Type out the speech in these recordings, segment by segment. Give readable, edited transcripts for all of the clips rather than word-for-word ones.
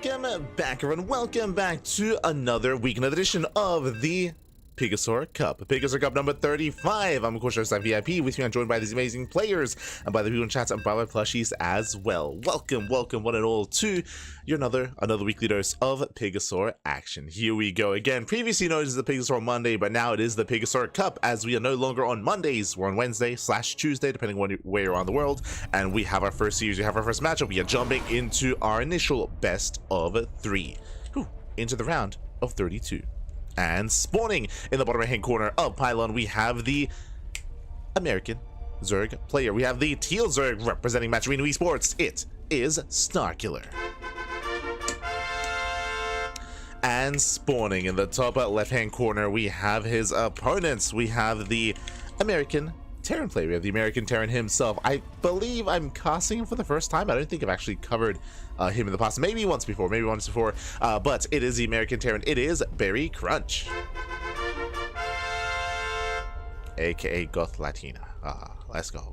welcome back, everyone. Welcome back to another weekend edition of the PiGosaur Cup. PiGosaur Cup number 35. I'm of course your VIP. With me, I'm joined by these amazing players and by the people in chat and by my plushies as well. Welcome one and all to your another weekly dose of PiGosaur action. Here we go again. Previously known as the PiGosaur Monday, but now it is the PiGosaur Cup, as we are no longer on Mondays. We're on Wednesday/Tuesday, depending on where you're on the world. And we have our first series. We have our first matchup. We are jumping into our initial best of 3. Into the round of 32. And spawning in the bottom right hand corner of Pylon, we have the American Zerg player. We have the Teal Zerg representing Match Arena Esports. It is Starkiller. And spawning in the top left hand corner, we have his opponents. We have the American Terran player. We have the American Terran himself. I believe I'm casting him for the first time. I don't think I've actually covered him in the past. Maybe once before, but it is the American Terran. It is Berry Crunch, aka Goth Latina.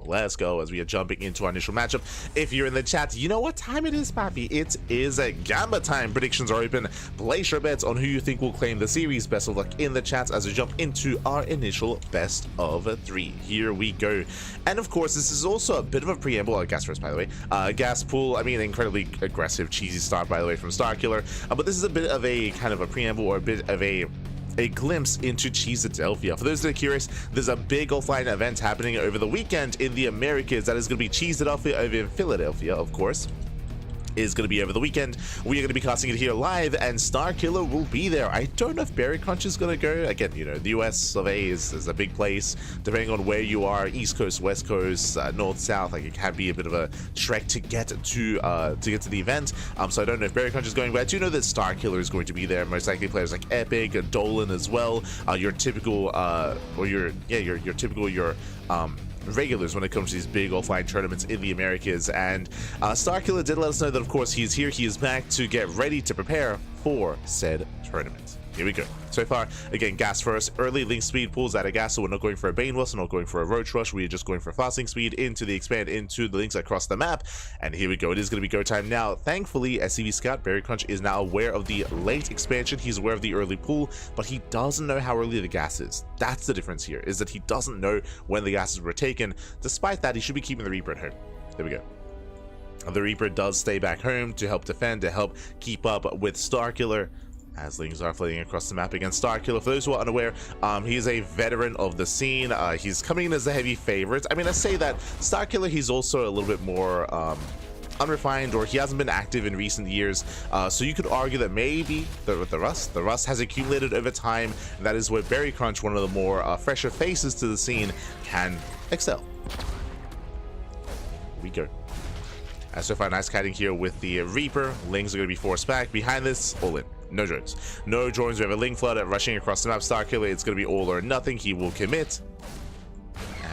Let's go as we are jumping into our initial matchup. If you're in the chat, you know what time it is, papi. It is a Gamba time. Predictions are open. Place your bets on who you think will claim the series. Best of luck in the chats as we jump into our initial best of 3. Here we go. And of course, this is also a bit of a preamble. Gas first, by the way. Gas pool, I mean, incredibly aggressive, cheesy start, by the way, from Starkiller. But this is a bit of a kind of a preamble, or a bit of a glimpse into Cheeseadelphia. For those that are curious, there's a big offline event happening over the weekend in the Americas that is going to be Cheeseadelphia over in Philadelphia, of course. Is going to be over the weekend. We are going to be casting it here live, and Starkiller will be there. I don't know if Berry Crunch is going to go. Again, you know, the US of A is a big place. Depending on where you are, East Coast, West Coast, North, South, like it can be a bit of a trek to get to the event. So I don't know if Berry Crunch is going, but I do know that Starkiller is going to be there. Most likely players like Epic, Dolan as well. Your typical, regulars when it comes to these big offline tournaments in the Americas. And Starkiller did let us know that, of course, he's here. He is back to get ready to prepare for said tournament. Here we go. So far, again, gas first. Early link speed pulls out of gas, so we're not going for a Bane Rush, we're not going for a Roach Rush. We are just going for fasting speed into the expand, into the links across the map. And here we go. It is going to be go time now. Thankfully, SCV Scout Berry Crunch is now aware of the late expansion. He's aware of the early pull, but he doesn't know how early the gas is. That's the difference here, is that he doesn't know when the gases were taken. Despite that, he should be keeping the Reaper at home. There we go. The Reaper does stay back home to help defend, to help keep up with Starkiller, as things are floating across the map against Starkiller. For those who are unaware, he is a veteran of the scene. He's coming in as a heavy favorite. I mean, I say that Starkiller, he's also a little bit more unrefined, or he hasn't been active in recent years. So you could argue that maybe the rust has accumulated over time. And that is where Berry Crunch, one of the more fresher faces to the scene, can excel. Here we go. As so far, nice kiting here with the Reaper. Lings are going to be forced back. Behind this, all in. No drones. No drones. We have a Ling Flood rushing across the map. Starkiller, it's going to be all or nothing. He will commit.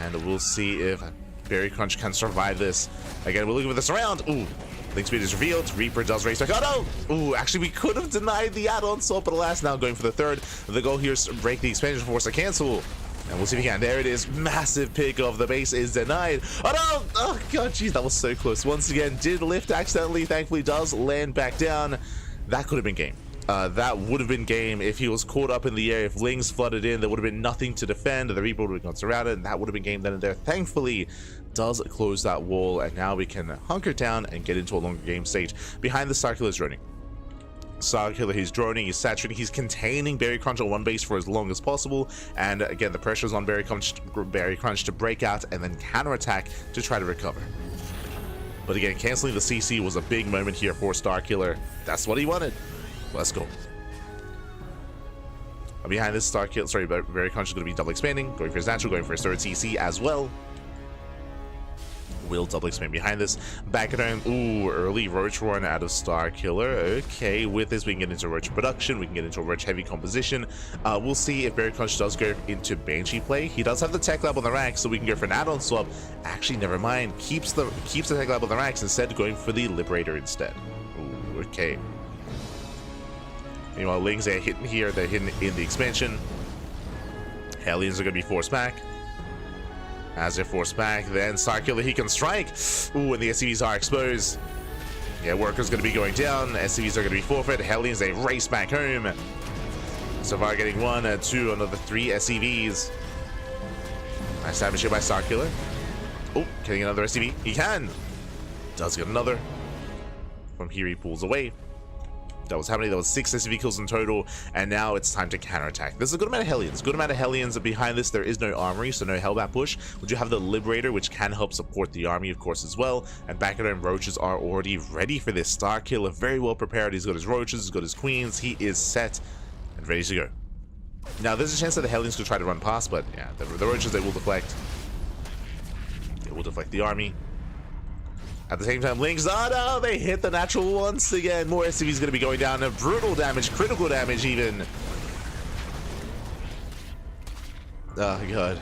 And we'll see if Berry Crunch can survive this. Again, we're looking for this around. Ooh. Link speed is revealed. Reaper does race back. Oh no! Ooh, actually, we could have denied the add-on swap, but alas, now going for the third. The goal here is to break the expansion, force a cancel. And we'll see if we can. There it is. Massive pick of the base is denied. Oh no! Oh god, jeez, that was so close. Once again, did lift accidentally. Thankfully, does land back down. That could have been game. That would have been game if he was caught up in the air. If Lings flooded in, there would have been nothing to defend. The Reaper would have gone surrounded, and that would have been game then and there. Thankfully, does close that wall, and now we can hunker down and get into a longer game stage. Behind the Starkiller is droning. Starkiller, he's droning, he's saturating, he's containing Berry Crunch on one base for as long as possible. And again, the pressure is on Berry Crunch to break out and then counterattack to try to recover. But again, canceling the CC was a big moment here for Starkiller. That's what he wanted. Let's go. Behind this, Starkiller, sorry, but Berry Crunch is going to be double expanding, going for his natural, going for his third CC as well. Will double expand behind this. Back at home. Ooh, early Roach run out of Starkiller. Okay, with this, we can get into Roach production. We can get into a Roach heavy composition. We'll see if Berry Crunch does go into Banshee play. He does have the Tech Lab on the racks, so we can go for an add-on swap. Actually, never mind. Keeps the Tech Lab on the racks, instead going for the Liberator instead. Ooh, okay. Meanwhile, Lings are hitting here. They're hitting in the expansion. Hellions are going to be forced back. As they're forced back, then Starkiller, he can strike. Ooh, and the SCVs are exposed. Yeah, Worker's going to be going down. SCVs are going to be forfeit. Hellions, they race back home. So far, getting 1, 2, another 3 SCVs. Nice damage here by Starkiller. Oh, getting another SCV. He can. Does get another. From here, he pulls away. That was how many? That was 6 SCV kills in total, and now it's time to counterattack. There's a good amount of Hellions. Good amount of Hellions. Behind this, there is no armory, so no Hellbat push. We do have the Liberator, which can help support the army, of course, as well. And back at home, Roaches are already ready for this. Starkiller, very well prepared. He's got his Roaches, he's got his Queens. He is set and ready to go. Now, there's a chance that the Hellions could try to run past, but yeah, the Roaches, they will deflect. They will deflect the army. At the same time, Lynx, oh no, they hit the natural once again. More SCVs going to be going down. Brutal damage, critical damage even. Oh god.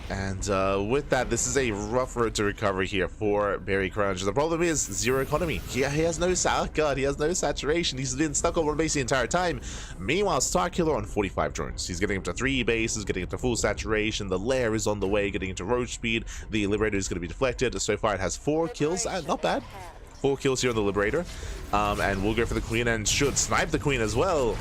And with that, this is a rough road to recovery here for Berry Crunch. The problem is zero economy. He has no he has no saturation. He's been stuck on one base the entire time. Meanwhile, Starkiller on 45 drones. He's getting up to 3 bases, getting up to full saturation. The Lair is on the way, getting into Roach speed. The Liberator is going to be deflected. So far, it has 4 kills. Not bad. 4 kills here on the Liberator. And we'll go for the Queen and should snipe the Queen as well.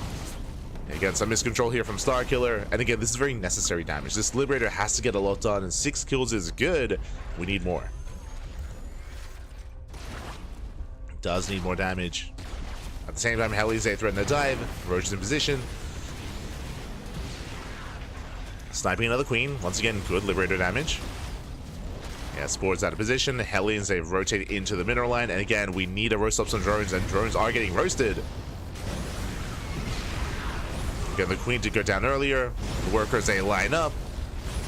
Again, some miscontrol here from Starkiller. And again, this is very necessary damage. This Liberator has to get a lot done, and 6 kills is good. We need more. Does need more damage. At the same time, Hellies, they threaten a dive. Roach is in position. Sniping another Queen. Once again, good Liberator damage. Yeah, Spore's out of position. Hellions, they rotate into the mineral line. And again, we need to roast up some drones, and drones are getting roasted. Again, the Queen did go down earlier. The Workers, they line up.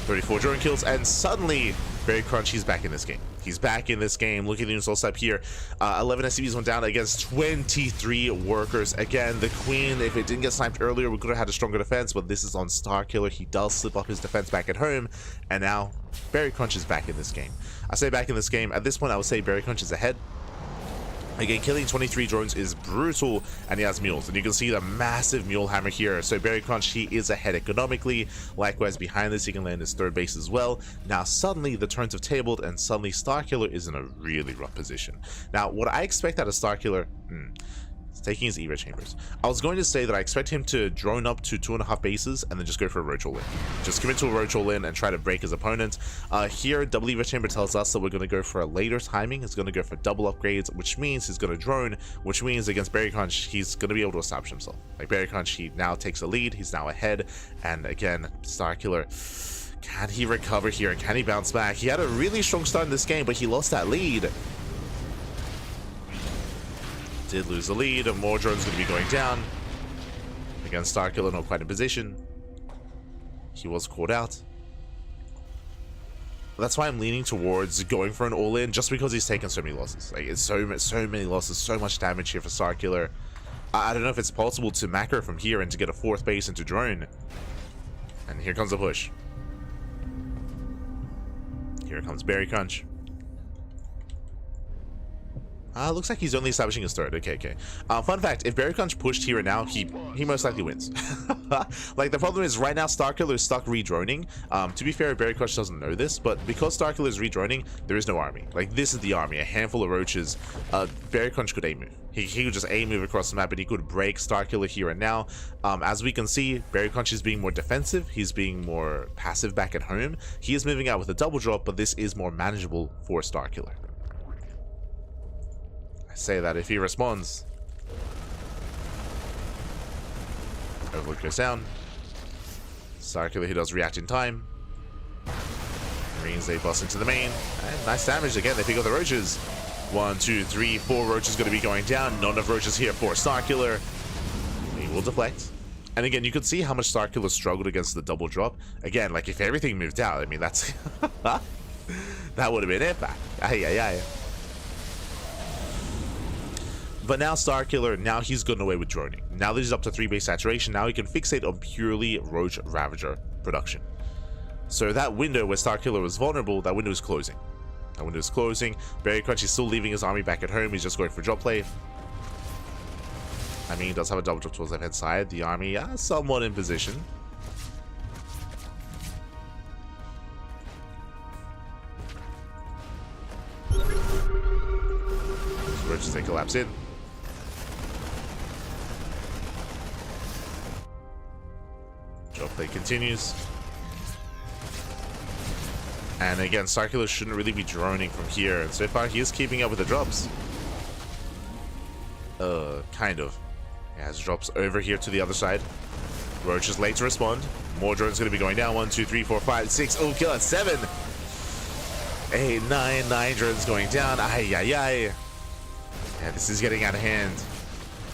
34 drone kills, and suddenly, Berry Crunch, he's back in this game. He's back in this game. Look at the install step here. 11 SCVs went down against 23 Workers. Again, the Queen, if it didn't get sniped earlier, we could have had a stronger defense, but this is on Starkiller. He does slip up his defense back at home, and now Berry Crunch is back in this game. I say back in this game. At this point, I would say Berry Crunch is ahead. Again, killing 23 drones is brutal, and he has mules, and you can see the massive mule hammer here. So Berry Crunch, he is ahead economically. Likewise, behind this, he can land his 3rd base as well. Now, suddenly, the turns have tabled, and suddenly Starkiller is in a really rough position. Now, what I expect out of Starkiller, taking his Evo chambers. I was going to say that I expect him to drone up to 2.5 bases and then just go for a Roach all in. Just commit to a Roach all in and try to break his opponent. Here, double Evo chamber tells us that we're going to go for a later timing. He's going to go for double upgrades, which means he's going to drone, which means against Berry Crunch, he's going to be able to establish himself. Like Berry Crunch, he now takes a lead. He's now ahead. And again, Starkiller, can he recover here? Can he bounce back? He had a really strong start in this game, but he lost that lead. Did lose the lead, and more drones going to be going down. Again, Starkiller not quite in position. He was caught out. That's why I'm leaning towards going for an all-in, just because he's taken so many losses. Like, it's so many losses, so much damage here for Starkiller. I don't know if it's possible to macro from here and to get a 4th base into drone. And here comes the push. Here comes Berry Crunch. Looks like he's only establishing his 3rd. Okay. Fun fact, if Berry Crunch pushed here and now, he most likely wins. Like, the problem is, right now, Starkiller is stuck redroning. To be fair, Berry Crunch doesn't know this, but because Starkiller is redroning, there is no army. Like, this is the army, a handful of Roaches. Berry Crunch could A-move. He could just A-move across the map, and he could break Starkiller here and now. As we can see, Berry Crunch is being more defensive. He's being more passive back at home. He is moving out with a double drop, but this is more manageable for Starkiller. Say that if he responds. Overload goes down. Starkiller, he does react in time. Marines, they bust into the main. And nice damage again. They pick up the Roaches. 1, 2, 3, 4 Roaches going to be going down. Not enough Roaches here for Starkiller. He will deflect. And again, you could see how much Starkiller struggled against the double drop. Again, like, if everything moved out, I mean, that's that would have been it back. But now Starkiller, now he's gotten away with droning. Now that he's up to 3 base saturation, now he can fixate on purely Roach Ravager production. So that window where Starkiller was vulnerable, that window is closing. That window is closing. Berry Crunch is still leaving his army back at home. He's just going for drop play. I mean, he does have a double drop towards left hand side. The army somewhat in position. traps in. Drop play continues. And again, starkiller shouldn't really be droning from here. And so far, he is keeping up with the drops. Kind of. He has drops over here to the other side. Roach is late to respond. More drones going to be going down. 1, 2, 3, 4, 5, 6. Oh god, 7, 8, 9 drones going down. Ay, ay, ay. Yeah, this is getting out of hand.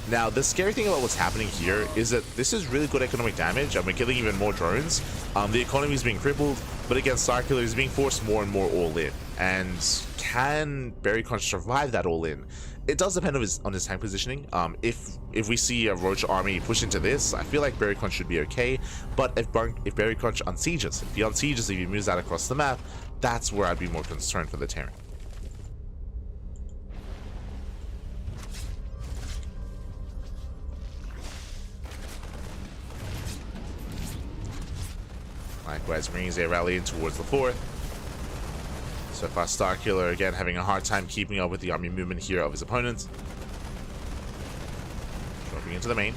Now, the scary thing about what's happening here is that this is really good economic damage, and we're killing even more drones. The economy is being crippled, but again, starkiller is being forced more and more all in. And can ByuN survive that all in? It does depend on his tank positioning. If we see a Roach army push into this, I feel like ByuN should be okay. But if ByuN unsieges, if he unsieges, if he moves out across the map, that's where I'd be more concerned for the Terran. Likewise, Marines, they rally in towards the 4th. So far, starkiller again having a hard time keeping up with the army movement here of his opponent. Dropping into the main.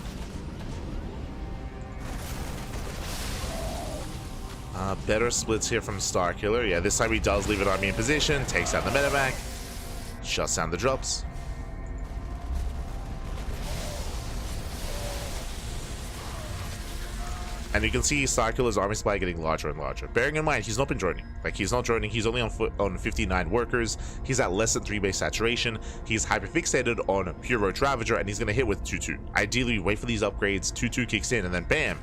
Better splits here from starkiller. Yeah, this time he does leave an army in position, takes out the medevac, shuts down the drops. And you can see starkiller's army supply getting larger and larger. Bearing in mind, he's not been droning. Like, he's not droning. He's only on 59 workers. He's at less than 3 base saturation. He's hyperfixated on pure Roach Ravager, and he's going to hit with 2-2. Ideally, wait for these upgrades. 2-2 kicks in, and then bam.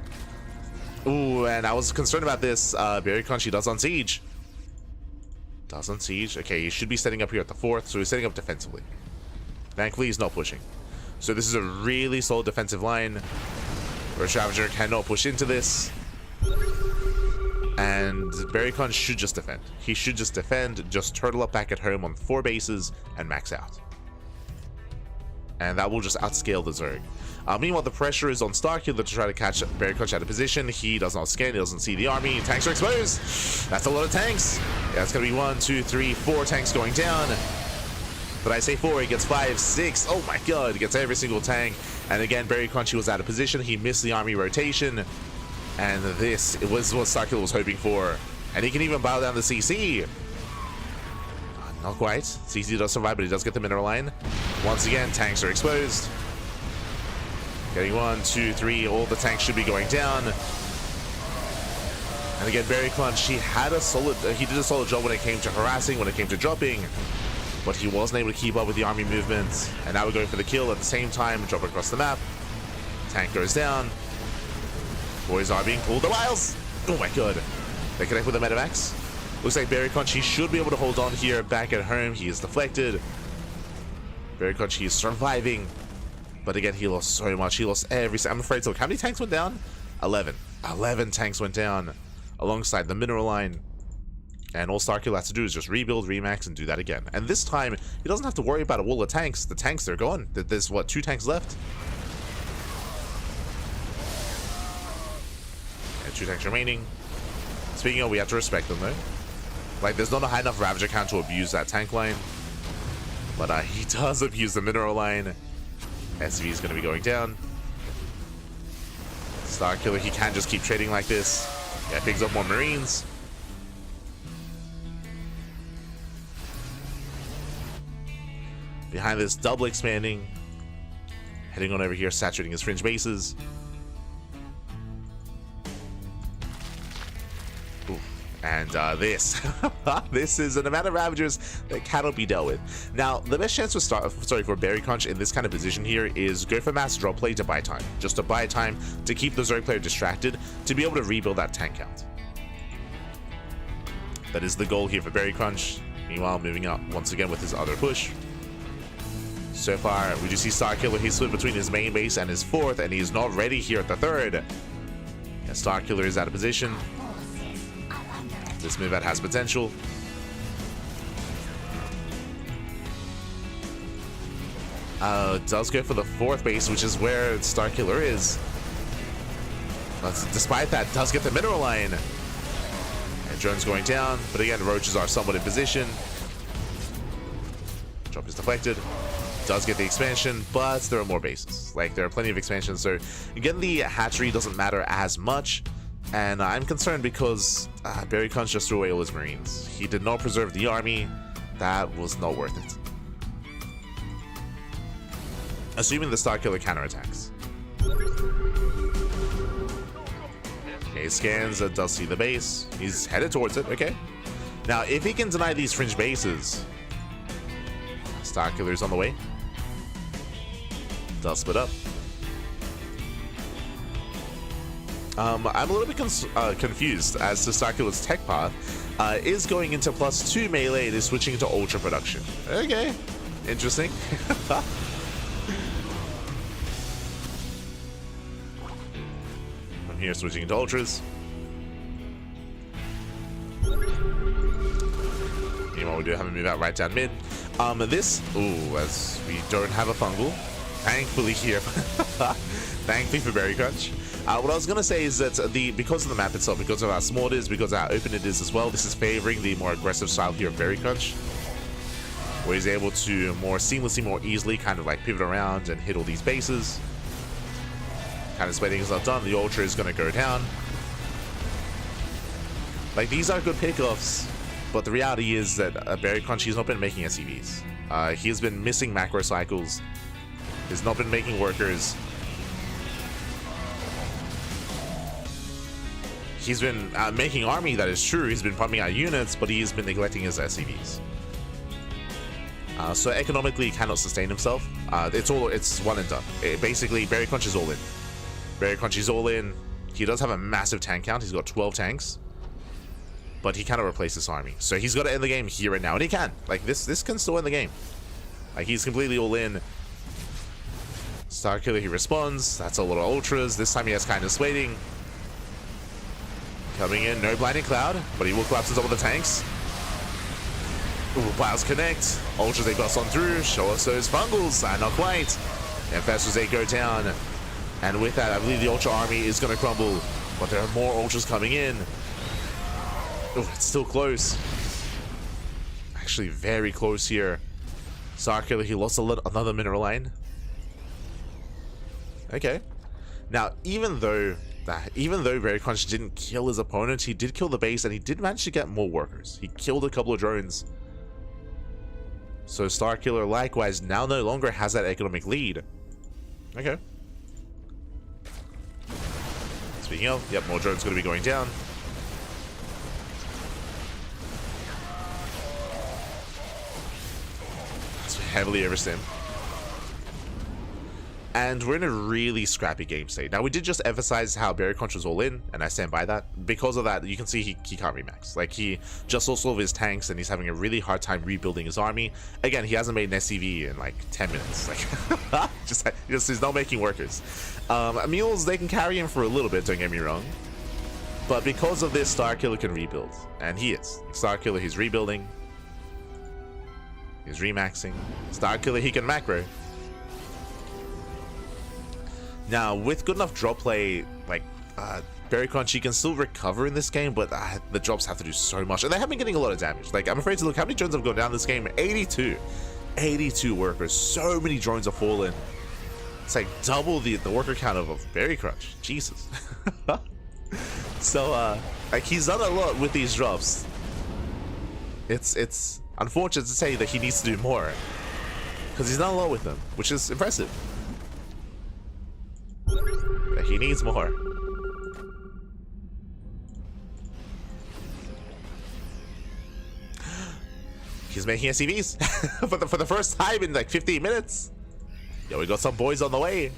Ooh, and I was concerned about this. ByuN, she does unsiege. Does unsiege. Okay, he should be setting up here at the 4th, so he's setting up defensively. Thankfully, he's not pushing. So this is a really solid defensive line. Roach Ravager cannot push into this. And ByuN should just defend. He should just defend, just turtle up back at home on 4 bases, and max out. And that will just outscale the Zerg. Meanwhile, the pressure is on starkiller to try to catch ByuN out of position. He does not scan, he doesn't see the army. Tanks are exposed. That's a lot of tanks. Yeah, it's going to be 1, 2, 3, 4 tanks going down. But I say 4, he gets 5, 6. Oh my god, he gets every single tank. And again, ByuN was out of position. He missed the army rotation. And this was what starkiller was hoping for. And he can even bow down the CC. Not quite. CC does survive, but he does get the mineral line. Once again, tanks are exposed. Getting 1, 2, 3. All the tanks should be going down. And again, ByuN, he did a solid job when it came to harassing, when it came to dropping. But he wasn't able to keep up with the army movements. And now we're going for the kill at the same time. Drop across the map. Tank goes down. Boys are being pulled. The wiles! Oh my god. They connect with the medevacs. Looks like ByuN, he should be able to hold on here back at home. He is deflected. ByuN, he is surviving. But again, he lost so much. He lost every... I'm afraid to look. How many tanks went down? 11. 11 tanks went down alongside the mineral line. And all starkiller has to do is just rebuild, remax, and do that again. And this time, he doesn't have to worry about a wall of tanks. The tanks, they're gone. There's, what, 2 tanks left? And 2 tanks remaining. Speaking of, we have to respect them, though. Like, there's not a high enough Ravager count to abuse that tank line. But he does abuse the mineral line. SV is going to be going down. Starkiller, he can't just keep trading like this. Yeah, picks up more Marines. Behind this, double expanding. Heading on over here, saturating his fringe bases. Ooh. And this. This is an amount of Ravagers that cannot be dealt with. Now, the best chance for ByuN in this kind of position here is go for mass drop play to buy time. Just to buy time to keep the Zerg player distracted, to be able to rebuild that tank count. That is the goal here for ByuN. Meanwhile, moving up once again with his other push. So far, we do see starkiller. He's split between his main base and his 4th, and he's not ready here at the 3rd. Yeah, starkiller is out of position. This move out has potential. Does go for the 4th base, which is where starkiller is. But despite that, does get the mineral line. And drone's going down, but again, roaches are somewhat in position. Drop is deflected. does get the expansion, but there are more bases. Like, there are plenty of expansions, so getting the hatchery doesn't matter as much. And I'm concerned because ByuN just threw away all his Marines. He did not preserve the army. That was not worth it. Assuming the Starkiller counterattacks. Okay, scans, does see the base. He's headed towards it, okay. Now, if he can deny these fringe bases, Starkiller's on the way. Does split up. I'm a little bit confused as to Starkiller's tech path is going into +2 melee and is switching to ultra production. Okay, interesting. I'm here switching into ultras. Meanwhile, we do have a move out right down mid. As we don't have a fungal, thankfully here. Thankfully for ByuN. What I was gonna say is that because of the map itself, because of how small it is, because of how open it is as well, this is favoring the more aggressive style here of ByuN, where he's able to more seamlessly, more easily kind of like pivot around and hit all these bases. Kind of splitting himself done. The ultra is gonna go down. Like, these are good pickoffs, but the reality is that ByuN, he's not been making SCVs. He has been missing macro cycles. He's not been making workers. He's been making army, that is true. He's been pumping out units, but he's been neglecting his SCVs. So economically, he cannot sustain himself. It's one and done. Basically, ByuN is all in. ByuN is all in. He does have a massive tank count. He's got 12 tanks, but he cannot replace this army. So he's got to end the game here and now, and he can. Like, this can still end the game. Like, he's completely all in. Starkiller, he responds. That's a lot of ultras. This time he has kindness waiting. Coming in, no blinding cloud, but he will collapse on top of the tanks. Ooh, plows connect. Ultras, they bust on through. Show us those fungals. Not quite. And Festus, they go down. And with that, I believe the ultra army is going to crumble. But there are more ultras coming in. Oh, it's still close. Actually, very close here. Starkiller, he lost another mineral line. Okay. Now, even though ByuN didn't kill his opponent, he did kill the base, and he did manage to get more workers. He killed a couple of drones. So Starkiller, likewise, now no longer has that economic lead. Okay. Speaking of, yep, more drones going to be going down. It's heavily overstim. And we're in a really scrappy game state. Now, we did just emphasize how ByuN was all in, and I stand by that. Because of that, you can see he can't remax. Like, he just lost all of his tanks, and he's having a really hard time rebuilding his army. Again, he hasn't made an SCV in like 10 minutes. Like, just he's not making workers. Mules, they can carry him for a little bit, don't get me wrong. But because of this, Starkiller can rebuild. And he is. Starkiller, he's rebuilding. He's remaxing. Starkiller, he can macro. Now, with good enough drop play, like, ByuN, she can still recover in this game, but the drops have to do so much. And they have been getting a lot of damage. Like, I'm afraid to look how many drones have gone down this game. 82. 82 workers. So many drones have fallen. It's like double the worker count of ByuN. Jesus. So, like, he's done a lot with these drops. It's unfortunate to say that he needs to do more, because he's done a lot with them, which is impressive. But he needs more. He's making SCVs for the first time in like 15 minutes. Yeah, we got some boys on the way.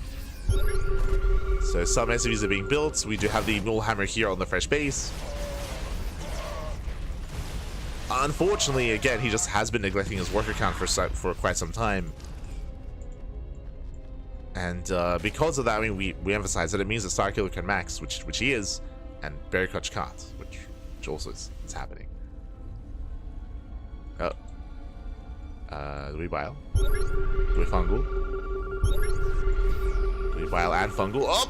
So some SCVs are being built. We do have the Mule Hammer here on the fresh base. Unfortunately, again, he just has been neglecting his worker count for quite some time. And because of that, I mean, we emphasize that it means that Starkiller can max, which he is, and ByuN can't, which also is happening. Oh. Do we bile? Do we fungal? Do we bile and fungal? Oh!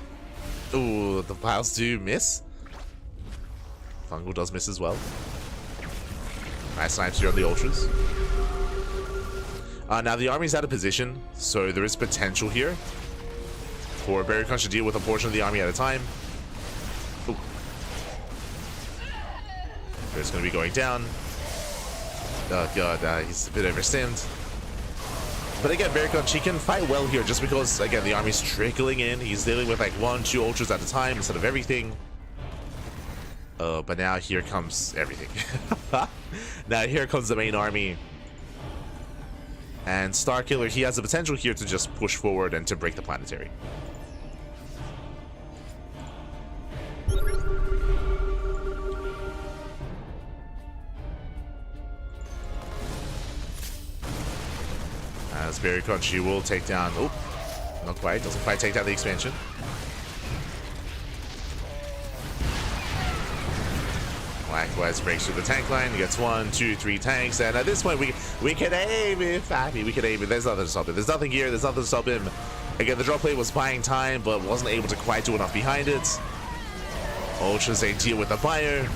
Ooh, the biles do miss. Fungal does miss as well. Nice snipes here on the ultras. Now the army's out of position, so there is potential here for ByuN to deal with a portion of the army at a time. Ooh. It's going to be going down. Oh god, he's a bit overstimmed. But again, ByuN, she can fight well here just because, again, the army's trickling in. He's dealing with like 1, 2 ultras at a time instead of everything. But now here comes everything. Now here comes the main army. And Starkiller, he has the potential here to just push forward and to break the planetary. As ByuN, she will take down... Oh, not quite. Doesn't quite take down the expansion. Likewise, breaks through the tank line. He gets 1, 2, 3 tanks, and at this point, we can aim if happy. We can aim it. There's nothing to stop it. There's nothing here. There's nothing to stop him. Again, the drop play was buying time, but wasn't able to quite do enough behind it. Ultras, they deal with the fire,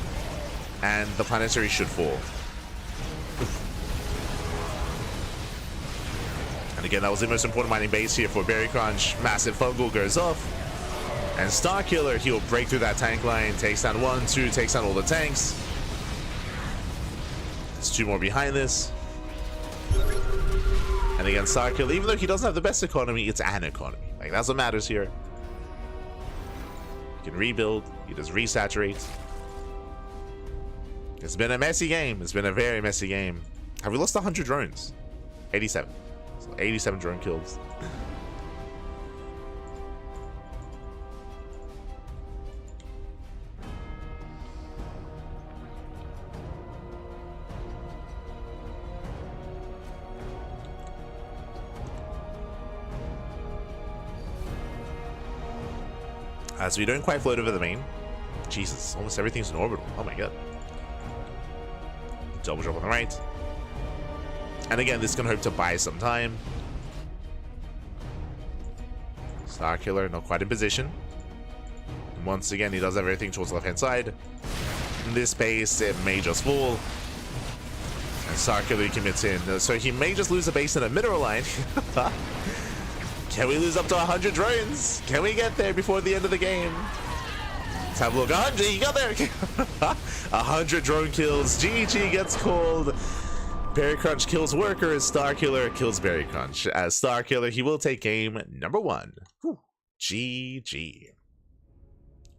and the planetary should fall. And again, that was the most important mining base here for ByuN. Massive fungal goes off. And Starkiller, he'll break through that tank line, takes down 1, 2, takes down all the tanks. There's 2 more behind this. And again, Starkiller, even though he doesn't have the best economy, it's an economy. Like, that's what matters here. He can rebuild, he does resaturate. It's been a messy game. It's been a very messy game. Have we lost 100 drones? 87. So 87 drone kills. So we don't quite float over the main. Jesus, almost everything's in orbital. Oh my god. Double drop on the right. And again, this is going to hope to buy some time. Starkiller, not quite in position. And once again, he does everything towards the left-hand side. In this base, it may just fall. And Starkiller commits in. So he may just lose a base in a mineral line. Can we lose up to 100 drones? Can we get there before the end of the game? Let's have a look. 100, you got there. 100 drone kills. GG gets called. ByuN kills workers. Starkiller kills ByuN. As Starkiller, he will take game number 1. Whew. GG.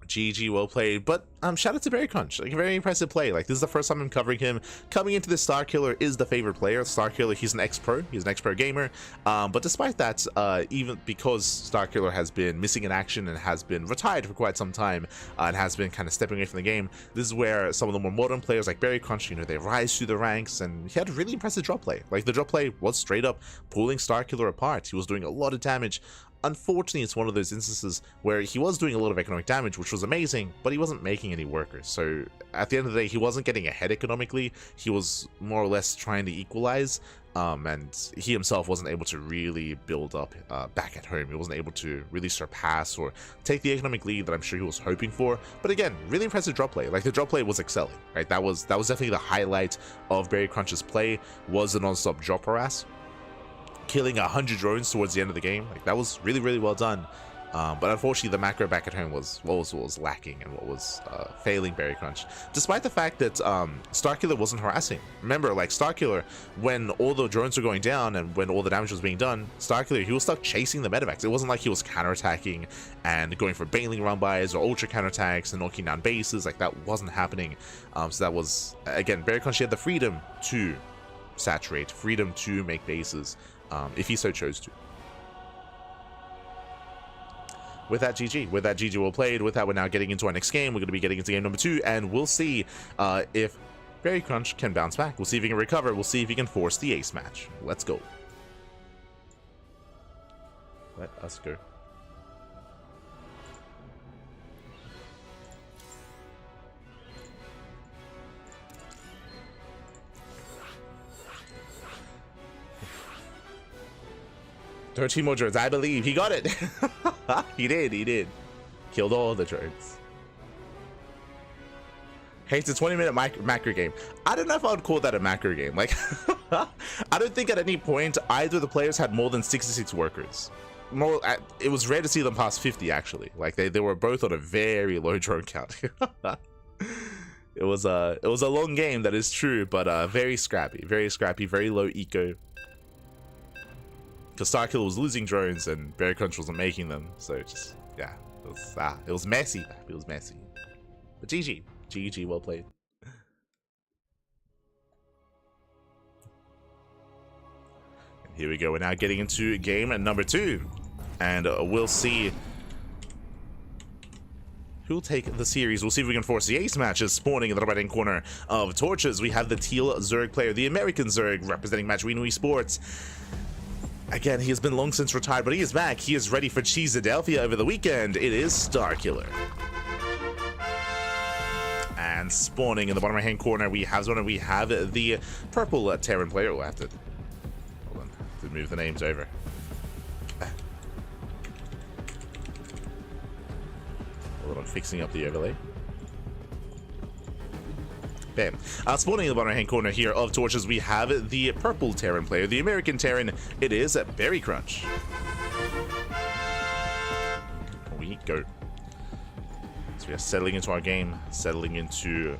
GG, well played. But shout out to ByuN. Like, a very impressive play. Like, this is the first time I'm covering him. Coming into this, Starkiller is the favorite player. Starkiller, he's an ex-pro. He's an ex-pro gamer. But despite that, even because Starkiller has been missing in action and has been retired for quite some time and has been kind of stepping away from the game, this is where some of the more modern players like ByuN, you know, they rise through the ranks, and he had a really impressive drop play. Like, the drop play was straight up pulling Starkiller apart. He was doing a lot of damage. Unfortunately, it's one of those instances where he was doing a lot of economic damage, which was amazing, but he wasn't making any workers. So at the end of the day, he wasn't getting ahead economically. He was more or less trying to equalize, and he himself wasn't able to really build up back at home. He wasn't able to really surpass or take the economic lead that I'm sure he was hoping for. But again, really impressive drop play. Like, the drop play was excelling, right? That was definitely the highlight of ByuN's play, was the non-stop drop harass. Killing 100 drones towards the end of the game, like, that was really, really well done. But unfortunately, the macro back at home was what was lacking and what was failing ByuN. Despite the fact that Starkiller wasn't harassing. Remember, like, Starkiller, when all the drones were going down and when all the damage was being done, Starkiller, he was stuck chasing the medevacs. It wasn't like he was counterattacking and going for bailing run-bys or ultra counterattacks and knocking down bases. Like, that wasn't happening. So that was, again, ByuN, she had the freedom to saturate, freedom to make bases, if he so chose to. With that, GG. With that, GG well played. With that, we're now getting into our next game. We're going to be getting into game number 2, and we'll see if ByuN can bounce back. We'll see if he can recover. We'll see if he can force the ace match. Let's go. Let us go. Thirteen more drones. I believe he got it. He did. Killed all the drones. Hey, it's a 20-minute macro game. I don't know if I would call that a macro game. Like, I don't think at any point either of the players had more than 66 workers. It was rare to see them pass 50, actually. Like, they were both on a very low drone count. It was a long game, that is true, but very scrappy, very low eco. Because starkiller was losing drones and Berry Crunch wasn't making them, so just, yeah, it was messy. It was messy. But GG, well played. And here we go. We're now getting into game number 2, and we'll see who'll take the series. We'll see if we can force the ace matches. Spawning in the right-hand corner of torches, we have the teal Zerg player, the American Zerg, representing ByuN Esports. Again, he has been long since retired, but he is back. He is ready for Cheeseadelphia over the weekend. It is starkiller. And spawning in the bottom right-hand corner, we have the purple Terran player. We'll have to hold on to move the names over. Hold on, fixing up the overlay. Bam. Spawning in the bottom right-hand corner here of torches, we have the purple Terran player, the American Terran. It is Berry Crunch. We go. So we are settling into our game, settling into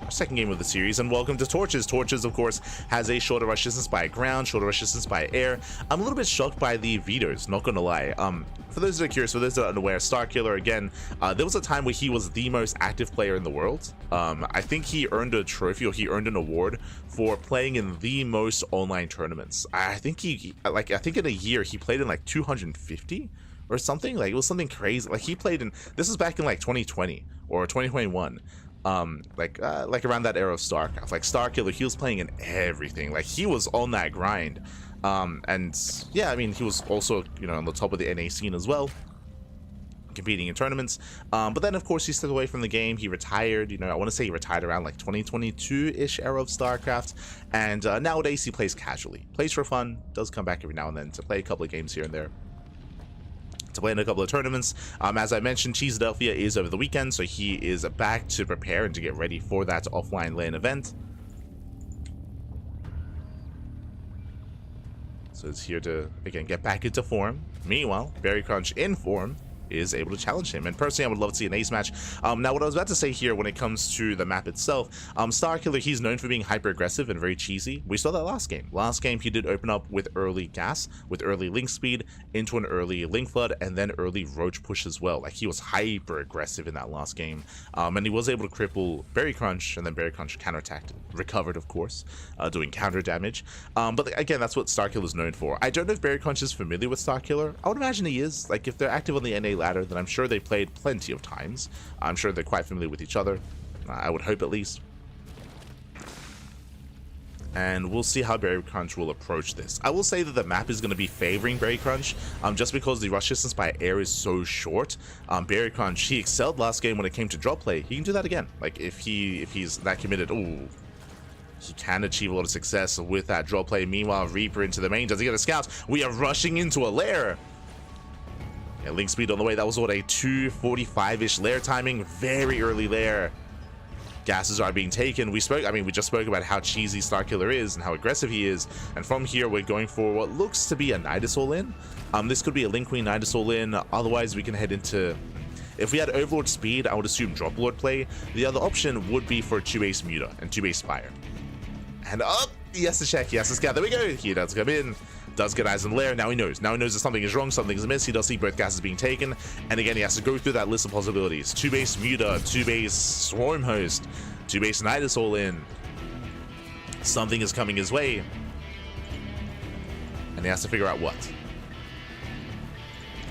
our second game of the series, and welcome to Torches. Torches, of course, has a shorter rush distance by ground, shorter rush distance by air. I'm a little bit shocked by the vetoes, not gonna lie. For those that are curious, for those that are unaware, starkiller, again, there was a time where he was the most active player in the world. I think he earned a trophy, or he earned an award for playing in the most online tournaments. I think I think in a year he played in like 250 or something. Like, it was something crazy. Like, he played in, this was back in like 2020 or 2021. Like around that era of StarCraft. Like, starkiller, he was playing in everything. Like, he was on that grind. And yeah, I mean, he was also, you know, on the top of the NA scene as well, competing in tournaments. But then, of course, he stepped away from the game. He retired. You know, I want to say he retired around like 2022-ish era of StarCraft. And nowadays, he plays casually. Plays for fun. Does come back every now and then to play a couple of games here and there, to play in a couple of tournaments. As I mentioned, Cheeseadelphia is over the weekend, so he is back to prepare and to get ready for that offline LAN event. So it's here to, again, get back into form. Meanwhile, Berry Crunch in form is able to challenge him, and personally I would love to see an ace match. Now what I was about to say here when it comes to the map itself, starkiller, he's known for being hyper aggressive and very cheesy. We saw that last game he did open up with early gas, with early link speed into an early link flood, and then early roach push as well. Like, he was hyper aggressive in that last game, and he was able to cripple Berry Crunch, and then Berry Crunch counterattacked, recovered, of course, doing counter damage. But again, that's what starkiller is known for. I don't know if Berry Crunch is familiar with starkiller. I would imagine he is. Like, if they're active on the NA ladder, then I'm sure they played plenty of times. I'm sure they're quite familiar with each other. I would hope, at least. And we'll see how Berry Crunch will approach this. I will say that the map is going to be favoring Berry Crunch, just because the rush distance by air is so short. Berry Crunch, he excelled last game when it came to drop play. He can do that again. Like, if he's that committed, ooh, he can achieve a lot of success with that drop play. Meanwhile, Reaper into the main. Does he get a scout? We are rushing into a lair. Yeah, link speed on the way. That was what, a 2:45-ish lair timing. Very early lair. Gases are being taken. We just spoke about how cheesy starkiller is and how aggressive he is. And from here, we're going for what looks to be a Nidus all-in. This could be a Link Queen Nidus all-in. Otherwise, we can head into... If we had Overlord speed, I would assume Drop Lord play. The other option would be for 2-base Muta and 2-base Spire. And up! He has to check. He has to scout. There we go. He does come in. Does get eyes on lair. Now he knows. Now he knows that something is wrong, something is amiss. He does see both gases being taken. And again, he has to go through that list of possibilities. 2-base Muta, 2-base Swarm Host, 2-base Nidus all in. Something is coming his way. And he has to figure out what.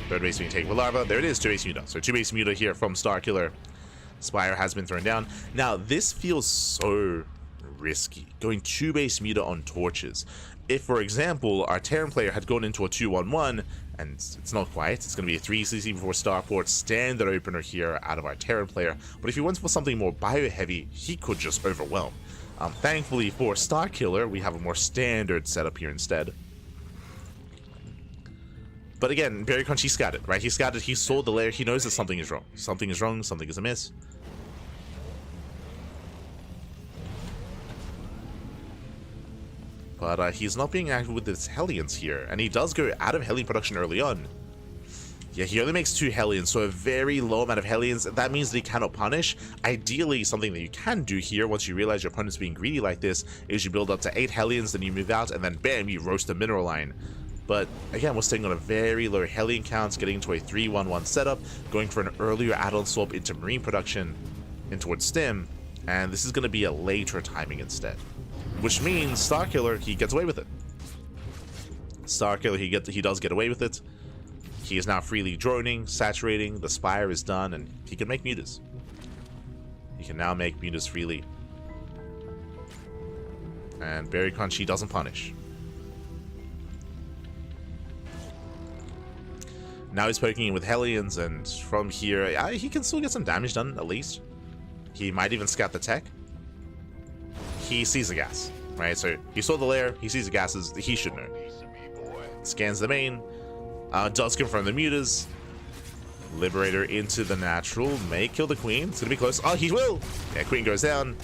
Third base being taken with Larva. There it is, 2-base Muta. So 2-base Muta here from starkiller. Spire has been thrown down. Now, this feels so risky. Going 2-base Muta on torches. If, for example, our Terran player had gone into a 2-1-1, and it's not quite, it's going to be a 3CC before Starport, standard opener here out of our Terran player, but if he went for something more bio-heavy, he could just overwhelm. Thankfully for starkiller, we have a more standard setup here instead. But again, Berry Crunch, he scouted, right? He scouted, he saw the lair, he knows that something is wrong. Something is wrong, something is amiss. But he's not being active with his Hellions here, and he does go out of Hellion production early on. Yeah, he only makes 2 Hellions, so a very low amount of Hellions. That means that he cannot punish. Ideally, something that you can do here, once you realize your opponent's being greedy like this, is you build up to 8 Hellions, then you move out, and then bam, you roast a mineral line. But again, we're staying on a very low Hellion count, getting into a 3-1-1 setup, going for an earlier add-on swap into Marine production, in towards Stim, and this is going to be a later timing instead. Which means Starkiller, he gets away with it. Starkiller, he does get away with it. He is now freely droning, saturating, the Spire is done, and he can make mutas. He can now make mutas freely. And Berry Crunch, he doesn't punish. Now he's poking in with Hellions, and from here, he can still get some damage done, at least. He might even scout the tech. He sees the gas, right? So he saw the lair, he sees the gases, he should know. Scans the main, does confirm the mutas. Liberator into the natural, may kill the queen. It's gonna be close. Oh, he will! Yeah, queen goes down.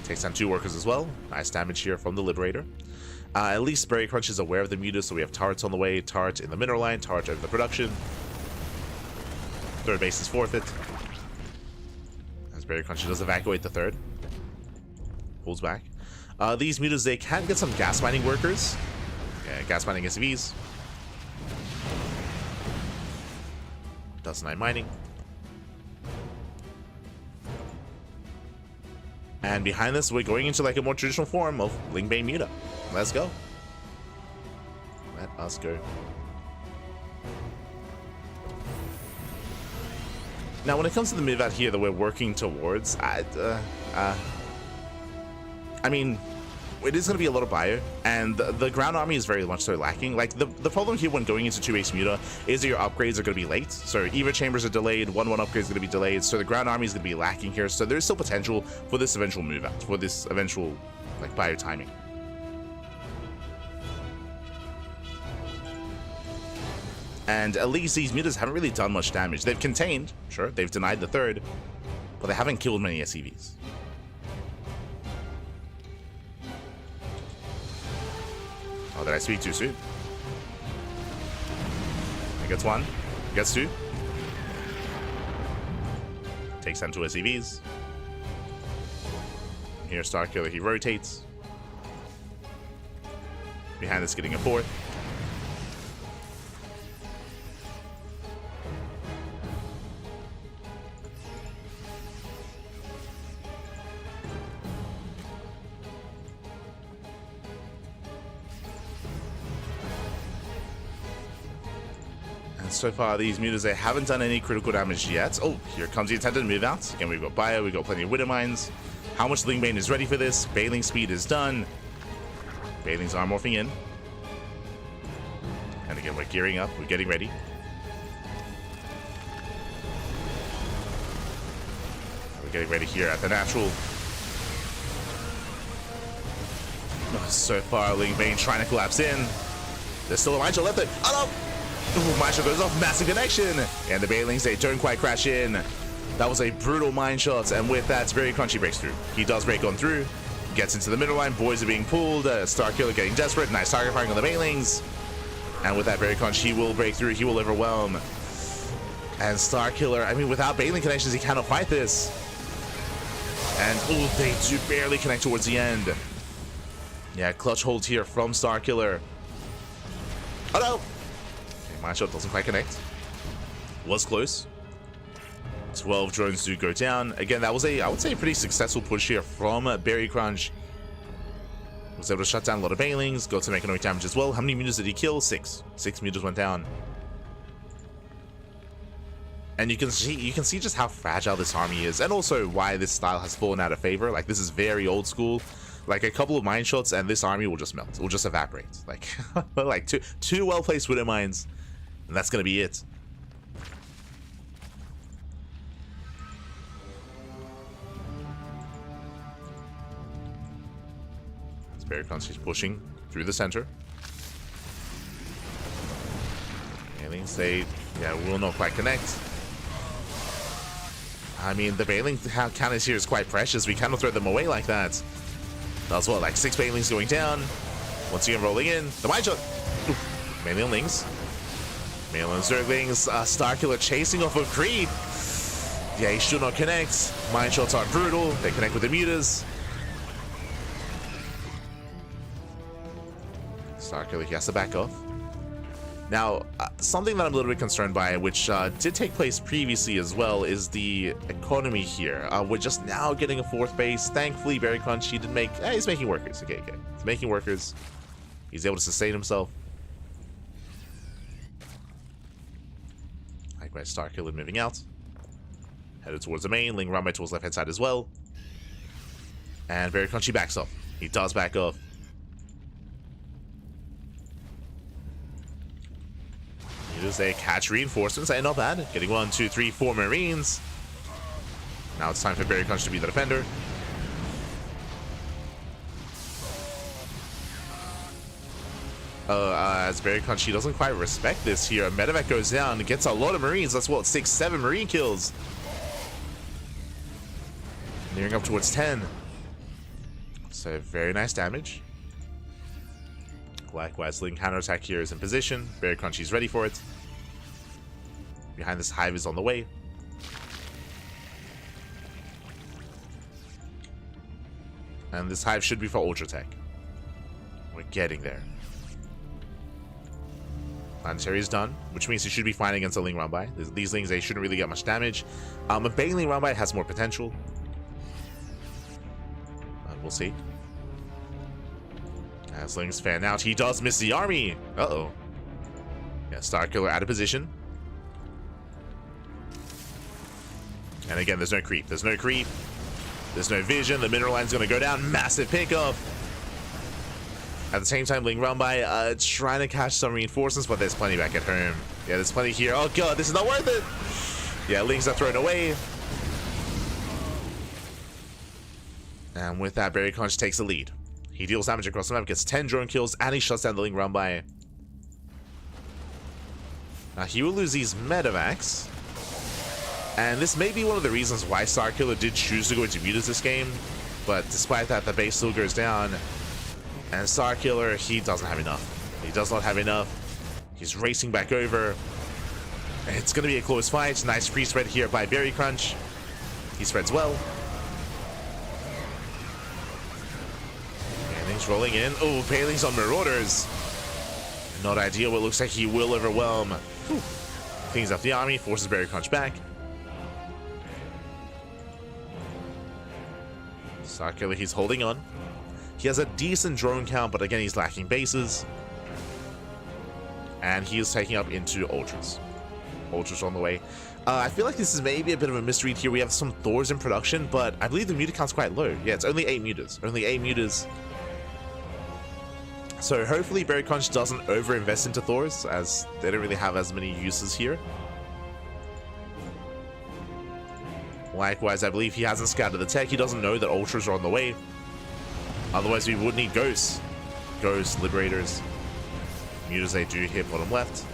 Takes down 2 workers as well. Nice damage here from the Liberator. At least Berry Crunch is aware of the mutas, so we have turrets on the way, turret in the mineral line, turret over the production. Third base is forfeit. As Berry Crunch does evacuate the third. Pulls back. These mutas, they can get some gas mining workers. Yeah, gas mining SCVs. Does 9 mining. And behind this, we're going into like a more traditional form of Lingbane Muta. Let's go. Let us go. Now, when it comes to the move out here that we're working towards, I mean, it is going to be a lot of bio, and the ground army is very much so lacking. Like, the problem here when going into 2-base Muta is that your upgrades are going to be late. So Eva chambers are delayed, 1-1 upgrades are going to be delayed, so the ground army is going to be lacking here. So there's still potential for this eventual move out, for this eventual, like, bio timing. And at least these mutas haven't really done much damage. They've contained, sure, they've denied the third, but they haven't killed many SCVs. Oh, did I speak too soon? He gets 1, he gets 2. Takes down 2 SCVs. Here, Starkiller, he rotates. Behind this, getting a 4th. So far, these mutas, they haven't done any critical damage yet. Oh, here comes the attempted move out. Again, we've got bio, we've got plenty of Widow Mines. How much Lingbane is ready for this? Baling speed is done. Balings are morphing in. And again, we're gearing up, we're getting ready. We're getting ready here at the natural. Oh, so far, Lingbane trying to collapse in. There's still a Mine Shot left there. Oh no! Ooh, Mine Shot goes off, massive connection, and the Balings, they don't quite crash in. That was a brutal Mine Shot, and with that, Very Crunchy breaks through. He does break on through, gets into the middle line, boys are being pulled, Starkiller getting desperate, nice target firing on the Balings, and with that Very Crunch, he will break through, he will overwhelm. And Starkiller, I mean, without Baling connections, he cannot fight this. And, ooh, they do barely connect towards the end. Yeah, clutch hold here from Starkiller. Oh no! Mine Shot doesn't quite connect. Was close. 12 drones do go down. Again, that was I would say, a pretty successful push here from Berry Crunch. Was able to shut down a lot of Balings, got some economic damage as well. How many mutas did he kill? 6. 6 mutas went down. And you can see just how fragile this army is, and also why this style has fallen out of favor. Like, this is very old school. Like, a couple of Mine Shots and this army will just melt. It will just evaporate. Like, like two well-placed Widow Mines, and that's gonna be it. Berry Crunch is pushing through the center. Balings, they will not quite connect. I mean, the Baling counters here is quite precious. We cannot throw them away like that. Does what, like 6 banelings going down. Once again rolling in. The mind shot. Mainly on Lings. Mainly on Zerglings. Starkiller chasing off of creep. Yeah, he should not connect. Mind shots are brutal. They connect with the mutas. Starkiller, he has to back off. Now, something that I'm a little bit concerned by, which did take place previously as well, is the economy here. We're just now getting a 4th base. Thankfully, Berry Crunch, he did make... he's making workers. Okay. He's making workers. He's able to sustain himself. Likewise, Starkiller moving out. Headed towards the main. Ling run by towards left-hand side as well. And Berry Crunch, he backs off. He does back off. They catch reinforcements, and not bad. Getting 1, 2, 3, 4 Marines. Now it's time for Berry Crunch to be the defender. As Berry Crunch, he doesn't quite respect this here. Medevac goes down and gets a lot of Marines. That's what, 6, 7 Marine kills. Nearing up towards 10. So very nice damage. Likewise, Ling counterattack here is in position. Berry Crunch is ready for it. Behind this hive is on the way. And this hive should be for Ultra Tech. We're getting there. Planetary is done, which means he should be fine against a Ling Runby. These Lings, they shouldn't really get much damage. A Baneling Runby has more potential. We'll see. As Lings fan out, he does miss the army. Uh-oh. Yeah, Starkiller out of position. And again, there's no creep. There's no creep. There's no vision. The mineral line's going to go down. Massive pickup. At the same time, Ling Runby trying to catch some reinforcements, but there's plenty back at home. Yeah, there's plenty here. Oh god, this is not worth it. Yeah, Lings are thrown away. And with that, Berry Crunch takes the lead. He deals damage across the map, gets 10 drone kills, and he shuts down the Ling Runby. Now, he will lose these medevacs. And this may be one of the reasons why Starkiller did choose to go into mutas this game. But despite that, the base still goes down. And Starkiller, he doesn't have enough. He does not have enough. He's racing back over. It's going to be a close fight. Nice free spread here by Berry Crunch. He spreads well. Banelings rolling in. Oh, Banelings on Marauders. Not ideal, but it looks like he will overwhelm. Whew. Cleans up the army, forces Berry Crunch back. Starkiller, he's holding on. He has a decent drone count, but again, he's lacking bases. And he is taking up into Ultras. Ultras on the way. I feel like this is maybe a bit of a misread here. We have some Thors in production, but I believe the muta count's quite low. Yeah, it's only 8 mutas. Only 8 mutas. So hopefully Berry Crunch doesn't over-invest into Thors, as they don't really have as many uses here. Likewise, I believe he hasn't scouted the tech. He doesn't know that Ultras are on the way. Otherwise, we would need Ghosts. Ghosts, Liberators. Mutas they do here, bottom left.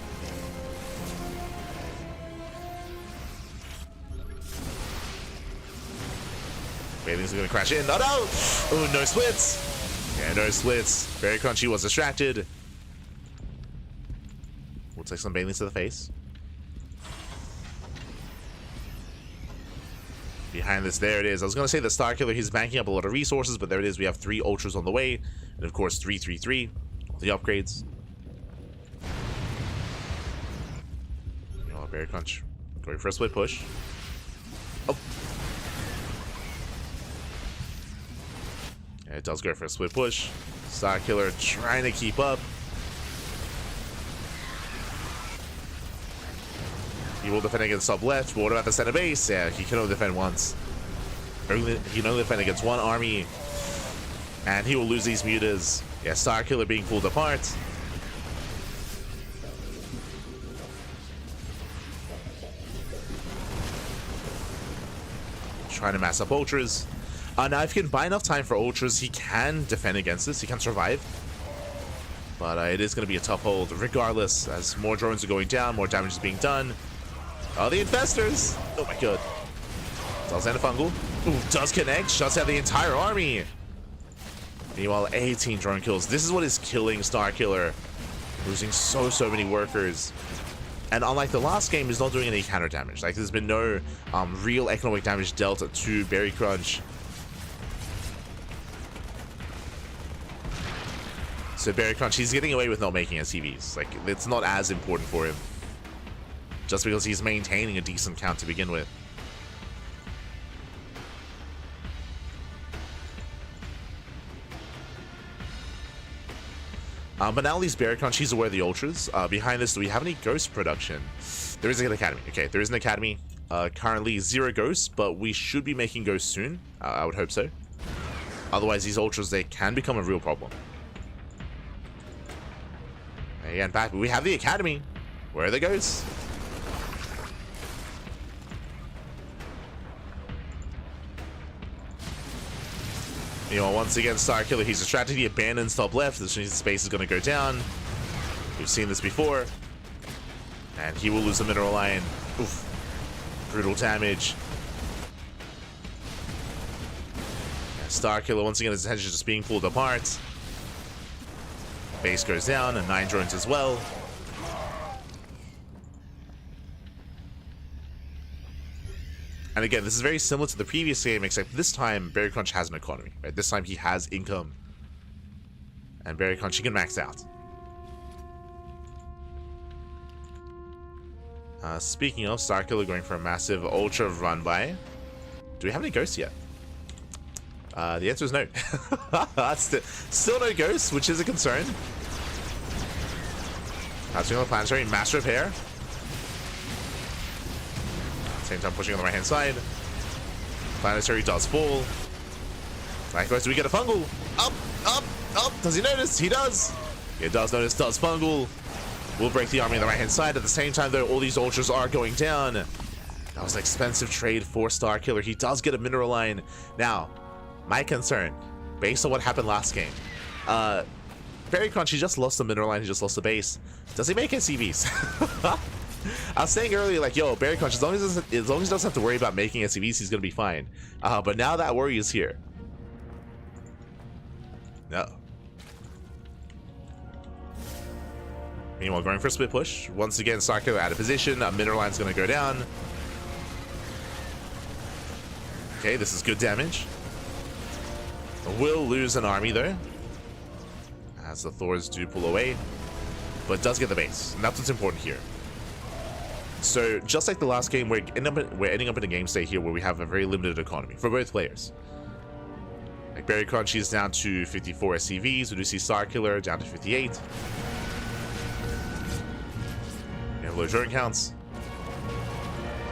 Banelings are going to crash in. Oh no! Oh, no splits! Yeah, no splits. Berry Crunch was distracted. We'll take some Banelings to the face. Behind this, there it is. I was going to say the Starkiller, he's banking up a lot of resources, but there it is. We have 3 Ultras on the way. And of course, 333. The upgrades. You know, Berry Crunch going for a split push. Oh. Yeah, it does go for a split push. Starkiller trying to keep up. He will defend against sub left, but what about the center base? Yeah, he can only defend once. He can only defend against one army. And he will lose these mutas. Yeah, Starkiller being pulled apart. Trying to mass up Ultras. Now, if he can buy enough time for Ultras, he can defend against this. He can survive. But it is going to be a tough hold, regardless, as more drones are going down, more damage is being done. Oh, the Infestors! Oh my god. Does end a fungal. Ooh, does connect. Shuts out the entire army. Meanwhile, 18 drone kills. This is what is killing Starkiller. Losing so many workers. And unlike the last game, he's not doing any counter damage. Like, there's been no real economic damage dealt to Berry Crunch. So Berry Crunch, he's getting away with not making SCVs. Like, it's not as important for him. Just because he's maintaining a decent count to begin with. But now at least Berry Crunch, he's aware of the ultras. Behind this, do we have any ghost production? There is an academy. Okay, there is an academy. Currently 0 ghosts, but we should be making ghosts soon. I would hope so. Otherwise, these ultras, they can become a real problem. Again, back, we have the academy. Where are the ghosts? You know, once again, Starkiller, he's distracted. He abandons top left. This means the space is going to go down. We've seen this before. And he will lose the mineral line. Oof. Brutal damage. Yeah, Starkiller, once again, his attention is just being pulled apart. Base goes down, and 9 drones as well. And again, this is very similar to the previous game, except this time, Berry Crunch has an economy. Right? This time, he has income. And Berry Crunch, he can max out. Speaking of, Starkiller going for a massive ultra run by. Do we have any ghosts yet? The answer is no. Still no ghosts, which is a concern. Passing on the planetary, mass repair. Same time pushing on the right hand side. Planetary does fall. Likewise, do we get a fungal? Up. Does he notice? He does. He does notice, does fungal. We'll break the army on the right hand side. At the same time, though, all these ultras are going down. That was an expensive trade for Starkiller. He does get a mineral line. Now, my concern, based on what happened last game, Berry Crunch, he just lost the mineral line, he just lost the base. Does he make SCVs? I was saying earlier, like, yo, Berry Crunch, as long as he doesn't have to worry about making SCVs, he's gonna be fine. But now that worry is here. No. Meanwhile, going for a split push. Once again, Starkiller out of position. Mineral line's gonna go down. Okay, this is good damage. Will lose an army though, as the Thors do pull away, but does get the base, and that's what's important here. So just like the last game, we're ending up in a game state here where we have a very limited economy for both players. Like Berry Crunch is down to 54 SCVs. We do see Starkiller down to 58. We have low drone counts.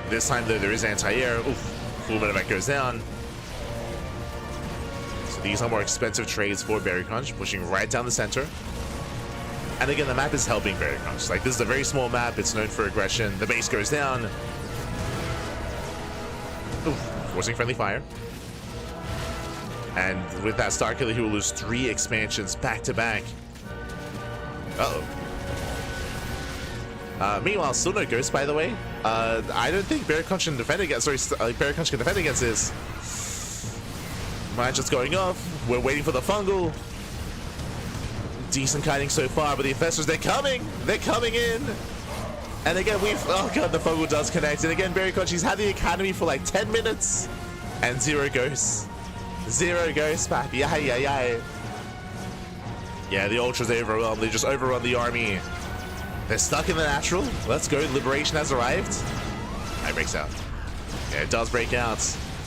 This time though, there is anti-air. Oof, full medevac goes down. These are more expensive trades for Berry Crunch, pushing right down the center. And again, the map is helping Berry Crunch. Like, this is a very small map. It's known for aggression. The base goes down. Ooh, forcing friendly fire. And with that Starkiller, he will lose 3 expansions back to back. Uh-oh. Meanwhile, still no ghost, by the way. I don't think Berry Crunch can defend against. Sorry, Berry Crunch can defend against this. Mine just going off. We're waiting for the fungal. Decent kiting so far, but the infestors, they're coming. They're coming in. And again, oh god, the fungal does connect. And again, Berry Crunch, he's had the academy for like 10 minutes. And 0 ghosts. 0 ghosts, papi. Yeah, the ultras are overwhelmed. They just overrun the army. They're stuck in the natural. Let's go. Liberation has arrived. It breaks out. Yeah, it does break out.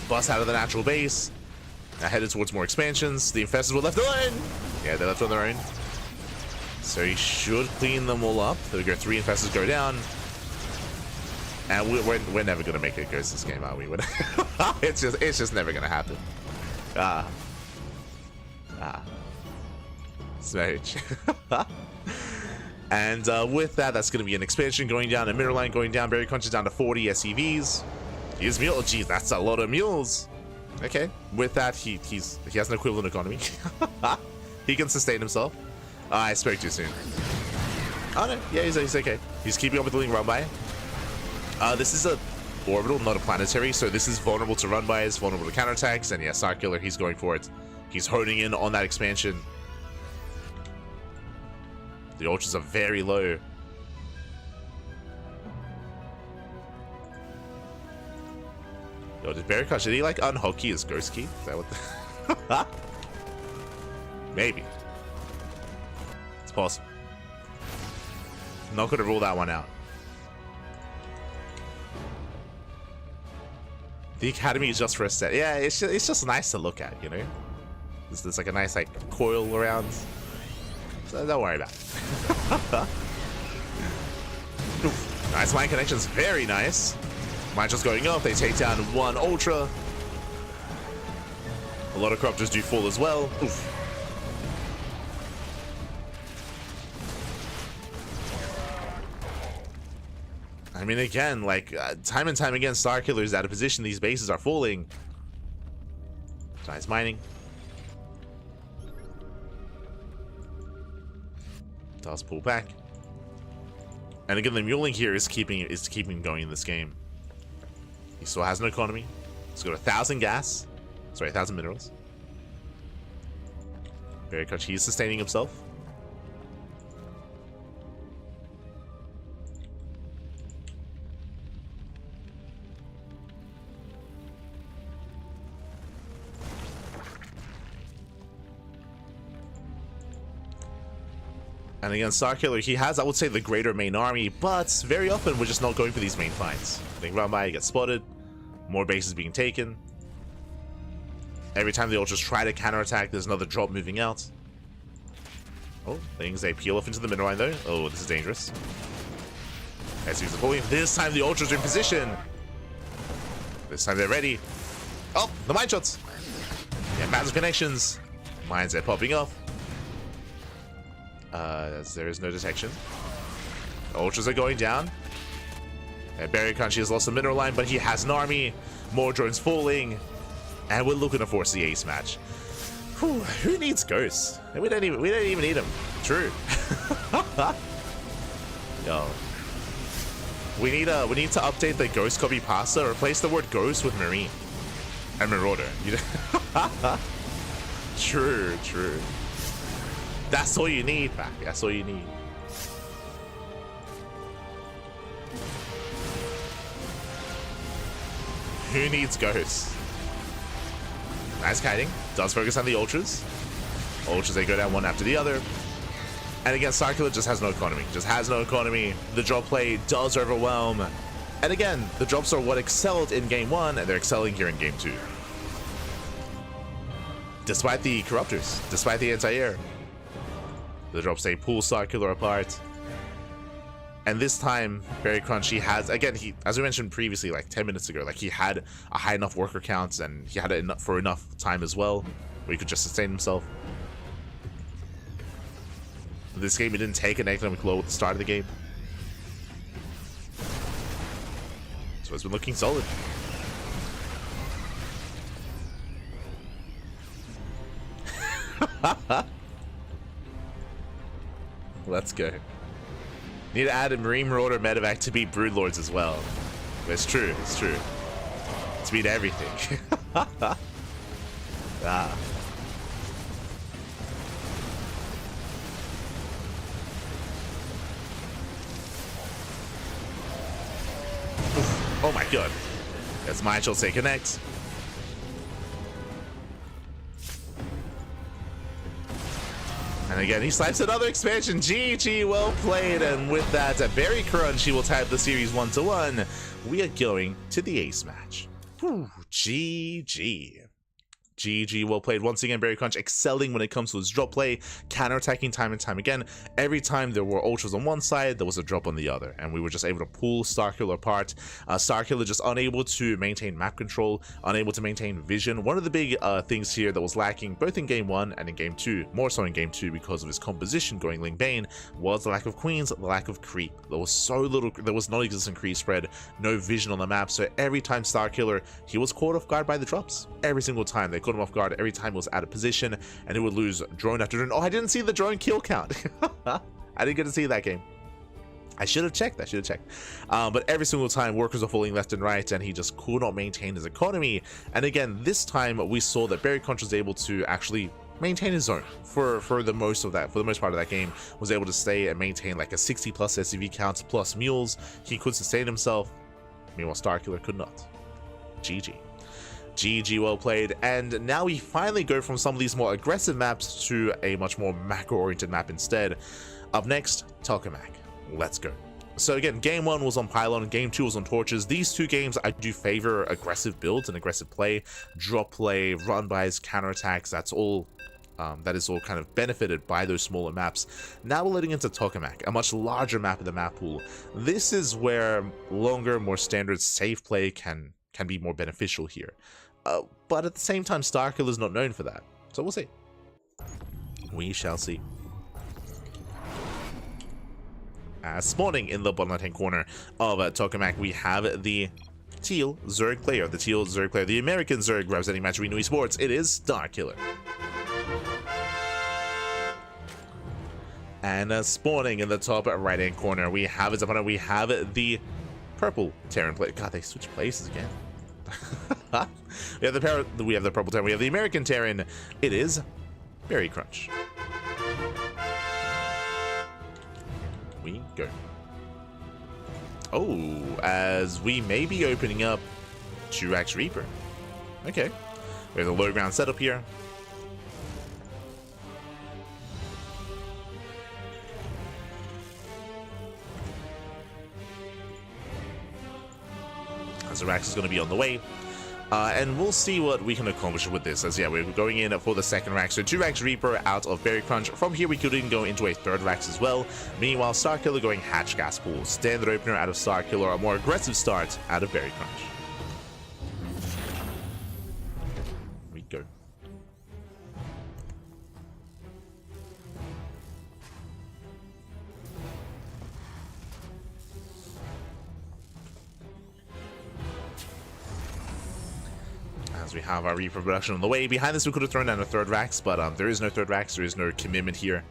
Bust out of the natural base. Now headed towards more expansions. The infestors were left alone. Yeah, they're left on their own. So he should clean them all up. There we go. 3 infestors go down. And we're never gonna make it ghost this game, are we? It's just never gonna happen. Smooch. And with that, that's gonna be an expansion going down, a mineral line going down. Berry Crunch is down to 40 SCVs. He's mule. Geez, that's a lot of mules. Okay, with that, he has an equivalent economy. He can sustain himself. I spoke too soon. Oh no, yeah, he's okay. He's keeping up with the link run by. This is a orbital, not a planetary, so this is vulnerable to run bys, vulnerable to counterattacks, and yeah, Starkiller, he's going for it. He's honing in on that expansion. The ultras are very low. Yo, did Barricage, did he like unhockey his ghost key? Is that what the... Maybe. It's possible. Not gonna rule that one out. The Academy is just for a set. Yeah, it's just nice to look at, you know? There's like a nice like coil around. So don't worry about it. Nice mind connections, very nice. Mind just going up, they take down one ultra. A lot of corruptors do fall as well. Oof. I mean, again, like, time and time again, Starkiller's out of position. These bases are falling. Nice mining. Does pull back. And again, the muling here is keeping going in this game. He still has no economy. He's got 1,000 gas. Sorry, 1,000 minerals. Very much, he's sustaining himself. And again, Starkiller, he has, I would say, the greater main army, but very often we're just not going for these main fights. They run by, get spotted, more bases being taken. Every time the ultras try to counterattack, there's another drop moving out. Oh, things, they peel off into the middle line though. Oh, this is dangerous. Let's use the pulling. This time the ultras are in position. This time they're ready. Oh, the mine shots. Yeah, massive connections. Mines are popping off. As there is no detection. The ultras are going down. And ByuN has lost the mineral line, but he has an army. More drones falling. And we're looking to force the ace match. Whew, who needs ghosts? We don't even need them. True. Yo. We need to update the ghost copy pasta. Replace the word ghost with marine. And marauder. True, true. That's all you need, back. That's all you need. Who needs ghosts? Nice kiting. Does focus on the ultras. Ultras, they go down one after the other. And again, Starkiller just has no economy. Just has no economy. The drop play does overwhelm. And again, the drops are what excelled in game 1, and they're excelling here in game 2. Despite the corruptors, despite the anti-air, the drops, they pull Starkiller apart. And this time, ByuN, he has, again, he, as we mentioned previously, like 10 minutes ago, like he had a high enough worker count, and he had it enough for enough time as well, where he could just sustain himself. This game, he didn't take an economic low at the start of the game. So it's been looking solid. Let's go. Need to add a Marine Marauder medevac to beat Broodlords as well. It's true, it's true. To beat everything. Ah. Oh my god. That's mine shall say connect. And again, he snipes another expansion. GG, well played. And with that, ByuN, she will tie the series 1-1. We are going to the ace match. Whew, GG. GG, well played. Once again, ByuN excelling when it comes to his drop play, counter-attacking time and time again. Every time there were ultras on one side, there was a drop on the other, and we were just able to pull Starkiller apart. Starkiller just unable to maintain map control, unable to maintain vision. One of the big things here that was lacking both in game 1 and in game 2, more so in game 2 because of his composition going Ling Bane, was the lack of queens, the lack of creep. There was so little, there was non-existent creep spread, no vision on the map, so every time Starkiller, he was caught off guard by the drops. Every single time they caught him off guard, every time he was out of position, and he would lose drone after drone. Oh, I didn't see the drone kill count. I didn't get to see that game. I should have checked. But every single time, workers are falling left and right, and he just could not maintain his economy. And again, this time we saw that Berry Crunch was able to actually maintain his zone for the most part of that game. Was able to stay and maintain like a 60 plus SCV count plus mules. He could sustain himself. Meanwhile, Starkiller could not. GG, well played. And now we finally go from some of these more aggressive maps to a much more macro-oriented map instead. Up next, Tokamak. Let's go. So again, game 1 was on Pylon, game 2 was on Torches. These two games, I do favor aggressive builds and aggressive play, drop play, run-bys, counterattacks. That's all. That is all kind of benefited by those smaller maps. Now we're leading into Tokamak, a much larger map of the map pool. This is where longer, more standard safe play can be more beneficial here. But at the same time, Starkiller is not known for that. So we'll see. We shall see. Spawning in the bottom left-hand corner of Tokamak, we have the teal Zerg player, the American Zerg representing Match Reno Esports. It is Starkiller. And spawning in the top right-hand corner, we have his opponent. We have the purple Terran player. God, they switched places again. we have the purple Terran. We have the American Terran. It is Berry Crunch. We go. Oh, as we may be opening up 2x Reaper. Okay. We have the low ground setup here. As Rax is going to be on the way. And we'll see what we can accomplish with this, as yeah, we're going in for the second rack. So 2 racks Reaper out of Berry Crunch. From here we could even go into a third racks as well. Meanwhile, Starkiller going Hatch Gas Pool. Standard opener out of Starkiller, a more aggressive start out of Berry Crunch. We go. As we have our Reaper production on the way. Behind this we could have thrown down a third Rax, but there is no third Rax, there is no commitment here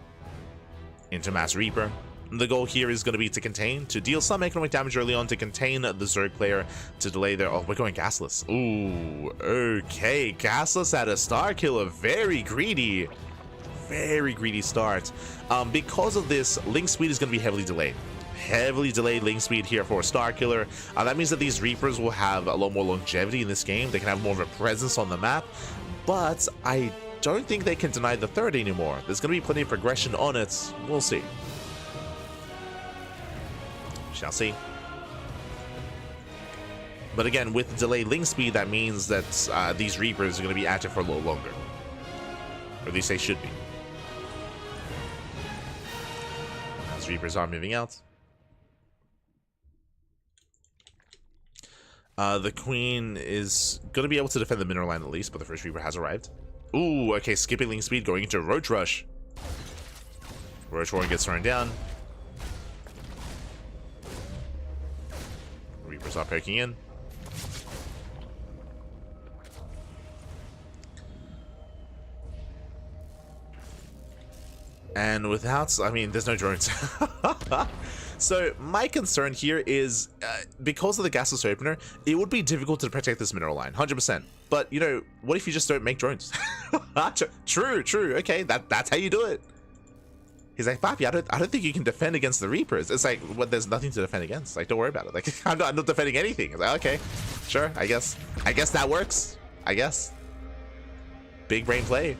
into Mass Reaper. The goal here is going to be to contain, to deal some economic damage early on, to contain the Zerg player, to delay their... Oh, we're going Gasless. Ooh, okay. Gasless at a Starkiller. Very greedy. Very greedy start. Because of this, Link speed is going to be heavily delayed. Heavily delayed link speed here for Starkiller. That means that these Reapers will have a lot more longevity in this game. They can have more of a presence on the map, but I don't think they can deny the third anymore. There's going to be plenty of progression on it. We'll see. Shall see. But again, with delayed link speed, that means that these Reapers are going to be active for a little longer. Or at least they should be. As Reapers are moving out. The Queen is going to be able to defend the mineral line at least, but the first Reaper has arrived. Ooh, okay, skipping link speed, going into Roach Rush. Roach Warren gets thrown down. Reapers are poking in. And without, I mean, there's no drones. So my concern here is, because of the gasless opener, it would be difficult to protect this mineral line, 100%. But, you know, what if you just don't make drones? True, okay, that's how you do it. He's like, Papi, I don't think you can defend against the Reapers. It's like, well, there's nothing to defend against. Like, don't worry about it. Like, I'm not defending anything. It's like, okay, sure, I guess that works. I guess. Big brain play.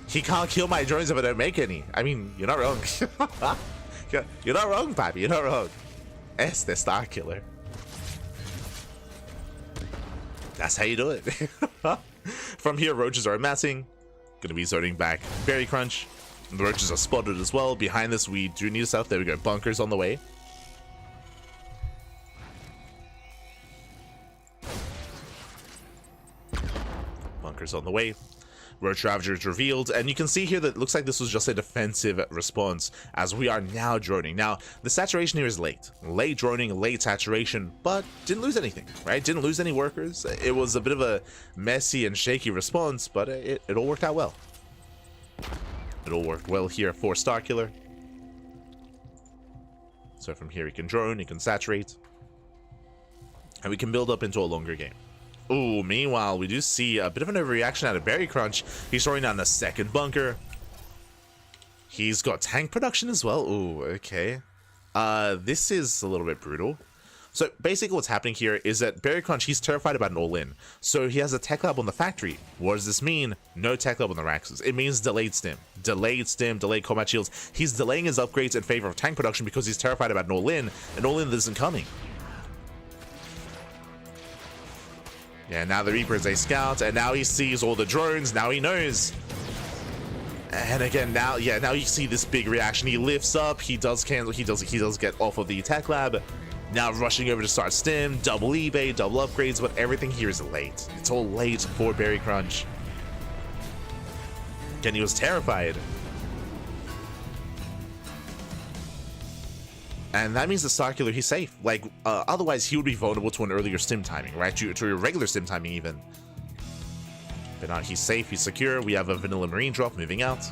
He can't kill my drones if I don't make any. I mean, you're not wrong. You're not wrong, Papi. You're not wrong. It's the Starkiller. That's how you do it. From here, roaches are amassing. Gonna be zoning back Berry Crunch. The roaches are spotted as well. Behind this, we do need stuff. There we go. Bunkers on the way. Bunkers on the way. Roach Ravager is revealed, and you can see here that it looks like this was just a defensive response, as we are now droning. Now, the saturation here is late. Late droning, late saturation, but didn't lose anything, right? Didn't lose any workers. It was a bit of a messy and shaky response, but it all worked out well. It all worked well here for Starkiller. So from here, he can drone, he can saturate, and we can build up into a longer game. Ooh, meanwhile, we do see a bit of an overreaction out of Berry Crunch. He's throwing down the second bunker. He's got tank production as well. Ooh, okay. This is a little bit brutal. So basically what's happening here is that Berry Crunch, he's terrified about an all-in. So he has a tech lab on the factory. What does this mean? No tech lab on the Raxes. It means delayed stim. Delayed stim, delayed combat shields. He's delaying his upgrades in favor of tank production because he's terrified about an all-in. An all-in that isn't coming. Yeah, now the Reaper is a scout, and now he sees all the drones. Now he knows. And again, now you see this big reaction. He lifts up. He does cancel. He does get off of the tech lab. Now rushing over to start stim, double eBay, double upgrades, but everything here is late. It's all late for Berry Crunch. Again, he was terrified. And that means the Starkiller, he's safe. Like, otherwise he would be vulnerable to an earlier stim timing, right? To a regular stim timing even. But now he's safe, he's secure. We have a vanilla marine drop moving out.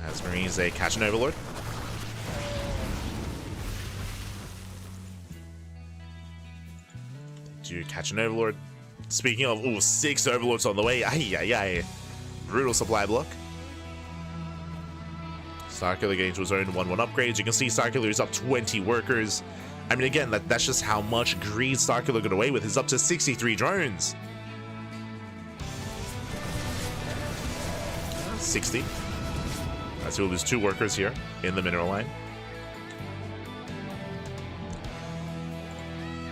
As Marines, they catch an Overlord. To catch an Overlord. Speaking of, ooh, 6 Overlords on the way. Ay. Brutal supply block. Starkiller getting to his own 1-1 upgrades. You can see Starkiller is up 20 workers. I mean, again, that's just how much greed Starkiller got away with. He's up to 63 drones. 60. So we'll lose 2 workers here in the mineral line.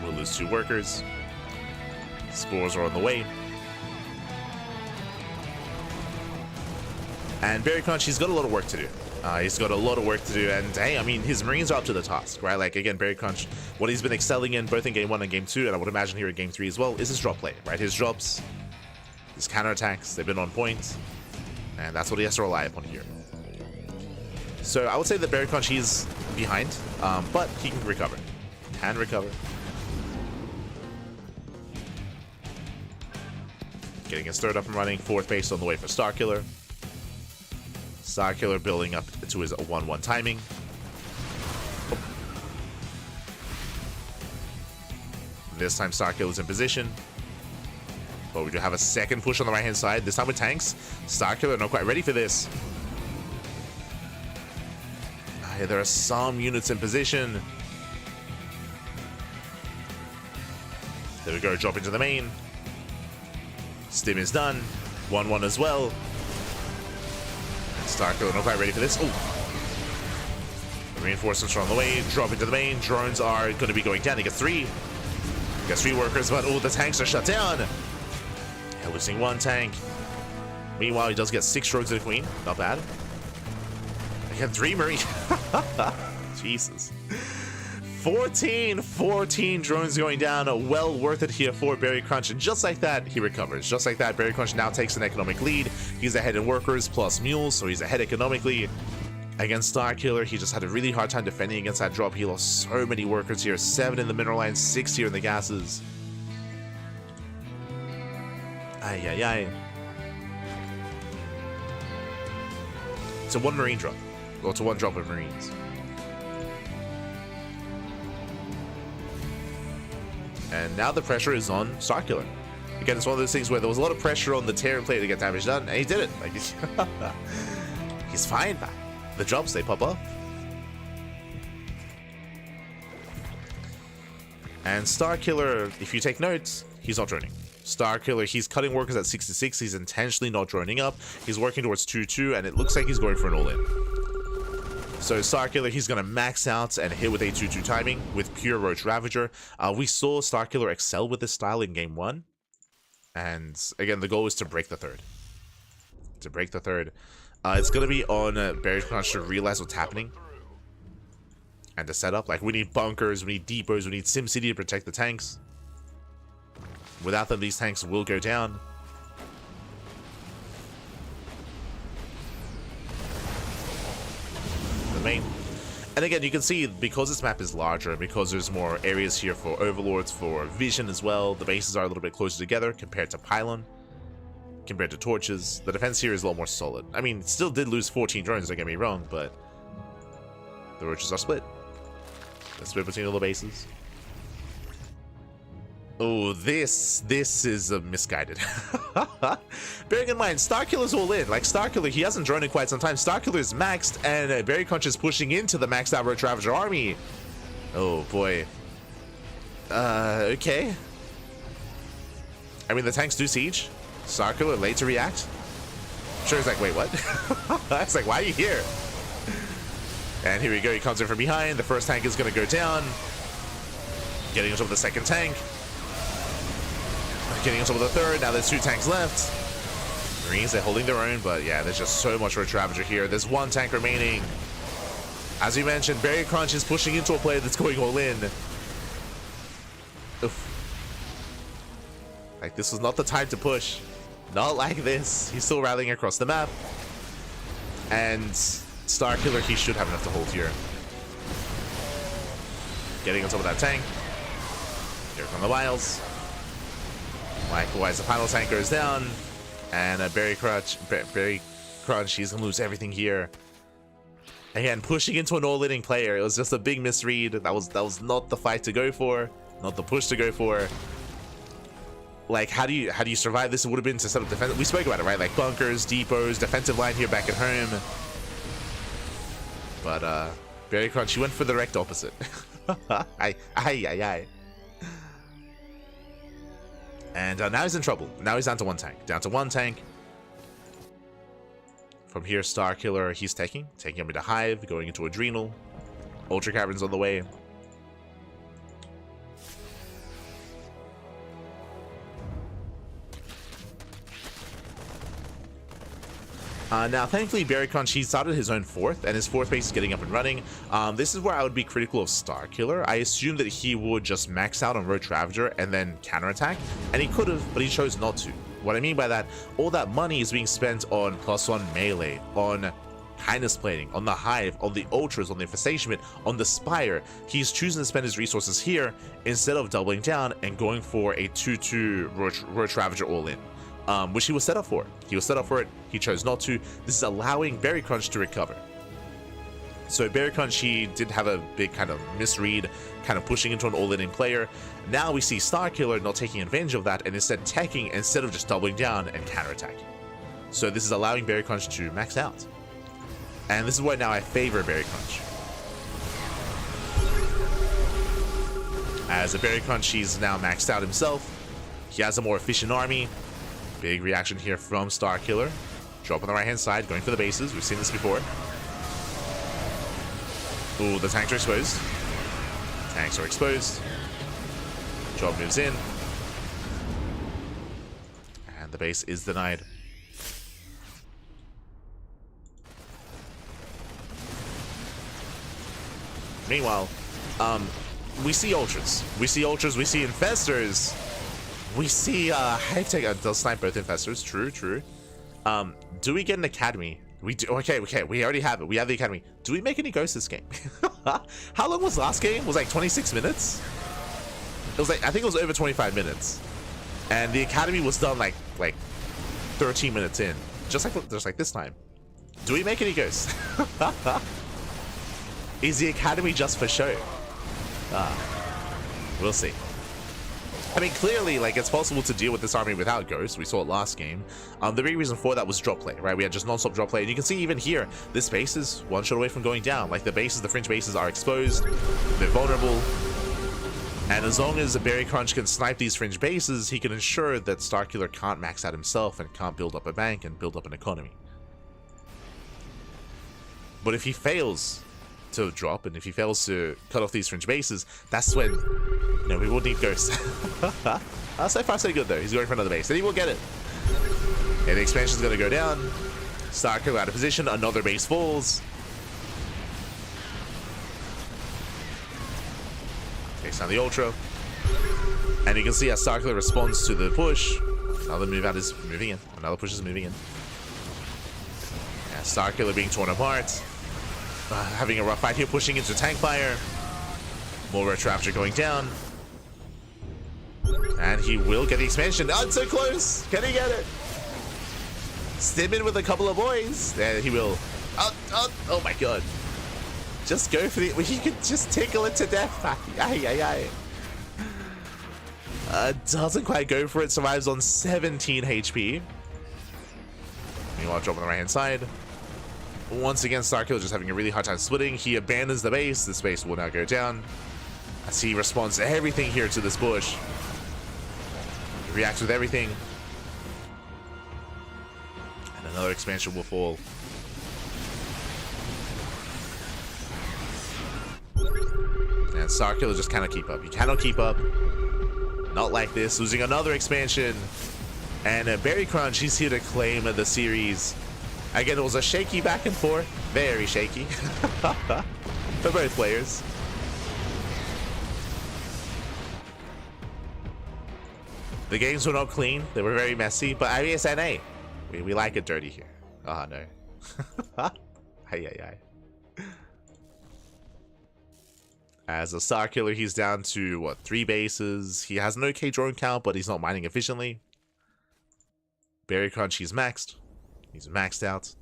We'll lose 2 workers. Spores are on the way. And Berry Crunch, he's got a lot of work to do. He's got a lot of work to do, and hey, I mean, his Marines are up to the task, right? Like, again, Berry Crunch, what he's been excelling in both in Game 1 and Game 2, and I would imagine here in Game 3 as well, is his drop play, right? His drops, his counterattacks, they've been on point, and that's what he has to rely upon here. So I would say that Berry Crunch, he's behind, but he can recover. Can recover. Getting his third up and running, 4th base on the way for Starkiller. Starkiller building up to his 1-1 timing. Oh. This time Starkiller's in position. But we do have a second push on the right-hand side, this time with tanks. Starkiller not quite ready for this. There are some units in position. There we go, drop into the main. Stim is done. 1-1 as well. Starkiller not quite ready for this. Oh, the reinforcements are on the way. Drop into the main. Drones are going to be going down. He gets 3. He gets 3 workers, but oh, the tanks are shut down. Yeah, losing 1 tank. Meanwhile, he does get 6 drones to the queen. Not bad. Again, 3 Marines. Jesus. 14 drones going down. Well worth it here for Berry Crunch. And just like that, he recovers. Just like that, Berry Crunch now takes an economic lead. He's ahead in workers plus mules, so he's ahead economically. Against Starkiller, he just had a really hard time defending against that drop. He lost so many workers here. 7 in the mineral line, 6 here in the gases. Ay. It's a 1 Marine drop. Well, it's a 1 drop of Marines. And now the pressure is on Starkiller. Again, it's one of those things where there was a lot of pressure on the Terran player to get damage done, and he did it. Like, he's fine back. The drops, they pop up. And Starkiller, if you take notes, he's not droning. Starkiller, he's cutting workers at 66. He's intentionally not droning up. He's working towards 2-2, and it looks like he's going for an all-in. So Starkiller, he's going to max out and hit with a 2-2 timing with pure Roach Ravager. We saw Starkiller excel with this style in Game 1. And again, the goal is to break the third. It's going to be on Berry Crunch to realize what's happening. And to set up. Like, we need bunkers, we need depots, we need SimCity to protect the tanks. Without them, these tanks will go down. Main. And again, you can see because this map is larger, because there's more areas here for overlords, for vision as well, the bases are a little bit closer together compared to pylon, compared to torches. The defense here is a lot more solid. I mean, still did lose 14 drones, don't get me wrong, but the roaches are split. They're split between all the bases. Oh, this is misguided. Bearing in mind, Starkiller's all in. Like, Starkiller, he hasn't drawn in quite some time. Starkiller is maxed, and Berry Crunch is pushing into the maxed out Roach Ravager army. Oh, boy. Okay. I mean, the tanks do siege. Starkiller late to react. I'm sure he's like, wait, what? It's like, why are you here? And here we go. He comes in from behind. The first tank is going to go down. Getting on top of the second tank. Getting on top of the third. Now there's 2 tanks left. Marines, they're holding their own, but yeah, there's just so much Roach Ravager here. There's 1 tank remaining. As we mentioned, Berry Crunch is pushing into a player that's going all in. Oof. Like, this was not the time to push. Not like this. He's still rallying across the map. And Starkiller, he should have enough to hold here. Getting on top of that tank. Here come the Wiles. Likewise, the final tank goes down. And Berry Crunch, he's gonna lose everything here. Again, pushing into an all-inning player. It was just a big misread. That was not the fight to go for, not the push to go for. Like, how do you survive this? It would have been to set up defense. We spoke about it, right? Like bunkers, depots, defensive line here back at home. But Berry Crunch, he went for the direct opposite. Aye. And now he's in trouble. Now he's down to 1 tank. Down to 1 tank. From here, Starkiller, he's taking him into Hive, going into Adrenal. Ultra Cavern's on the way. Now, thankfully, Berry Crunch, he started his own 4th, and his 4th base is getting up and running. This is where I would be critical of Starkiller. I assumed that he would just max out on Roach Ravager and then counterattack, and he could have, but he chose not to. What I mean by that, all that money is being spent on +1 melee, on kindness plating, on the Hive, on the Ultras, on the Infestation Pit, on the Spire. He's choosing to spend his resources here instead of doubling down and going for a 2-2 Roach Ravager all-in. Which he was set up for. He was set up for it. He chose not to. This is allowing Berry Crunch to recover. So Berry Crunch, he did have a big kind of misread, kind of pushing into an all-in player. Now we see Starkiller not taking advantage of that and instead teching instead of just doubling down and counterattacking. So this is allowing Berry Crunch to max out. And this is why now I favor Berry Crunch. As a Berry Crunch, he's now maxed out himself. He has a more efficient army. Big reaction here from Starkiller. Drop on the right-hand side, going for the bases. We've seen this before. Ooh, the tanks are exposed. Tanks are exposed. Drop moves in. And the base is denied. Meanwhile, we see Ultras. We see Ultras, we see Infestors. We see Hive Tech does snipe both Infestors. True. Do we get an Academy? We do. Okay. We already have it. We have the Academy. Do we make any ghosts this game? How long was last game? It was like 26 minutes? It was like, I think it was over 25 minutes. And the Academy was done like 13 minutes in. Just like this time. Do we make any ghosts? Is the Academy just for show? We'll see. I mean, clearly, like, it's possible to deal with this army without ghosts. We saw it last game. The big reason for that was drop play, right? We had just non-stop drop play. And you can see even here, this base is 1 shot away from going down. Like, the bases, the fringe bases are exposed. They're vulnerable. And as long as Berry Crunch can snipe these fringe bases, he can ensure that Starkiller can't max out himself and can't build up a bank and build up an economy. But if he fails to drop, and if he fails to cut off these fringe bases, that's when, you know, we will need ghosts. So far so good though. He's going for another base and he will get it. And the expansion's going to go down. Starkiller out of position, another base falls. Takes down the Ultra. And you can see how Starkiller responds to the push. Another move out is moving in. Another push is moving in. Yeah, Starkiller being torn apart. Having a rough fight here, pushing into tank fire. More Retroraptor going down. And he will get the expansion. Oh, it's so close. Can he get it? Stim in with a couple of boys. There he will. Oh my god. Just go for the... He could just tickle it to death. Aye. Doesn't quite go for it. Survives on 17 HP. Meanwhile, drop on the right hand side. Once again, starkiller just having a really hard time splitting. He abandons the base. This base will now go down. As he responds to everything here to this bush. He reacts with everything. And another expansion will fall. And starkiller just cannot keep up. He cannot keep up. Not like this. Losing another expansion. And Berry Crunch, he's here to claim the series. Again, it was a shaky back and forth. Very shaky. For both players. The games were not clean. They were very messy. But IBSNA, we like it dirty here. Oh, no. Aye. As a starkiller, he's down to, what, 3 bases. He has an okay drone count, but he's not mining efficiently. Berry Crunch, he's maxed. He's maxed out.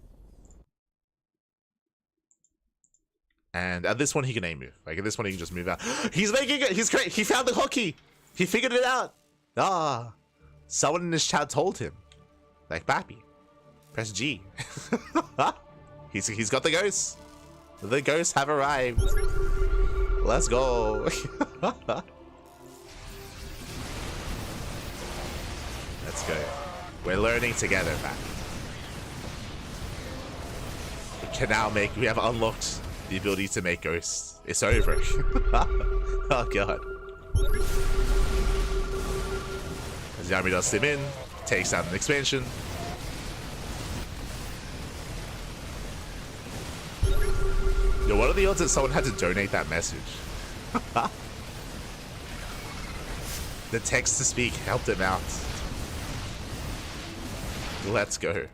And at this one, he can aim move. Like, at this one, he can just move out. He's making it! He's great! He found the hotkey! He figured it out! Ah! Someone in his chat told him. Like, Bappy. Press G. He's got the ghosts. The ghosts have arrived. Let's go. Let's go. We're learning together, man. We have unlocked the ability to make ghosts. It's over. Oh god. As Yami does stim in, takes out an expansion. Yo, what are the odds that someone had to donate that message? The text to speak helped him out. Let's go.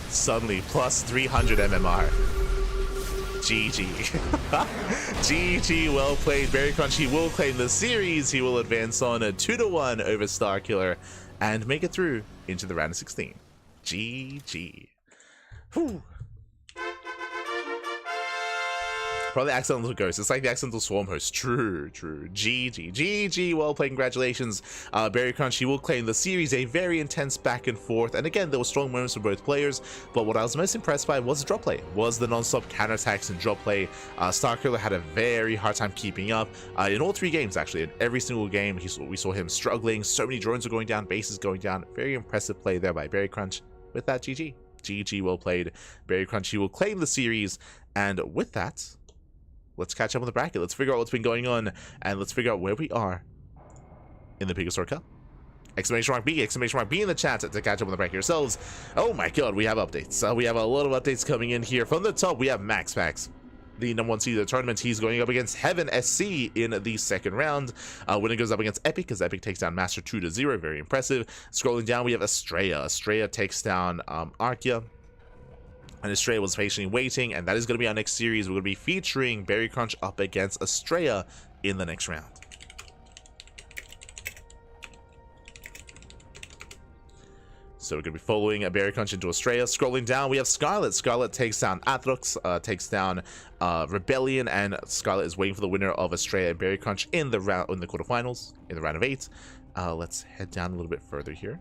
Suddenly, plus 300 MMR. GG. GG, well played. Berry Crunch, he will claim the series. He will advance on a 2-1 over starkiller and make it through into the round of 16. GG. Whew. Probably accidental ghost. It's like the accidental swarm host. True. GG, well played. Congratulations. Berry Crunch, he will claim the series. A very intense back and forth. And again, there were strong moments for both players. But what I was most impressed by was the drop play. Was the non-stop counterattacks and drop play. starkiller had a very hard time keeping up. In all 3 games, actually. In every single game, we saw him struggling. So many drones are going down. Bases going down. Very impressive play there by Berry Crunch. With that, GG. GG, well played. Berry Crunch, he will claim the series. And with that, let's catch up on the bracket. Let's figure out what's been going on, and let's figure out where we are in the PiGosaur Cup. Exclamation mark B in the chat to catch up on the bracket yourselves. Oh my god, we have updates. We have a lot of updates coming in here. From the top, we have Max, the #1 seed of the tournament. He's going up against Heaven SC in the second round. Winner goes up against Epic, as Epic takes down Master 2-0. Very impressive. Scrolling down, we have Astrea. Astrea takes down Arkia. And Astrea was patiently waiting, and that is going to be our next series. We're going to be featuring Berry Crunch up against Astrea in the next round. So we're going to be following Berry Crunch into Astrea. Scrolling down, we have Scarlett. Scarlett takes down Atrox, takes down Rebellion, and Scarlett is waiting for the winner of Astrea and Berry Crunch in the quarterfinals, in the round of 8. Let's head down a little bit further here.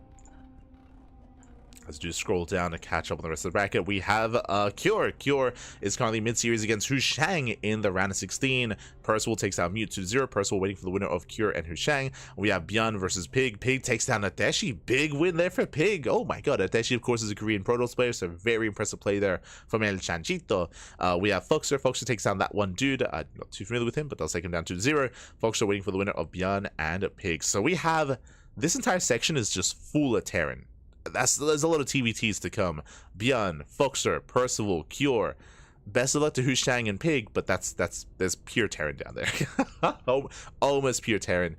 Let's do scroll down to catch up on the rest of the bracket. We have Cure. Cure is currently mid-series against Hushang in the round of 16. Percival takes out Mute 2-0. Percival waiting for the winner of Cure and Hushang. We have ByuN versus Pig. Pig takes down Adeshi. Big win there for Pig. Oh my god. Adeshi, of course, is a Korean Protoss player, so very impressive play there from El Chanchito. We have Foxer. Foxer takes down that one dude. I'm not too familiar with him, but does take him down 2-0. Foxer waiting for the winner of ByuN and Pig. So we have... this entire section is just full of Terran. There's a lot of TBTs to come. ByuN, Foxer, Percival, Cure. Best of luck to Hushang and Pig, but there's pure Terran down there. Almost pure Terran.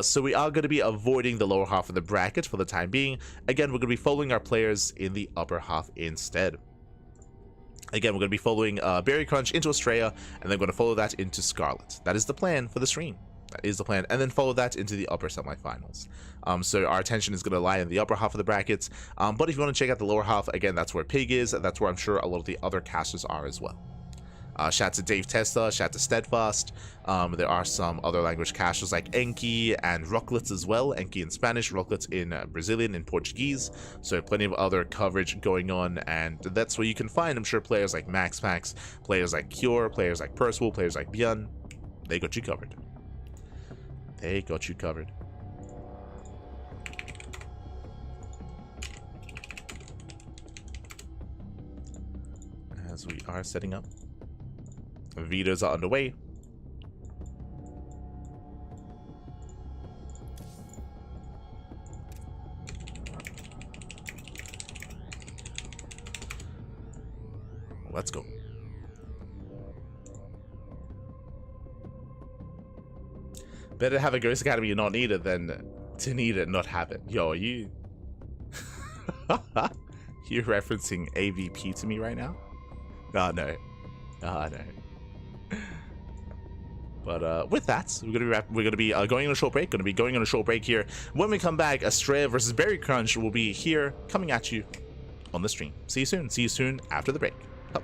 So we are going to be avoiding the lower half of the bracket for the time being. Again, we're going to be following our players in the upper half instead. Again, we're going to be following Berry Crunch into Astrea, and then going to follow that into Scarlett. That is the plan for the stream. That is the plan. And then follow that into the upper semifinals. So our attention is going to lie in the upper half of the brackets. But if you want to check out the lower half, again, that's where Pig is. That's where I'm sure a lot of the other casters are as well. Shout to Dave Testa, shout to Steadfast. There are some other language casters like Enki and Rocklets as well. Enki in Spanish, Rocklets in Brazilian, in Portuguese. So plenty of other coverage going on, and that's where you can find, I'm sure, players like MaxPax, players like Cure, players like Percival, players like ByuN. They got you covered. They got you covered. As we are setting up. Vetoes are underway. Let's go. Better have a Ghost Academy and not need it than to need it and not have it. Yo, are you... you referencing AVP to me right now? Oh, no. Oh, no. But with that, we're gonna be going on a short break. Gonna be going on a short break here. When we come back, Astrea versus Berry Crunch will be here, coming at you on the stream. See you soon. See you soon after the break. Oh.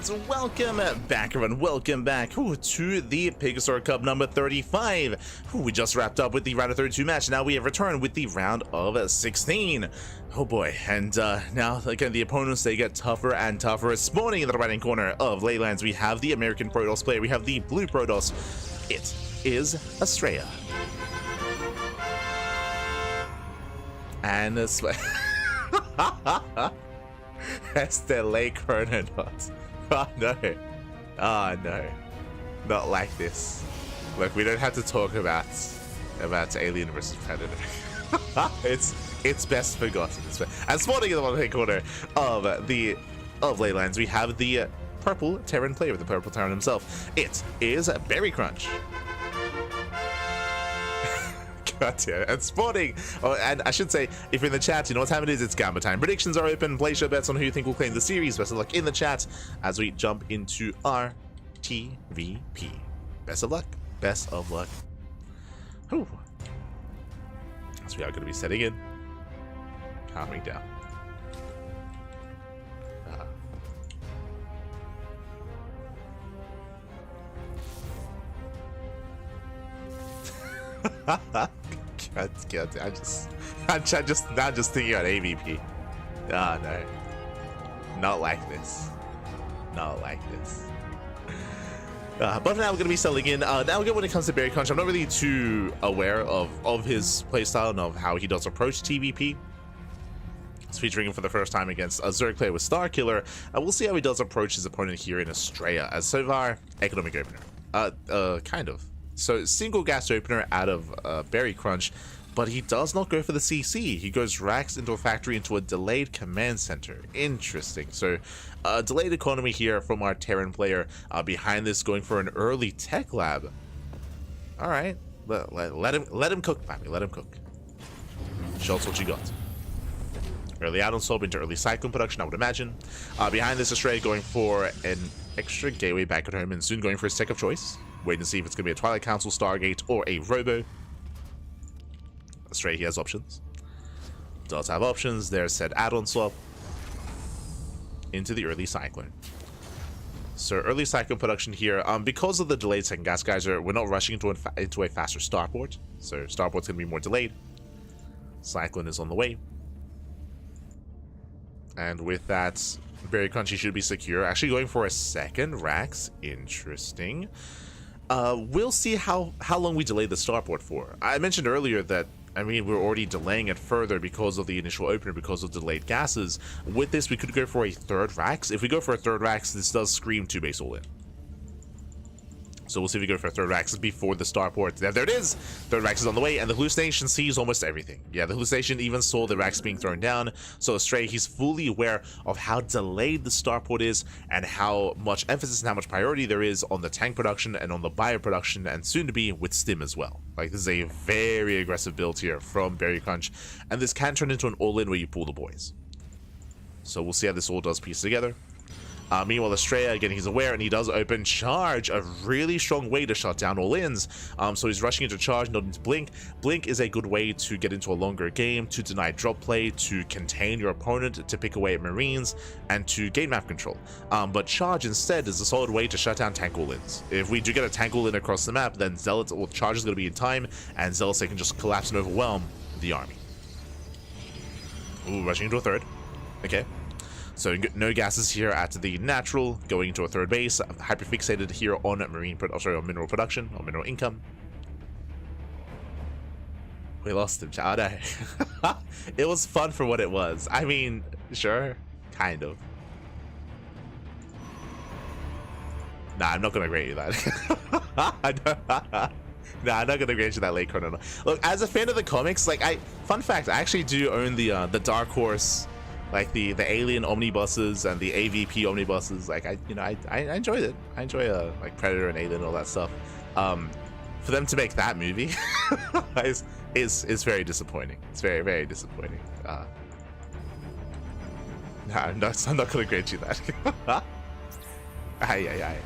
And welcome back, everyone. Welcome back to the PiGosaur Cup number 35. We just wrapped up with the round of 32 match. Now we have returned with the round of 16. Oh boy. And now, again, the opponents, they get tougher and tougher. Spawning in the right-hand corner of Leylands, we have the American Protoss player. We have the blue Protoss. It is Astrea. And that's the late chrononaut. Oh no. Oh no. Not like this. Look, we don't have to talk about Alien versus Predator. it's best forgotten. And spawning in the right corner of Leylands, we have the purple Terran player with the purple Terran himself. It is Berry Crunch. Gotcha. And spawning, and I should say, if you're in the chat, you know what time it is. It's Gamma time. Predictions are open. Place your bets on who you think will claim the series. Best of luck in the chat as we jump into our TVP. Best of luck. Best of luck. Whew. So we are going to be setting in, calming down. God, I'm just thinking about AVP. Oh no, not like this, not like this. But now we're gonna be selling in. Now again, when it comes to Berry Crunch, I'm not really too aware of his playstyle and of how he does approach TVP. It's featuring him for the first time against a Zerg player with Starkiller. We'll see how he does approach his opponent here in Astrea, as so far economic opener. Kind of. So single gas opener out of Berry Crunch, but he does not go for the CC. He goes racks into a factory into a delayed command center. Interesting. So delayed economy here from our Terran player. Behind this, going for an early tech lab. All right, let him cook, Bobby. Let him cook. Show us what you got. Early add-on swap into early cyclone production, I would imagine. Behind this, Astrea going for an extra gateway back at home and soon going for his tech of choice. Wait and see if it's going to be a Twilight Council, Stargate, or a Robo. Astrea, he has options. Does have options. There's said add-on swap into the early cyclone. So early cyclone production here. Because of the delayed second gas geyser, we're not rushing into a faster starport. So starport's going to be more delayed. Cyclone is on the way. And with that, Berry Crunchy should be secure. Actually going for a second Rax. Interesting. We'll see how long we delay the starport for. I mentioned earlier that, I mean, we're already delaying it further because of the initial opener, because of delayed gases. With this, we could go for a third Rax. If we go for a third Rax, this does scream 2 base all in. So we'll see if we go for a third Rax before the starport. There it is! Third Rax is on the way, and the hallucination sees almost everything. Yeah, the hallucination even saw the Rax being thrown down. So Astrea, he's fully aware of how delayed the starport is and how much emphasis and how much priority there is on the tank production and on the bio production, and soon to be with stim as well. Like, this is a very aggressive build here from Berry Crunch, and this can turn into an all-in where you pull the boys. So we'll see how this all does piece together. Meanwhile, Astrea, again, he's aware, and he does open charge, a really strong way to shut down all-ins. So he's rushing into charge, not into blink. Blink is a good way to get into a longer game, to deny drop play, to contain your opponent, to pick away at Marines, and to gain map control. But charge instead is a solid way to shut down tank all-ins. If we do get a tank all-in across the map, then Zealots or charge is going to be in time, and Zealots, they can just collapse and overwhelm the army. Ooh, rushing into a third. Okay. So no gases here at the natural, going into a third base, hyperfixated here on on mineral production, or mineral income. We lost him, Chad. It was fun for what it was. I mean, sure, kind of. Nah, I'm not gonna grant you that. Nah, I'm not gonna grant you that late chrono. Look, as a fan of the comics, like fun fact, I actually do own the Dark Horse, like the Alien omnibuses and the AVP omnibuses. Like I enjoyed it. I enjoy like Predator and Alien and all that stuff. For them to make that movie is very disappointing. It's very disappointing. Nah, I'm not gonna grant you that. Aye.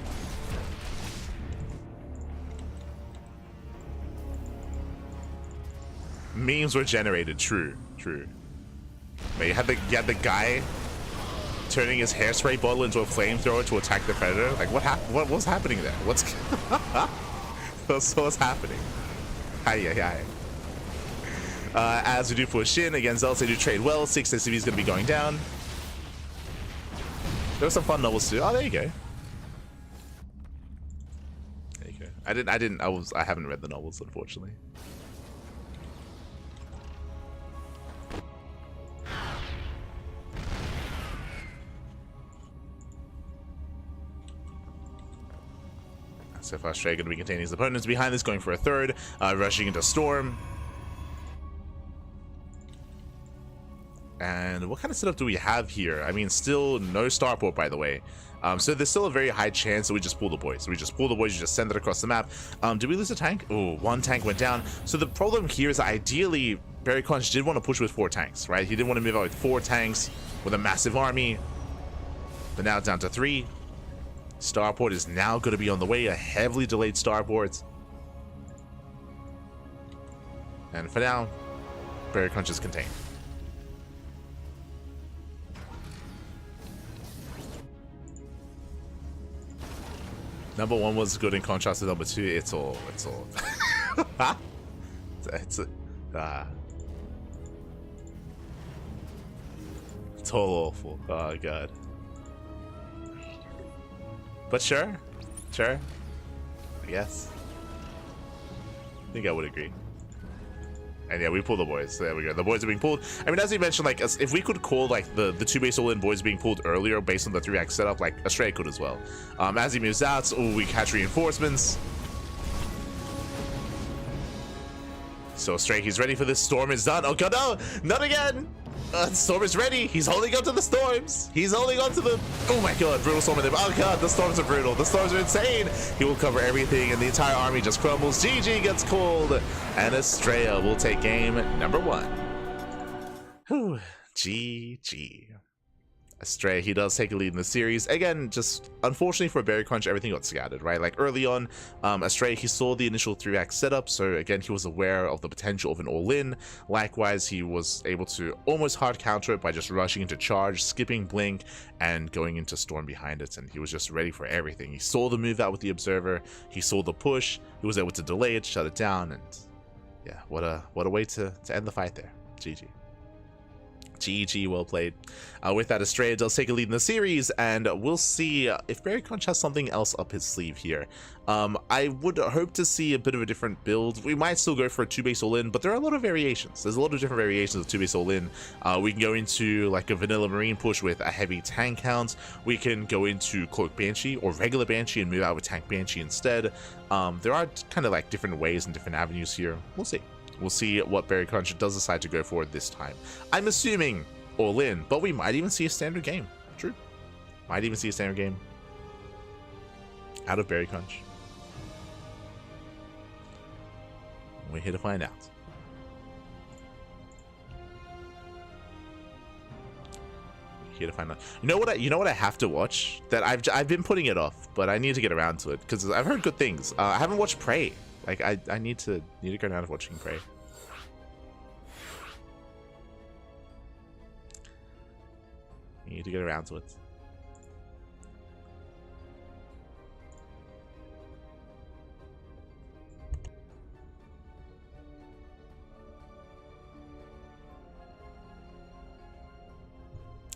Memes were generated. True. But you had the guy turning his hairspray bottle into a flamethrower to attack the predator. Like what was happening there? What's what's happening? Hi. As we do push in against Zelda, they do trade well. 6 SCV is going to be going down. There were some fun novels too. Oh, there you go. There you go. I haven't read the novels, unfortunately. So far, Astrea going to be containing his opponents. Behind this, going for a third, rushing into Storm. And what kind of setup do we have here? I mean, still no starport, by the way. So there's still a very high chance that we just pull the boys. So we just pull the boys, you just send it across the map. Did we lose a tank? Oh, 1 tank went down. So the problem here is that ideally, ByuN did want to push with 4 tanks, right? He didn't want to move out with 4 tanks with a massive army. But now it's down to 3. Starport is now going to be on the way, a heavily delayed starport. And for now, ByuN is contained. Number 1 was good in contrast to number 2. It's all. it's all awful. Oh god. But sure, I guess. I think I would agree. And yeah, we pull the boys. So there we go. The boys are being pulled. I mean, as you mentioned, like, if we could call like the 2 base all-in boys being pulled earlier based on the 3x setup, like Astrea could as well. As he moves out, we catch reinforcements. So Astrea, he's ready for this. Storm is done. Oh god, no, not again. Storm is ready. He's holding on to the storms. He's holding on to them. Oh my god, brutal storm in them. Oh god, the storms are brutal. The storms are insane. He will cover everything and the entire army just crumbles. GG gets called. And Astrea will take game number 1. Whew. GG. Astrea, he does take a lead in the series. Again, just unfortunately for ByuN, everything got scattered, right? Like early on, Astrea, he saw the initial 3x setup, so again, he was aware of the potential of an all-in. Likewise, he was able to almost hard counter it by just rushing into charge, skipping blink, and going into storm behind it, and he was just ready for everything. He saw the move out with the observer, he saw the push, he was able to delay it, shut it down, and yeah, what a way to end the fight there. GG. GG, well played. With that, Astrea does take a lead in the series, and we'll see if ByuN has something else up his sleeve here. I would hope to see a bit of a different build. We might still go for a 2 base all-in, but there are a lot of variations. There's a lot of different variations of 2 base all-in. We can go into like a vanilla marine push with a heavy tank count. We can go into cloak banshee or regular banshee and move out with tank banshee instead. There are kind of like different ways and different avenues here. We'll see. We'll see what ByuN does decide to go for this time. I'm assuming all in, but we might even see a standard game. True. Might even see a standard game out of ByuN. We're here to find out. Here to find out. You know what I have to watch that I've been putting it off, but I need to get around to it because I've heard good things. I haven't watched Prey. Like I need to get around to watching Prey. You need to get around to it.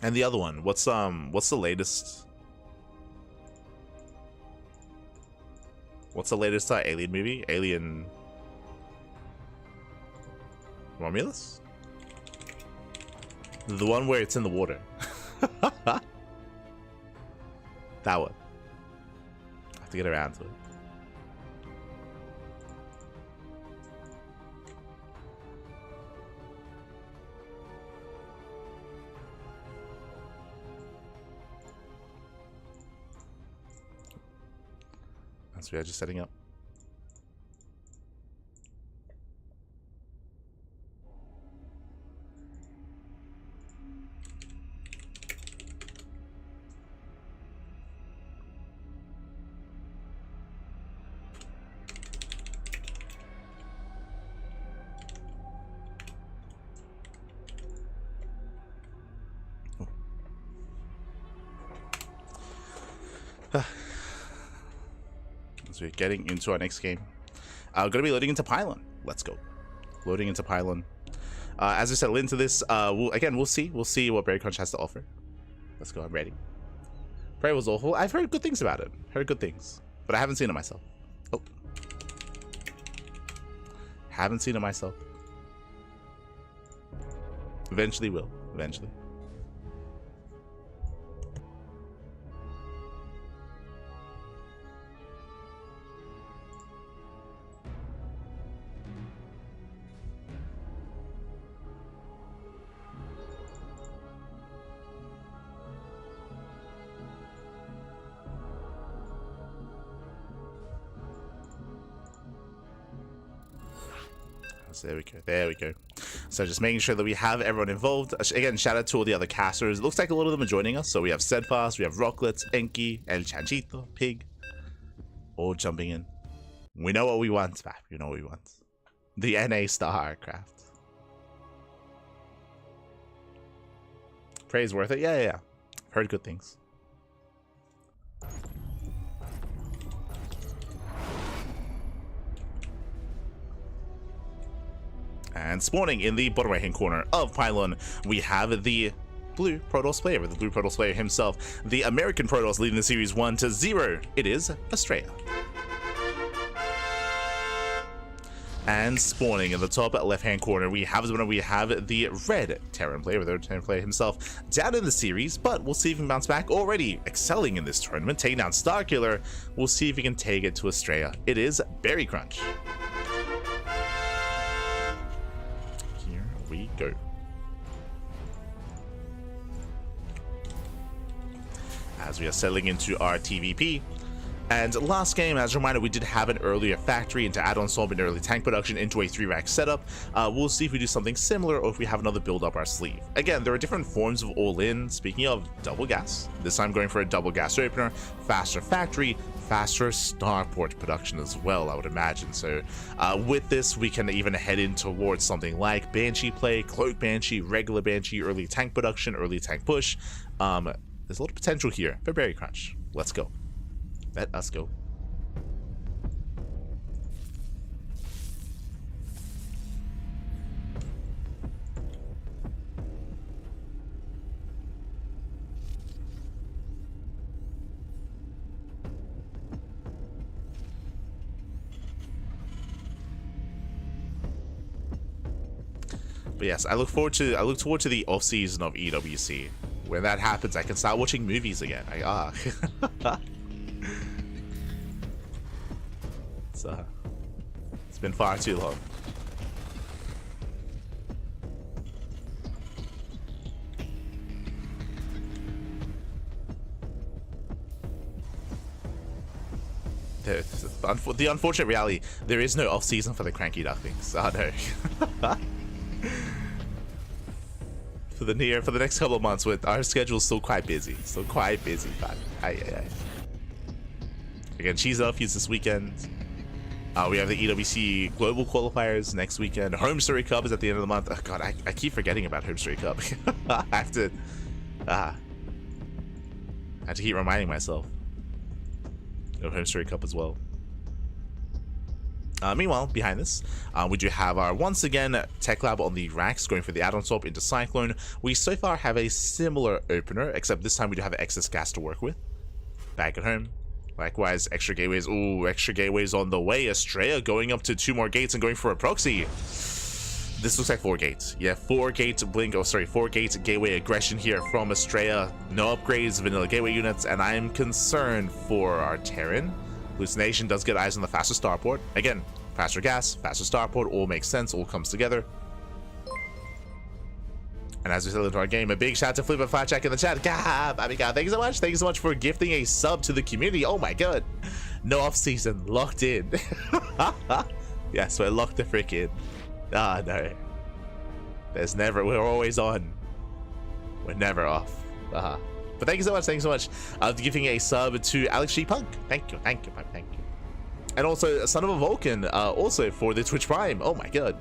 And the other one, what's the latest? What's the latest Alien movie? Alien Romulus? The one where it's in the water. That one. I have to get around to it. So we are just setting up. as we're getting into our next game. Going to be loading into PyLon. Let's go. Loading into PyLon. As we settle into this, we'll see what Berry Crunch has to offer. Let's go. I'm ready. Prey was awful. I've heard good things about it. Heard good things, but I haven't seen it myself. Oh, haven't seen it myself. Eventually will. Eventually. So there we go. There we go. So just making sure that we have everyone involved. Again, shout out to all the other casters. It looks like a lot of them are joining us. So we have Steadfast, we have Rocklet, Enki, El Chanchito, Pig, all jumping in. We know what we want, Spap. You know what we want. The NA Star Aircraft. Praise worth it. Yeah. Heard good things. And spawning in the bottom right hand corner of PyLon, we have the blue Protoss player, with the blue Protoss player himself, the American Protoss leading the series 1-0. It is Astrea. And spawning in the top left hand corner, we have the red Terran player, with the Terran player himself down in the series, but we'll see if he can bounce back. Already excelling in this tournament, taking down Starkiller. We'll see if he can take it to Astrea. It is Berry Crunch. We go. As we are settling into our TVP. And last game, as a reminder, we did have an earlier factory into add-on swap and early tank production into a 3-rack setup. We'll see if we do something similar or if we have another build up our sleeve. Again, there are different forms of all-in. Speaking of double gas, this time going for a double gas opener, faster factory, faster starport production as well, I would imagine. So with this, we can even head in towards something like Banshee play, Cloak Banshee, regular Banshee, early tank production, early tank push. There's a lot of potential here for Berry Crunch. Let's go. Let us go. But yes, I look forward to the off season of EWC. When that happens, I can start watching movies again. It's been far too long. The unfortunate reality, there is no off season for the CranKy Ducklings. Oh no. For the next couple of months, with our schedule's still quite busy. But again, Cheese Elfies this weekend. We have the EWC Global Qualifiers next weekend. Home Story Cup is at the end of the month. Oh god, I keep forgetting about Home Story Cup. I have to keep reminding myself of Home Story Cup as well. Meanwhile, behind this, we do have our, once again, Tech Lab on the racks, going for the add-on swap into Cyclone. We so far have a similar opener, except this time we do have excess gas to work with. Back at home. Likewise, extra gateways. Ooh, extra gateways on the way. Astrea going up to 2 more gates and going for a proxy. This looks like 4 gates. Yeah, 4 gate blink. Oh, sorry, 4 gate gateway aggression here from Astrea. No upgrades, vanilla gateway units, and I am concerned for our Terran. Hallucination does get eyes on the faster starport. Again, faster gas, faster starport, all makes sense, all comes together. And as we settle into our game, a big shout out to Flip and Fire Check in the chat. God, thank you so much. Thank you so much for gifting a sub to the community. Oh my god. No off season, locked in. Yes, we're locked the frick in. Ah, no. There's never, we're always on. We're never off. But thank you so much, giving a sub to Alex G Punk. Thank you. And also, Son of a Vulcan, also for the Twitch Prime. Oh my god.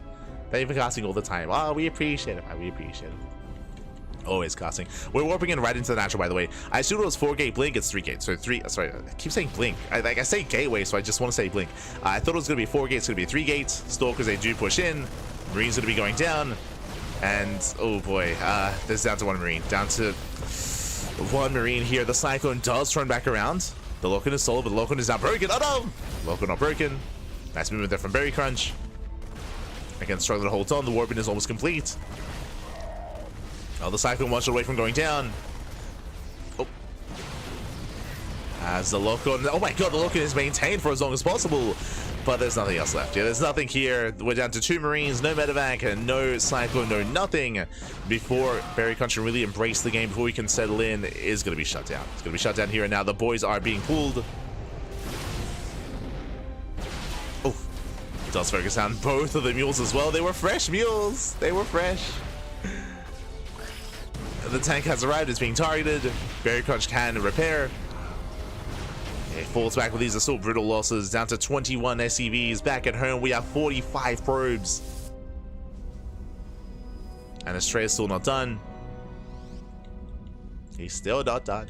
Thank you for casting all the time. We appreciate it, man. We appreciate it. Always casting. We're warping in right into the natural, by the way. I assumed it was 4-gate blink. It's 3-gate. So 3. Sorry, I keep saying blink. I say gateway, so I just want to say blink. I thought it was going to be 4 gates. It's going to be 3 gates. Stalkers, they do push in. Marine's going to be going down. And oh boy, this is down to 1 Marine. Down to 1 Marine here. The Cyclone does turn back around. The lock-in is solid, but the lock-in is now broken. Oh no! Lock-in not broken. Nice movement there from Berry Crunch. Again, struggling to hold on. The warping is almost complete. Oh, the Cyclone 1 shot away from going down. Oh. As the lock-on... Oh my god, the lock-on is maintained for as long as possible. But there's nothing else left. Yeah, there's nothing here. We're down to 2 Marines, no medevac, and no Cyclone, no nothing. Before Berry Crunch can really embrace the game, before we can settle in, it is going to be shut down. It's going to be shut down here and now. The boys are being pulled. Oh. Does focus on both of the mules as well. They were fresh mules. They were fresh. The tank has arrived, it's being targeted. Berry Crunch can repair. It falls back with these assault brutal losses, down to 21 SCVs. Back at home, we have 45 probes. And Astrea's still not done. He's still not done.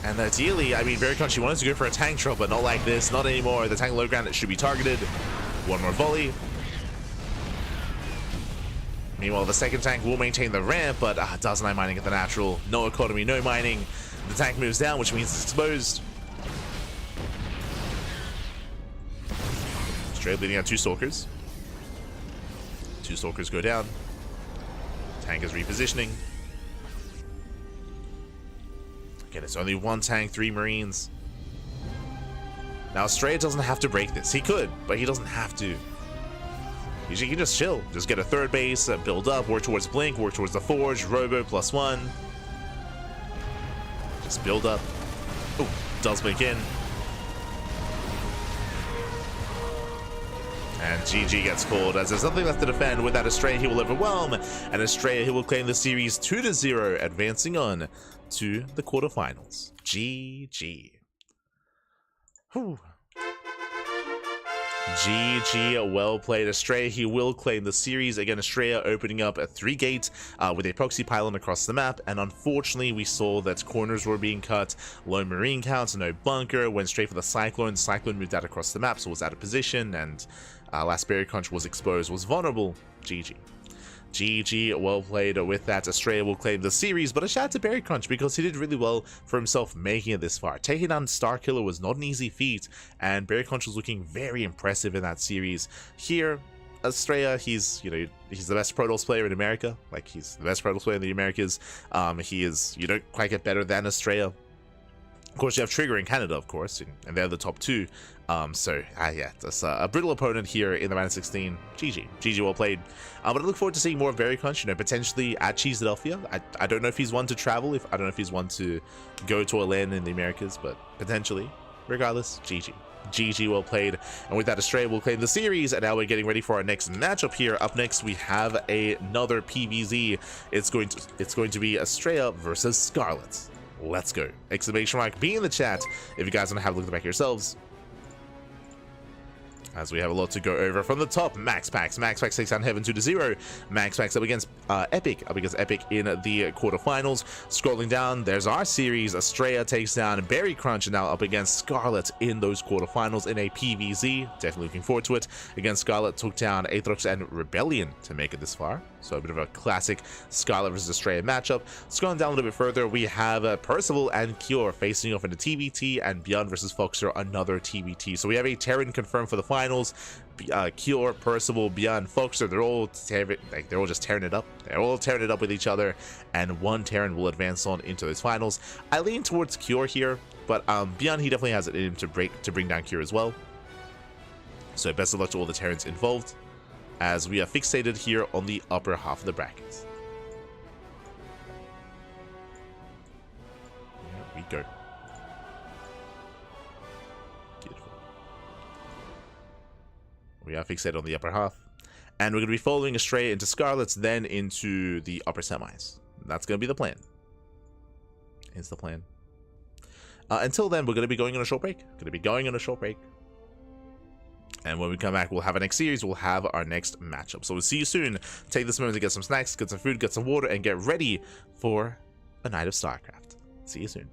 And ideally, I mean, Berry Crunch, he wanted to go for a tank drop, but not like this, not anymore. The tank low ground, it should be targeted. 1 more volley. Meanwhile, the second tank will maintain the ramp, but does 9 mining at the natural. No economy, no mining. The tank moves down, which means it's exposed. Straight leading out 2 Stalkers. 2 Stalkers go down. Tank is repositioning. Again, it's only 1 tank, 3 Marines. Now, Astrea doesn't have to break this. He could, but he doesn't have to. He can just chill. Just get a 3rd base, build up, work towards Blink, work towards the Forge, Robo +1. Just build up. Oh, does blink in. And GG gets called as there's nothing left to defend. With that, Astrea, he will overwhelm. And Astrea, he will claim the series 2-0, advancing on to the quarterfinals. GG. Whew. GG, well played. Astrea, he will claim the series. Again, Astrea opening up a 3-gate with a proxy pylon across the map, and unfortunately we saw that corners were being cut, low Marine counts, no bunker, went straight for the Cyclone. Cyclone moved out across the map, so was out of position, and last Berry Crunch was exposed, was vulnerable. GG. GG, well played. With that, Astrea will claim the series, but a shout out to Berry Crunch because he did really well for himself making it this far. Taking down Starkiller was not an easy feat, and Berry Crunch was looking very impressive in that series. Here, Astrea, he's the best Protoss player in America. Like, he's the best Protoss player in the Americas. You don't quite get better than Astrea. Of course, you have Trigger in Canada, of course, and they're the top 2. Yeah, that's a brutal opponent here in the round of 16. GG. GG, well played. But I look forward to seeing more of Berry Crunch, potentially at Cheesedelphia. I don't know if he's one to travel, I don't know if he's one to go to a land in the Americas, but potentially. Regardless, GG. GG, well played. And with that, Astrea will claim the series, and now we're getting ready for our next matchup here. Up next, we have another PVZ. It's going to be Astrea versus Scarlett. Let's go. Exclamation mark, be in the chat if you guys want to have a look at the back yourselves. As we have a lot to go over from the top. Max Packs takes down Heaven 2-0. Max Packs up against Epic in the quarterfinals. Scrolling down, there's our series. Astrea takes down Berry Crunch, and now up against Scarlett in those quarterfinals in a PVZ. Definitely looking forward to it. Again, Scarlett took down Aethrox and Rebellion to make it this far. So a bit of a classic Scarlett versus Astrea matchup. Scrolling down a little bit further, we have Percival and Cure facing off in a TBT, and ByuN versus Foxer, another TBT. So we have a Terran confirmed for the finals. Cure, Percival, ByuN, Foxer, they're all just tearing it up. They're all tearing it up with each other, and 1 Terran will advance on into those finals. I lean towards Cure here, but ByuN, he definitely has it in him to bring down Cure as well. So best of luck to all the Terrans involved, as we are fixated here on the upper half of the brackets. Here we go. Beautiful. We are fixated on the upper half, and we're going to be following Astrea into Scarlett's, then into the upper semis. That's going to be the plan. Is the plan. Until then, we're going to be going on a short break. And when we come back, we'll have our next series, we'll have our next matchup. So we'll see you soon. Take this moment to get some snacks, get some food, get some water, and get ready for a night of StarCraft. See you soon.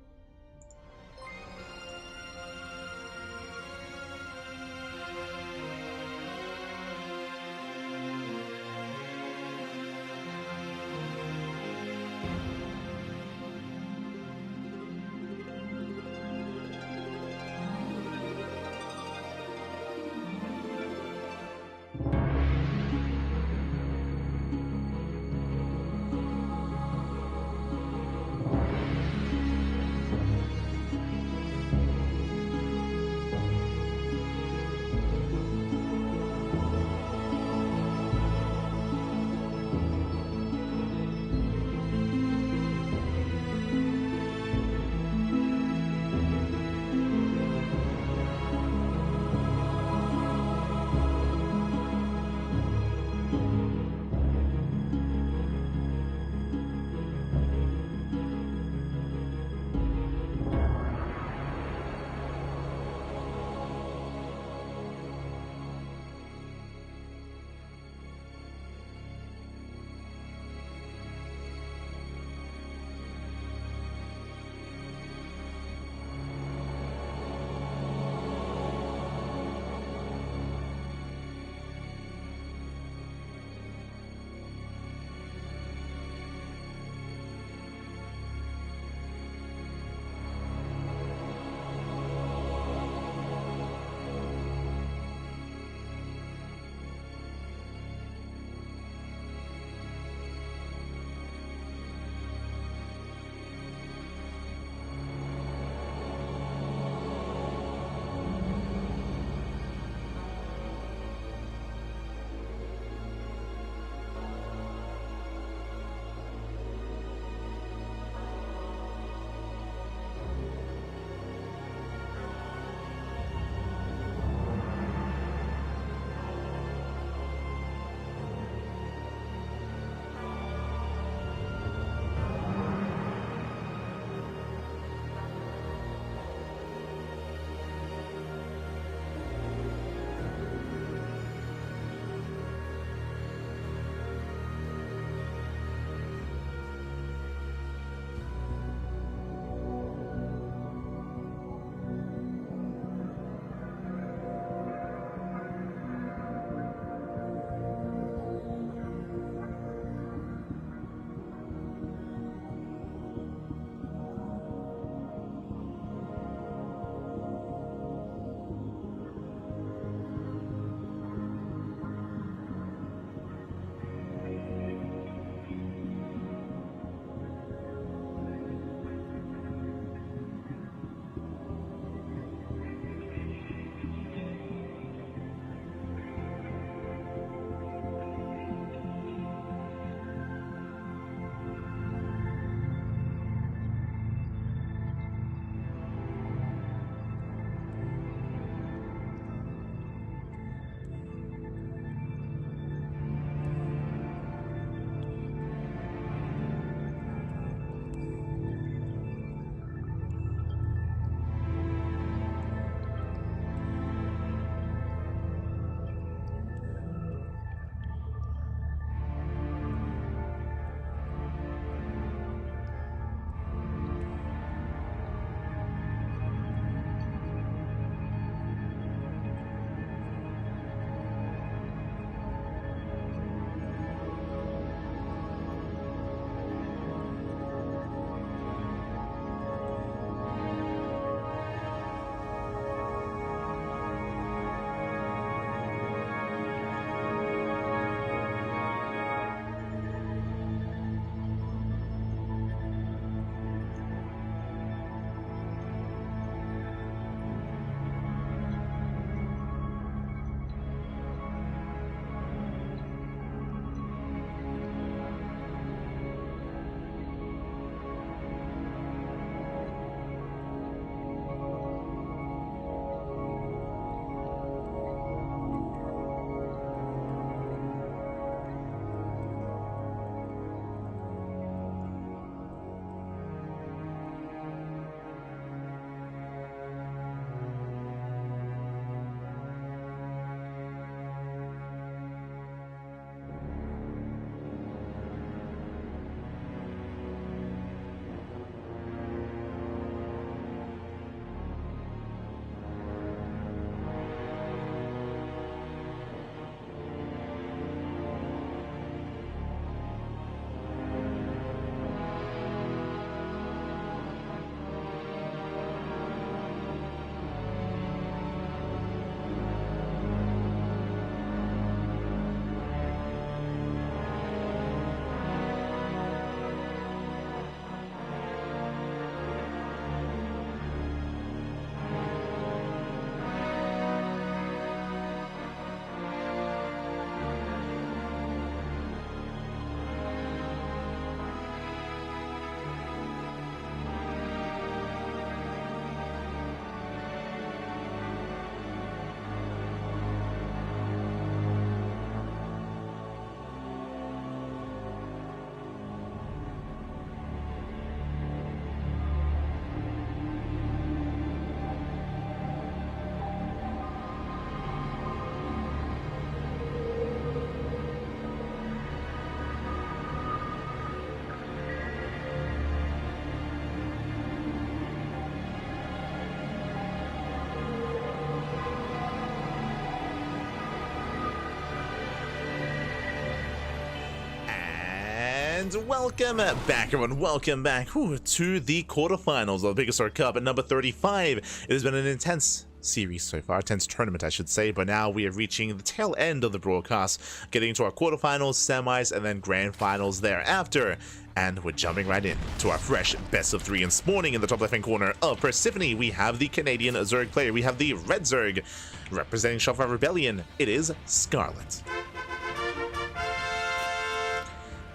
And welcome back, everyone. Welcome back to the quarterfinals of the PiGosaur Cup at number 35. It has been an intense series so far, intense tournament I should say, but now we are reaching the tail end of the broadcast, getting into our quarterfinals, semis, and then grand finals thereafter. And we're jumping right in to our fresh best of 3, and spawning in the top left-hand corner of Persephone, we have the Canadian Zerg player. We have the Red Zerg representing Shopify Rebellion. It is Scarlett.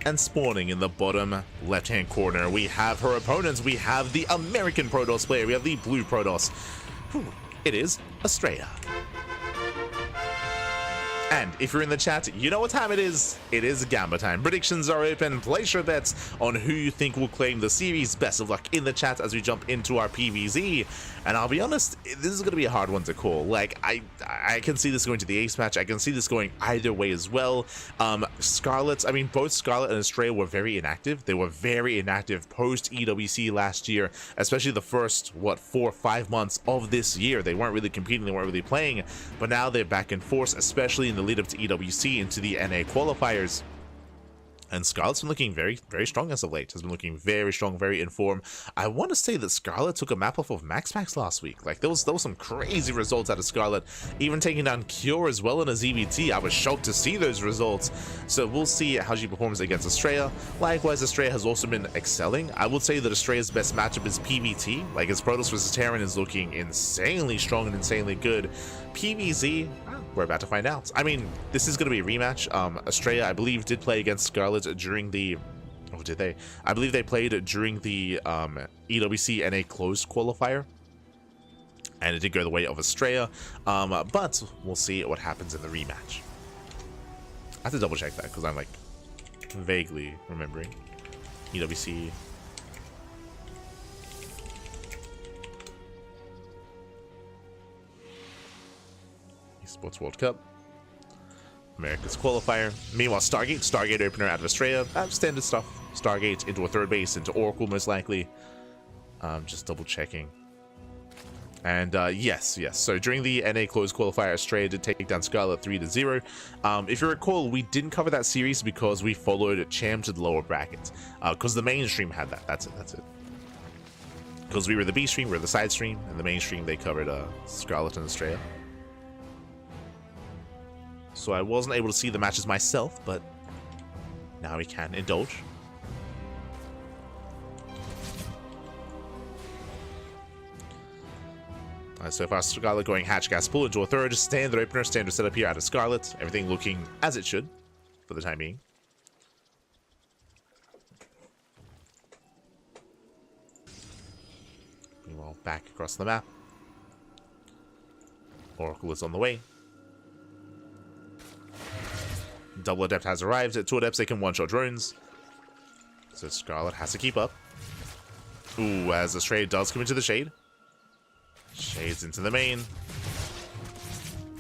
And spawning in the bottom left-hand corner, we have her opponents. We have the American Protoss player. We have the blue Protoss. It is Astrea. And if you're in the chat, you know what time it is. It is Gamba time. Predictions are open. Place your bets on who you think will claim the series. Best of luck in the chat as we jump into our PvZ. And I'll be honest, this is going to be a hard one to call. Like, I can see this going to the ace match. I can see this going either way as well. Scarlett, I mean, both Scarlett and Astrea were very inactive. They were very inactive post EWC last year, especially the first, 4 or 5 months of this year. They weren't really competing, they weren't really playing, but now they're back in force, especially in the lead up to EWC into the NA qualifiers. And Scarlett's been looking very, very strong as of late. Has been looking very strong, very in form. I want to say that Scarlett took a map off of MaxPax last week. Like, there was some crazy results out of Scarlett. Even taking down Cure as well in a ZVT. I was shocked to see those results. So we'll see how she performs against Astrea. Likewise, Astrea has also been excelling. I would say that Astrea's best matchup is PvT. Like, his Protoss versus Terran is looking insanely strong and insanely good. PvZ, we're about to find out. I mean, this is going to be a rematch. Astrea, I believe, did play against Scarlett during the... Oh, did they? I believe they played during the EWC NA closed qualifier. And it did go the way of Astrea. But we'll see what happens in the rematch. I have to double check that because I'm like vaguely remembering. EWC... Sports World Cup, America's qualifier. Meanwhile, Stargate opener out of Astrea. Standard stuff. Stargate into a third base, into Oracle most likely. Just double checking. And yes. So during the NA closed qualifier, Astrea did take down Scarlett 3-0. If you recall, we didn't cover that series because we followed Cham to the lower bracket. Because the mainstream had that. That's it. Because we were the B stream, we were the side stream, and the mainstream they covered Scarlett and Astrea. So I wasn't able to see the matches myself, but now we can indulge. So far, Scarlett going hatch gas pull into a third. Standard opener, standard setup here out of Scarlett. Everything looking as it should for the time being. Meanwhile, back across the map. Oracle is on the way. Double Adept has arrived. At 2 Adepts, they can one-shot drones. So Scarlett has to keep up. Ooh, as Astrea does come into the Shade. Shades into the main.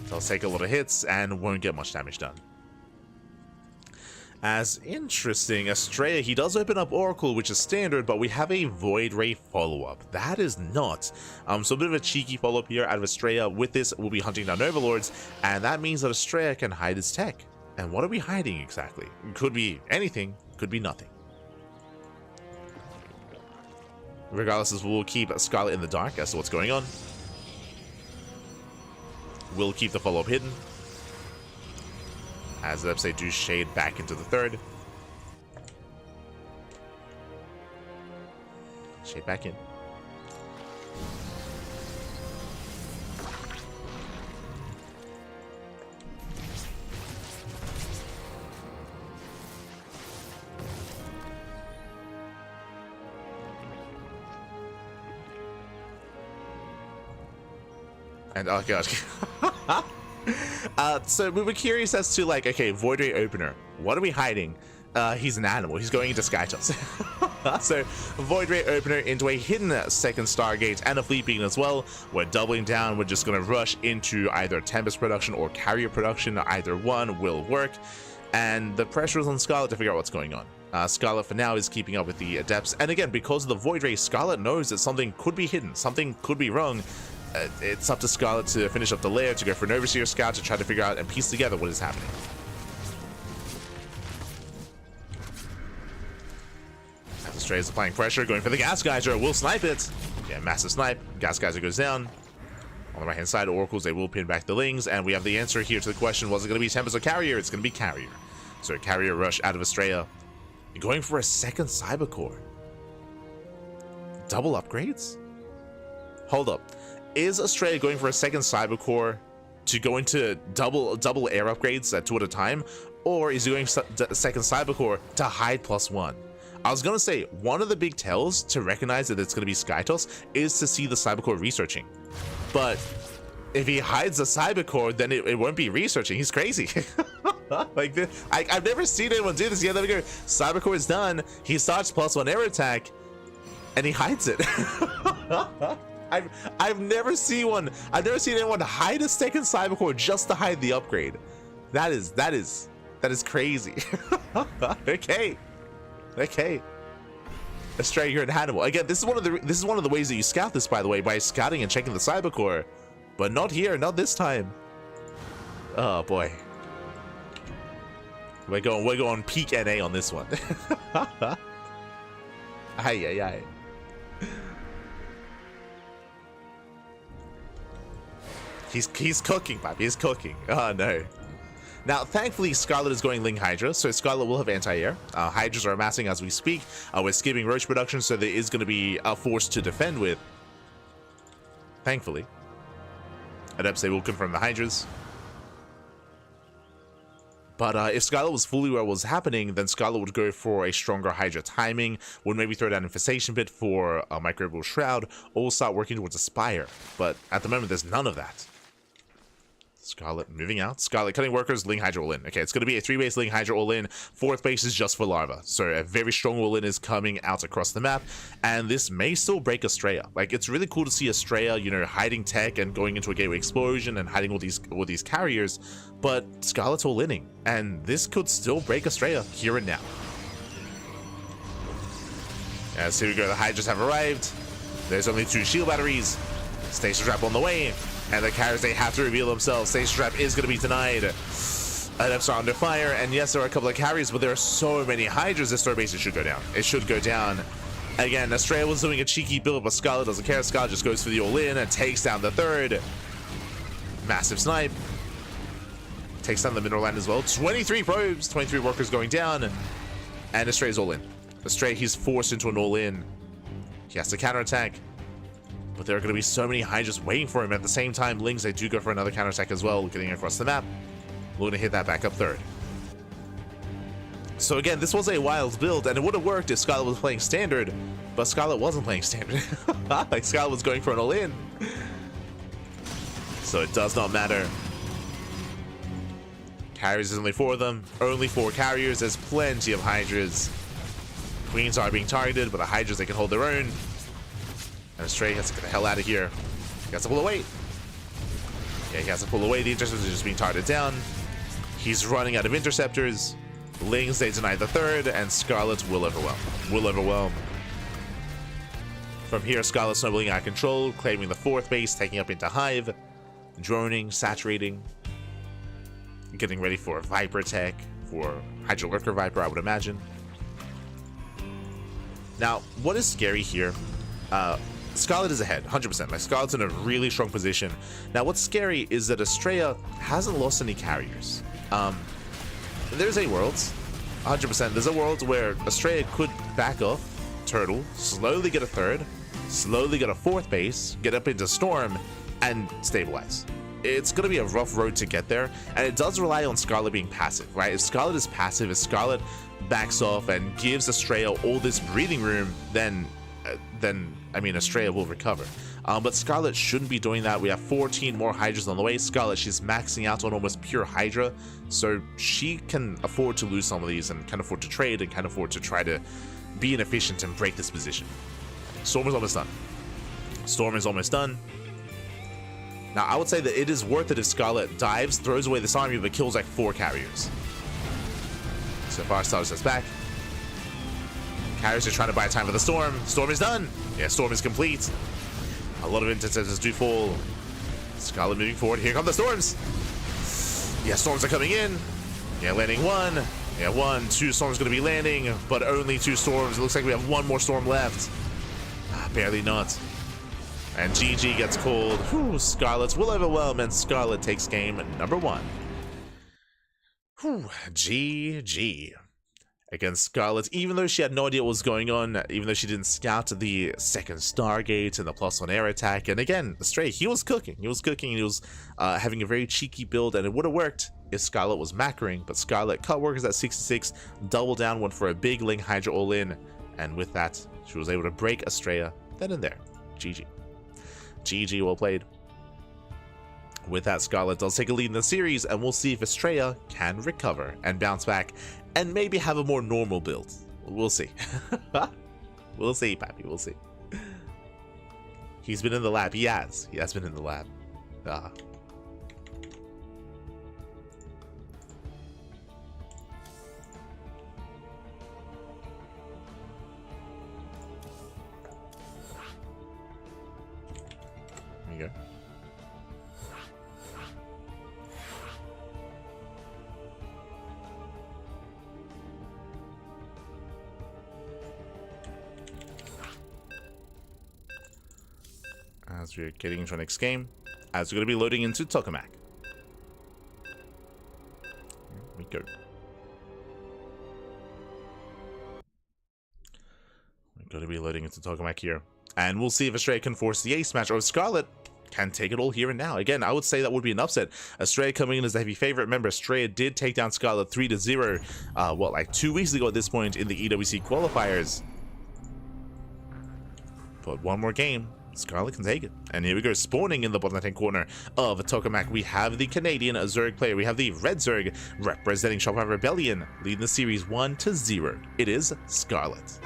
They'll take a lot of hits and won't get much damage done. As interesting, Astrea, he does open up Oracle, which is standard, but we have a Void Ray follow-up. That is not. So a bit of a cheeky follow-up here out of Astrea. With this, we'll be hunting down Overlords, and that means that Astrea can hide his tech. And what are we hiding exactly? Could be anything, could be nothing. Regardless, we'll keep Scarlett in the dark as to what's going on. We'll keep the follow-up hidden. As the episode do shade back into the third. Shade back in. And oh god. So we were curious as to, like, okay, Void Ray opener, what are we hiding? He's an animal. He's going into Skytoss. So Void Ray opener into a hidden second Stargate and a Fleet Beacon as well. We're doubling down. We're just going to rush into either Tempest production or Carrier production. Either one will work. And the pressure is on Scarlett to figure out what's going on. Scarlett for now is keeping up with the Adepts. And again, because of the Void Ray, Scarlett knows that something could be hidden. Something could be wrong. It's up to Scarlett to finish up the layer, to go for an Overseer Scout, to try to figure out and piece together what is happening. Astrea's applying pressure, going for the Gas Geyser. Will snipe it. Yeah, massive snipe. Gas Geyser goes down. On the right-hand side, Oracles, they will pin back the Lings, and we have the answer here to the question, was it going to be Tempest or Carrier? It's going to be Carrier. So Carrier rush out of Astrea. Going for a second Cyber Core. Double upgrades? Hold up. Is Astrea going for a second Cyber Core to go into double air upgrades at 2 at a time? Or is he going second Cyber Core to hide +1? I was going to say, one of the big tells to recognize that it's going to be Skytoss is to see the Cyber Core researching. But if he hides the Cyber Core, then it won't be researching. He's crazy. Like this, I've never seen anyone do this. Yeah, there we go. Cyber Core is done. He starts +1 air attack, and he hides it. I've never seen one. I've never seen anyone hide a second Cyber Core just to hide the upgrade. That is crazy. Okay. Astrea, you're in Hannibal. Again, this is one of the ways that you scout this, by the way, by scouting and checking the Cyber Core. But not here, not this time. Oh boy. We're going peak NA on this one. Ay. He's cooking, Papi. He's cooking. Oh no. Now, thankfully, Scarlett is going Ling Hydra, so Scarlett will have anti-air. Hydras are amassing as we speak. We're skipping Roach production, so there is going to be a force to defend with. Thankfully. Adepts, will confirm the Hydras. But if Scarlett was fully aware what was happening, then Scarlett would go for a stronger Hydra timing, would maybe throw down Infestation Pit for a Microbial Shroud, or start working towards a Spire. But at the moment, there's none of that. Scarlett moving out. Scarlett cutting workers, Ling Hydra all in. Okay, it's going to be a 3-base Ling Hydra all in. 4th base is just for Larva. So a very strong all in is coming out across the map. And this may still break Astrea. Like, it's really cool to see Astrea, you know, hiding tech and going into a gateway explosion and hiding all these carriers. But Scarlett's all inning. And this could still break Astrea here and now. As here we go, the Hydras have arrived. There's only 2 shield batteries. Station Trap on the way. And the carriers, they have to reveal themselves. Station Trap is going to be denied. Adepts are under fire. And yes, there are a couple of carriers, but there are so many Hydras. This third base, it should go down. It should go down. Again, Astrea was doing a cheeky build, but Scarlett doesn't care. Scarlett just goes for the all-in and takes down the third. Massive snipe. Takes down the mineral land as well. 23 probes, 23 workers going down. And Astrea's all in. Astrea, he's forced into an all-in. He has to counterattack. But there are going to be so many Hydras waiting for him. At the same time, Lings, they do go for another counterattack as well, getting across the map. We're going to hit that back up third. So again, this was a wild build, and it would have worked if Scarlett was playing standard, but Scarlett wasn't playing standard. Like, Scarlett was going for an all-in. So it does not matter. Carriers is only 4 of them. Only 4 carriers. There's plenty of Hydras. Queens are being targeted, but the Hydras, they can hold their own. And Astrea has to get the hell out of here. He has to pull away. Yeah, he has to pull away. The Interceptors are just being targeted down. He's running out of Interceptors. Lings, they deny the third, and Scarlett will overwhelm. From here, Scarlett snowballing out of control, claiming the 4th base, taking up into Hive, droning, saturating, getting ready for Viper tech, for Hydra Lurker Viper, I would imagine. Now, what is scary here? Scarlett is ahead, 100%. Like, Scarlett's in a really strong position. Now, what's scary is that Astrea hasn't lost any carriers. There's a world, 100%. There's a world where Astrea could back off, turtle, slowly get a third, slowly get a 4th base, get up into Storm, and stabilize. It's going to be a rough road to get there, and it does rely on Scarlett being passive, right? If Scarlett is passive, if Scarlett backs off and gives Astrea all this breathing room, then I mean, Astrea will recover. But Scarlett shouldn't be doing that. We have 14 more Hydras on the way. Scarlett, she's maxing out on almost pure Hydra, so she can afford to lose some of these and can afford to trade and can afford to try to be inefficient and break this position. Storm is almost done. Storm is almost done. Now, I would say that it is worth it if Scarlett dives, throws away this army, but kills like 4 carriers. So far, Scarlett steps back. Carriers are trying to buy time for the Storm. Storm is done. Yeah, Storm is complete. A lot of Interceptors do fall. Scarlett moving forward. Here come the Storms. Yeah, Storms are coming in. Yeah, landing 1. Yeah, 1, 2 storms going to be landing, but only 2 storms. It looks like we have 1 more storm left. Barely not. And GG gets called. Whew, Scarlett will overwhelm, and Scarlett takes game number 1. Whew, GG. Against Scarlett, even though she had no idea what was going on, even though she didn't scout the second Stargate and the +1 air attack. And again, Astrea, he was cooking. He was having a very cheeky build, and it would have worked if Scarlett was macroing, but Scarlett cut workers at 66, double down, went for a big Ling Hydra all in, and with that, she was able to break Astrea then and there. GG. GG, well played. With that, Scarlett does take a lead in the series, and we'll see if Astrea can recover and bounce back and maybe have a more normal build. We'll see. We'll see, Pappy, we'll see. He's been in the lab. He has been in the lab. Ah. There you go. As we're getting into our next game, as we're going to be loading into Tokamak. Here we go. We're going to be loading into Tokamak here. And we'll see if Astrea can force the ace match, or if Scarlett can take it all here and now. Again, I would say that would be an upset. Astrea coming in as the heavy favorite. Remember, Astrea did take down Scarlett 3-0, like 2 weeks ago at this point in the EWC qualifiers. But one more game, Scarlett can take it. And here we go, spawning in the bottom left-hand corner of Tokamak. We have the Canadian Zerg player. We have the Red Zerg representing Shopify Rebellion, leading the series 1-0. It is Scarlett.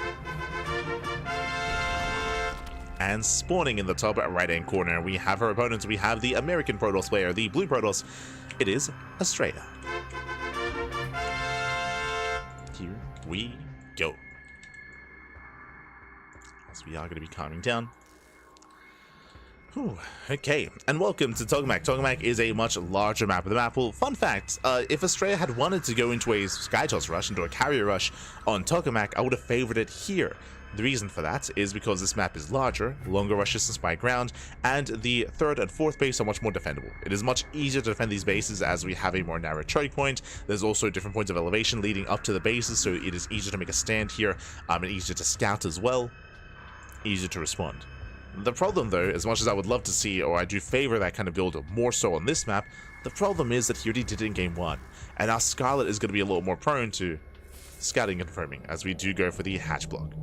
And spawning in the top right-hand corner, we have her opponents. We have the American Protoss player, the Blue Protoss. It is Astrea. Here we go. As we are going to be calming down. Whew, okay, and welcome to Tokamak. Tokamak is a much larger map of the map. Well, fun fact, if Astrea had wanted to go into a Skytoss rush, into a carrier rush on Tokamak, I would have favored it here. The reason for that is because this map is larger, longer rush distance by ground, and the 3rd and 4th base are much more defendable. It is much easier to defend these bases as we have a more narrow choke point. There's also different points of elevation leading up to the bases, so it is easier to make a stand here, and easier to scout as well, easier to respond. The problem though, as much as I would love to see, or I do favor that kind of build more so on this map, the problem is that he already did it in game 1, and our Scarlett is going to be a little more prone to scouting and confirming, as we do go for the hatch block.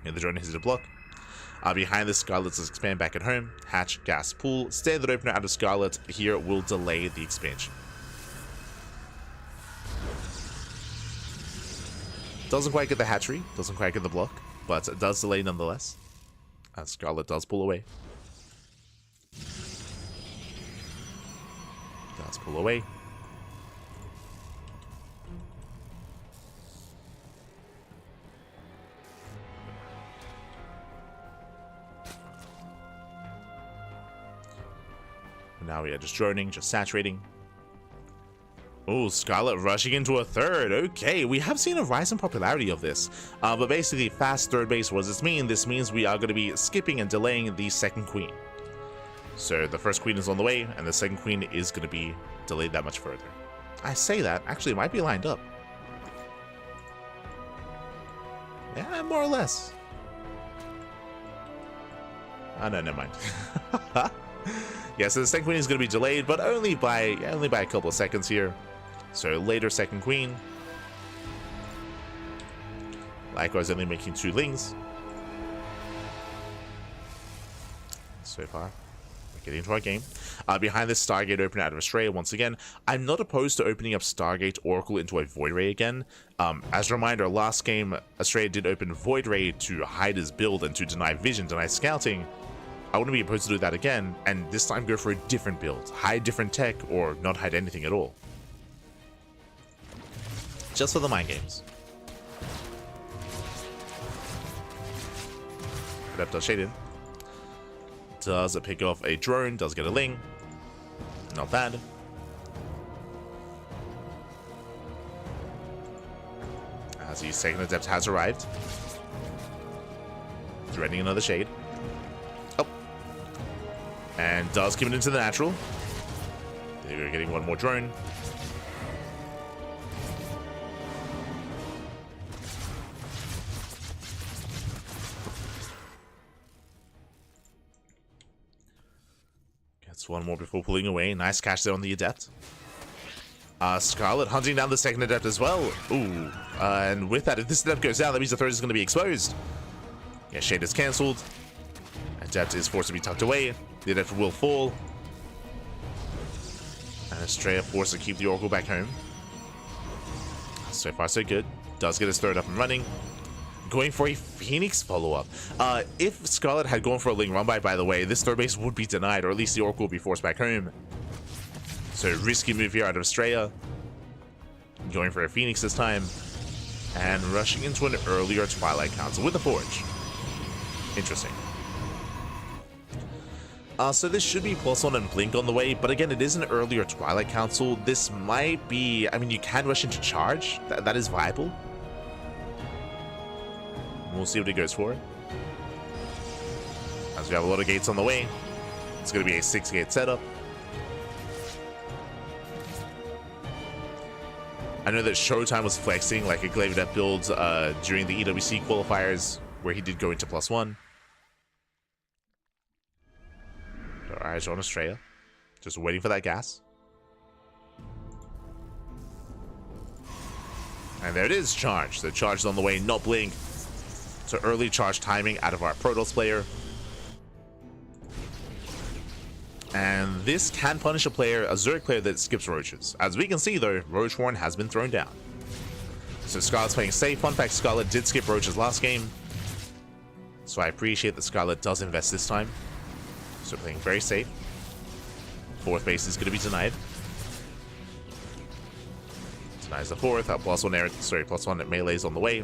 And the drone hits a block. Behind this, Scarlett does expand back at home. Hatch, gas, pool. Standard opener out of Scarlett here will delay the expansion. Doesn't quite get the hatchery, doesn't quite get the block, but it does delay nonetheless. Scarlett does pull away. Does pull away. Now we are just droning, just saturating. Oh, Scarlett rushing into a 3rd. Okay, we have seen a rise in popularity of this. But basically, fast 3rd base, what does this mean? This means we are going to be skipping and delaying the 2nd queen. So the 1st queen is on the way, and the 2nd queen is going to be delayed that much further. I say that, actually, it might be lined up. Yeah, more or less. Oh, no, never mind. Yeah, so the 2nd queen is going to be delayed, but only by a couple of seconds here. So later 2nd queen. Likewise, only making 2 lings. So far, we're getting into our game. Behind this Stargate opener out of Astrea, once again, I'm not opposed to opening up Stargate Oracle into a Void Ray again. As a reminder, last game, Astrea did open Void Ray to hide his build and to deny vision, deny scouting. I wouldn't be opposed to do that again, and this time go for a different build. Hide different tech, or not hide anything at all. Just for the mind games. Rep does shade in. Does pick off a drone, does get a ling. Not bad. as his second adept has arrived. Threatening another shade. Oh. And does keep it into the natural. They're getting one more drone. Gets one more before pulling away. Nice catch there on the adept. Scarlett hunting down the second adept as well. Ooh. And with that, if this adept goes down, that means the third is going to be exposed. Yeah, shade is cancelled. Adept is forced to be tucked away. The adept will fall. And Astrea forced to keep the Oracle back home. So far, so good. Does get his third up and running. Going for a Phoenix follow-up. If Scarlett had gone for a Ling run by the way, this third base would be denied, or at least the Oracle would be forced back home. So risky move here out of Astrea. Going for a Phoenix this time. And rushing into an earlier Twilight Council with the Forge. Interesting. So this should be +1 and Blink on the way, but again, it is an earlier Twilight Council. This might be... I mean, you can rush into charge. That is viable. We'll see what he goes for. As we have a lot of gates on the way. It's going to be a 6-gate setup. I know that Showtime was flexing like a Glaive Adept build during the EWC qualifiers, where he did go into +1. Eyes on Astrea, just waiting for that gas. And there it is, charge. The charge is on the way, not Blink. So early charge timing out of our Protoss player. And this can punish a player, a Zerg player that skips Roaches. As we can see though, Roach Horn has been thrown down. So Scarlett's playing safe. Fun fact, Scarlett did skip Roaches last game. So I appreciate that Scarlett does invest this time. So playing very safe. Fourth base is going to be denied. Denies the fourth. +1 melee's on the way.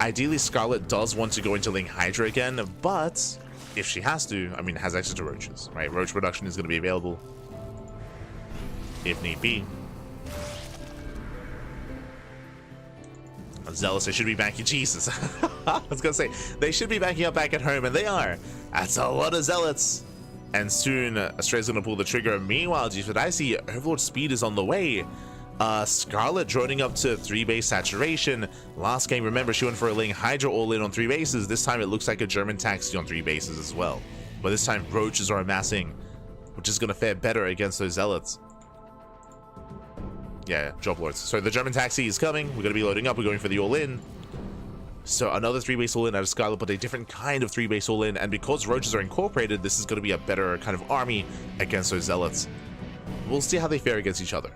Ideally, Scarlett does want to go into Ling Hydra again, but if she has to, I mean, has access to Roaches, right? Roach production is going to be available if need be. Zealots, they should be banking. Jesus. I was going to say, they should be banking up back at home, and they are. That's a lot of Zealots. And soon, Astrea's going to pull the trigger. Meanwhile, what I see, Overlord Speed is on the way. Scarlett droning up to 3-base saturation. Last game, remember, she went for a Ling Hydra all-in on 3 bases. This time, it looks like a German taxi on 3 bases as well. But this time, Roaches are amassing, which is going to fare better against those Zealots. Yeah, Drop Lords. So the German taxi is coming. We're going to be loading up. We're going for the all-in. So another 3-base all-in out of Scarlett, but a different kind of 3-base all-in. And because Roaches are incorporated, this is going to be a better kind of army against those Zealots. We'll see how they fare against each other.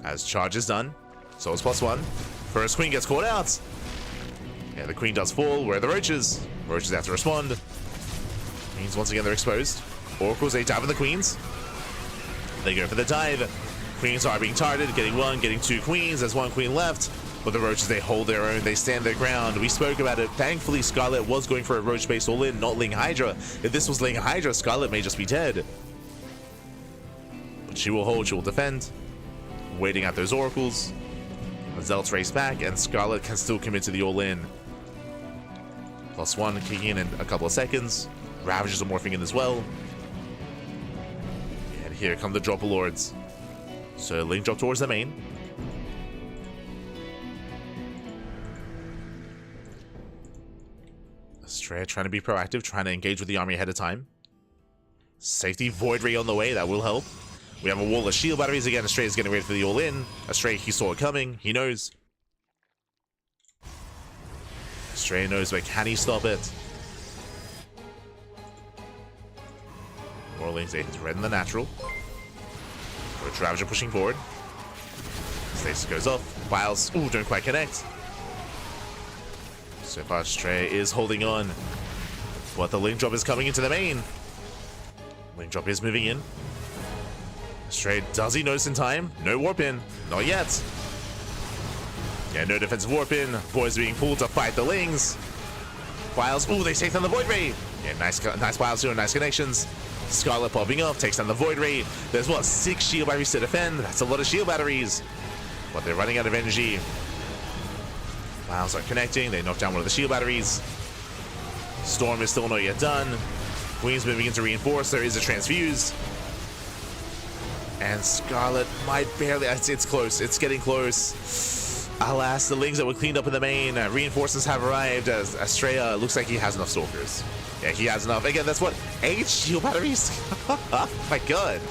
As charge is done, so it's +1. First Queen gets caught out. Yeah, the Queen does fall. Where are the Roaches? Roaches have to respond. Queens, once again, they're exposed. Oracles, they dive on the Queens. They go for the dive. Queens are being targeted, getting 1, getting 2 Queens. There's 1 Queen left. But the Roaches, they hold their own. They stand their ground. We spoke about it. Thankfully, Scarlett was going for a Roach-based all-in, not Ling Hydra. If this was Ling Hydra, Scarlett may just be dead. But she will hold, she will defend. Waiting out those Oracles. The Zealots race back, and Scarlett can still commit to the all-in. +1 kicking in a couple of seconds. Ravagers are morphing in as well. And here come the Dropper Lords. So Ling drop towards the main. Astrea trying to be proactive, trying to engage with the army ahead of time. Safety Void Ray on the way, that will help. We have a wall of shield batteries again. Astrea is getting ready for the all-in. Astrea, he saw it coming. He knows. Astrea knows, but can he stop it? More Lings, he's red in the natural. Roach Ravager pushing forward. Stasis goes off. Files, ooh, don't quite connect. So far, Astrea is holding on. But the Link Drop is coming into the main. Link Drop is moving in. Astrea, does he notice in time? No warp in. Not yet. Yeah, no defensive warp in. Boys being pulled to fight the Lings. Files, ooh, they take down the Void Ray. Yeah, nice Files doing nice connections. Scarlett popping up, takes down the Void Ray. There's what, 6 shield batteries to defend? That's a lot of shield batteries. But they're running out of energy. Miles are connecting. They knock down one of the shield batteries. Storm is still not yet done. Queensman begins to reinforce. There is a transfuse. And Scarlett might barely... It's close. It's getting close. Alas, the Lings that were cleaned up in the main. Reinforcements have arrived as Astrea looks like he has enough Stalkers. Yeah, he has enough. Again, that's what? 8 shield batteries? Oh my god.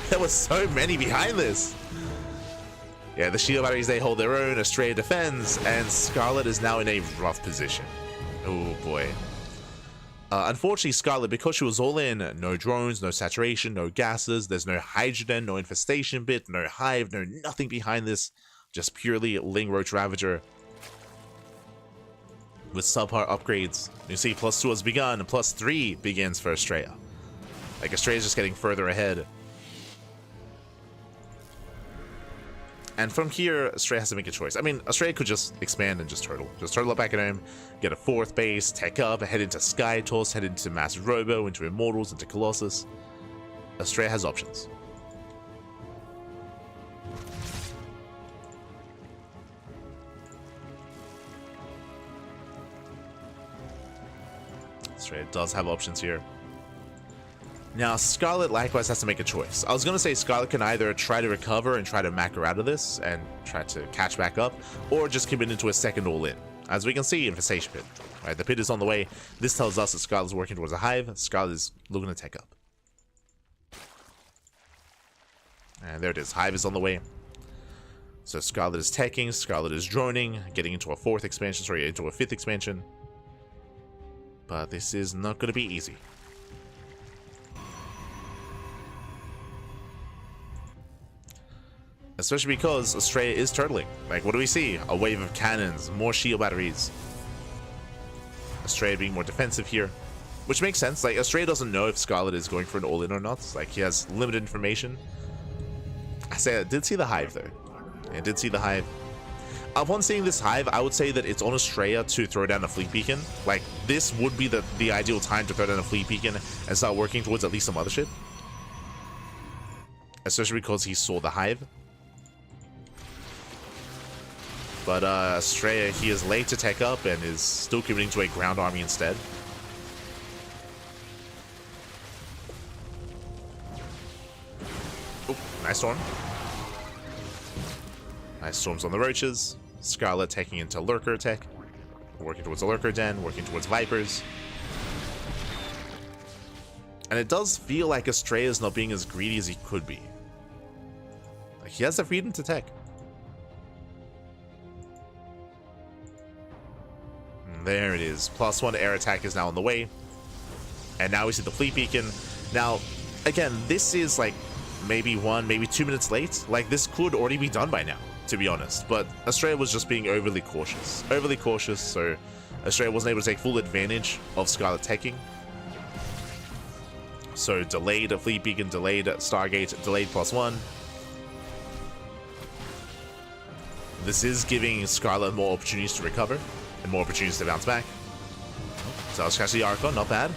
There was so many behind this. Yeah, the shield batteries, they hold their own. Astrea defends. And Scarlett is now in a rough position. Oh boy. Unfortunately, Scarlett, because she was all in, no drones, no saturation, no gases, there's no hydrogen, no infestation bit, no hive, no nothing behind this. Just purely Ling Roach Ravager with subpar upgrades. You see, +2 has begun, and +3 begins for Astrea. Like, Astrea is just getting further ahead. And from here, Astrea has to make a choice. I mean, Astrea could just expand and just turtle. Just turtle up back at home, get a 4th base, tech up, head into Sky Toss, head into Massive Robo, into Immortals, into Colossus. Astrea has options. Astrea does have options here. Now, Scarlett likewise has to make a choice. I was going to say Scarlett can either try to recover and try to macro out of this and try to catch back up, or just commit into a second all-in. As we can see, Infestation Pit. Right, the pit is on the way. This tells us that Scarlett's working towards a hive. Scarlett is looking to tech up. And there it is. Hive is on the way. So Scarlett is teching, Scarlett is droning, getting into a 4th expansion, sorry, into a 5th expansion. But this is not going to be easy. Especially because Astrea is turtling. Like, what do we see? A wave of cannons, more shield batteries. Astrea being more defensive here, which makes sense. Like, Astrea doesn't know if Scarlett is going for an all-in or not. Like, he has limited information. I did see the hive, though. I did see the hive. Upon seeing this hive, I would say that it's on Astrea to throw down a fleet beacon. Like, this would be the ideal time to throw down a fleet beacon and start working towards at least a mothership. Especially because he saw the hive. But Astrea, he is late to tech up and is still committing to a ground army instead. Oh, nice storm. Nice storms on the roaches. Scarlett taking into lurker tech. Working towards a lurker den, working towards vipers. And it does feel like Astrea is not being as greedy as he could be. Like, he has the freedom to tech. There it is. +1 air attack is now on the way. And now we see the fleet beacon. Now, again, this is like maybe 1, maybe 2 minutes late. Like, this could already be done by now, to be honest. But Astrea was just being overly cautious. Overly cautious, so Astrea wasn't able to take full advantage of Scarlett teching. So delayed a fleet beacon, delayed Stargate, delayed +1. This is giving Scarlett more opportunities to recover. And more opportunities to bounce back. So let's catch the Archon, not bad.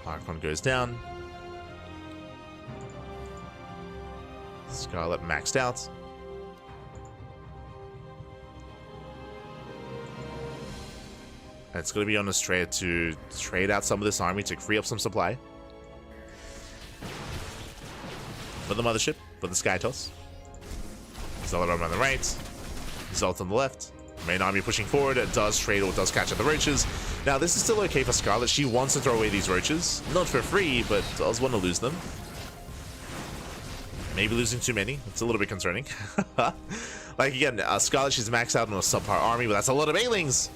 Archon goes down. Scarlett maxed out. And it's going to be on Astrea to trade out some of this army to free up some supply. For the mothership, for the Sky Toss. Zealot on the right. Zealot on the left. Main army pushing forward. It does trade or does catch at the roaches. Now, this is still okay for Scarlett. She wants to throw away these roaches. Not for free, but does want to lose them. Maybe losing too many. It's a little bit concerning. Like, again, Scarlett, she's maxed out on a subpar army, but that's a lot of Banelings.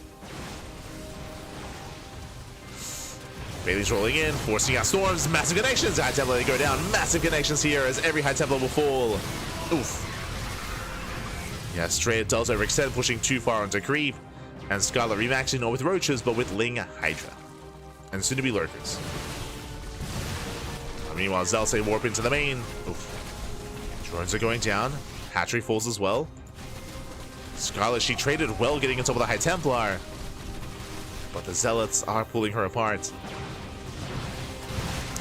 Banelings rolling in, forcing out storms. Massive connections. High Templar, they go down. Massive connections here as every High Templar will fall. Oof. Yeah, Astrea does overextend, pushing too far onto creep. And Scarlett remaxing not with roaches, but with Ling Hydra. And soon to be lurkers. Meanwhile, Zealot warp into the main. Oof. Drones are going down. Hatchery falls as well. Scarlett, she traded well getting on top of the High Templar. But the Zealots are pulling her apart.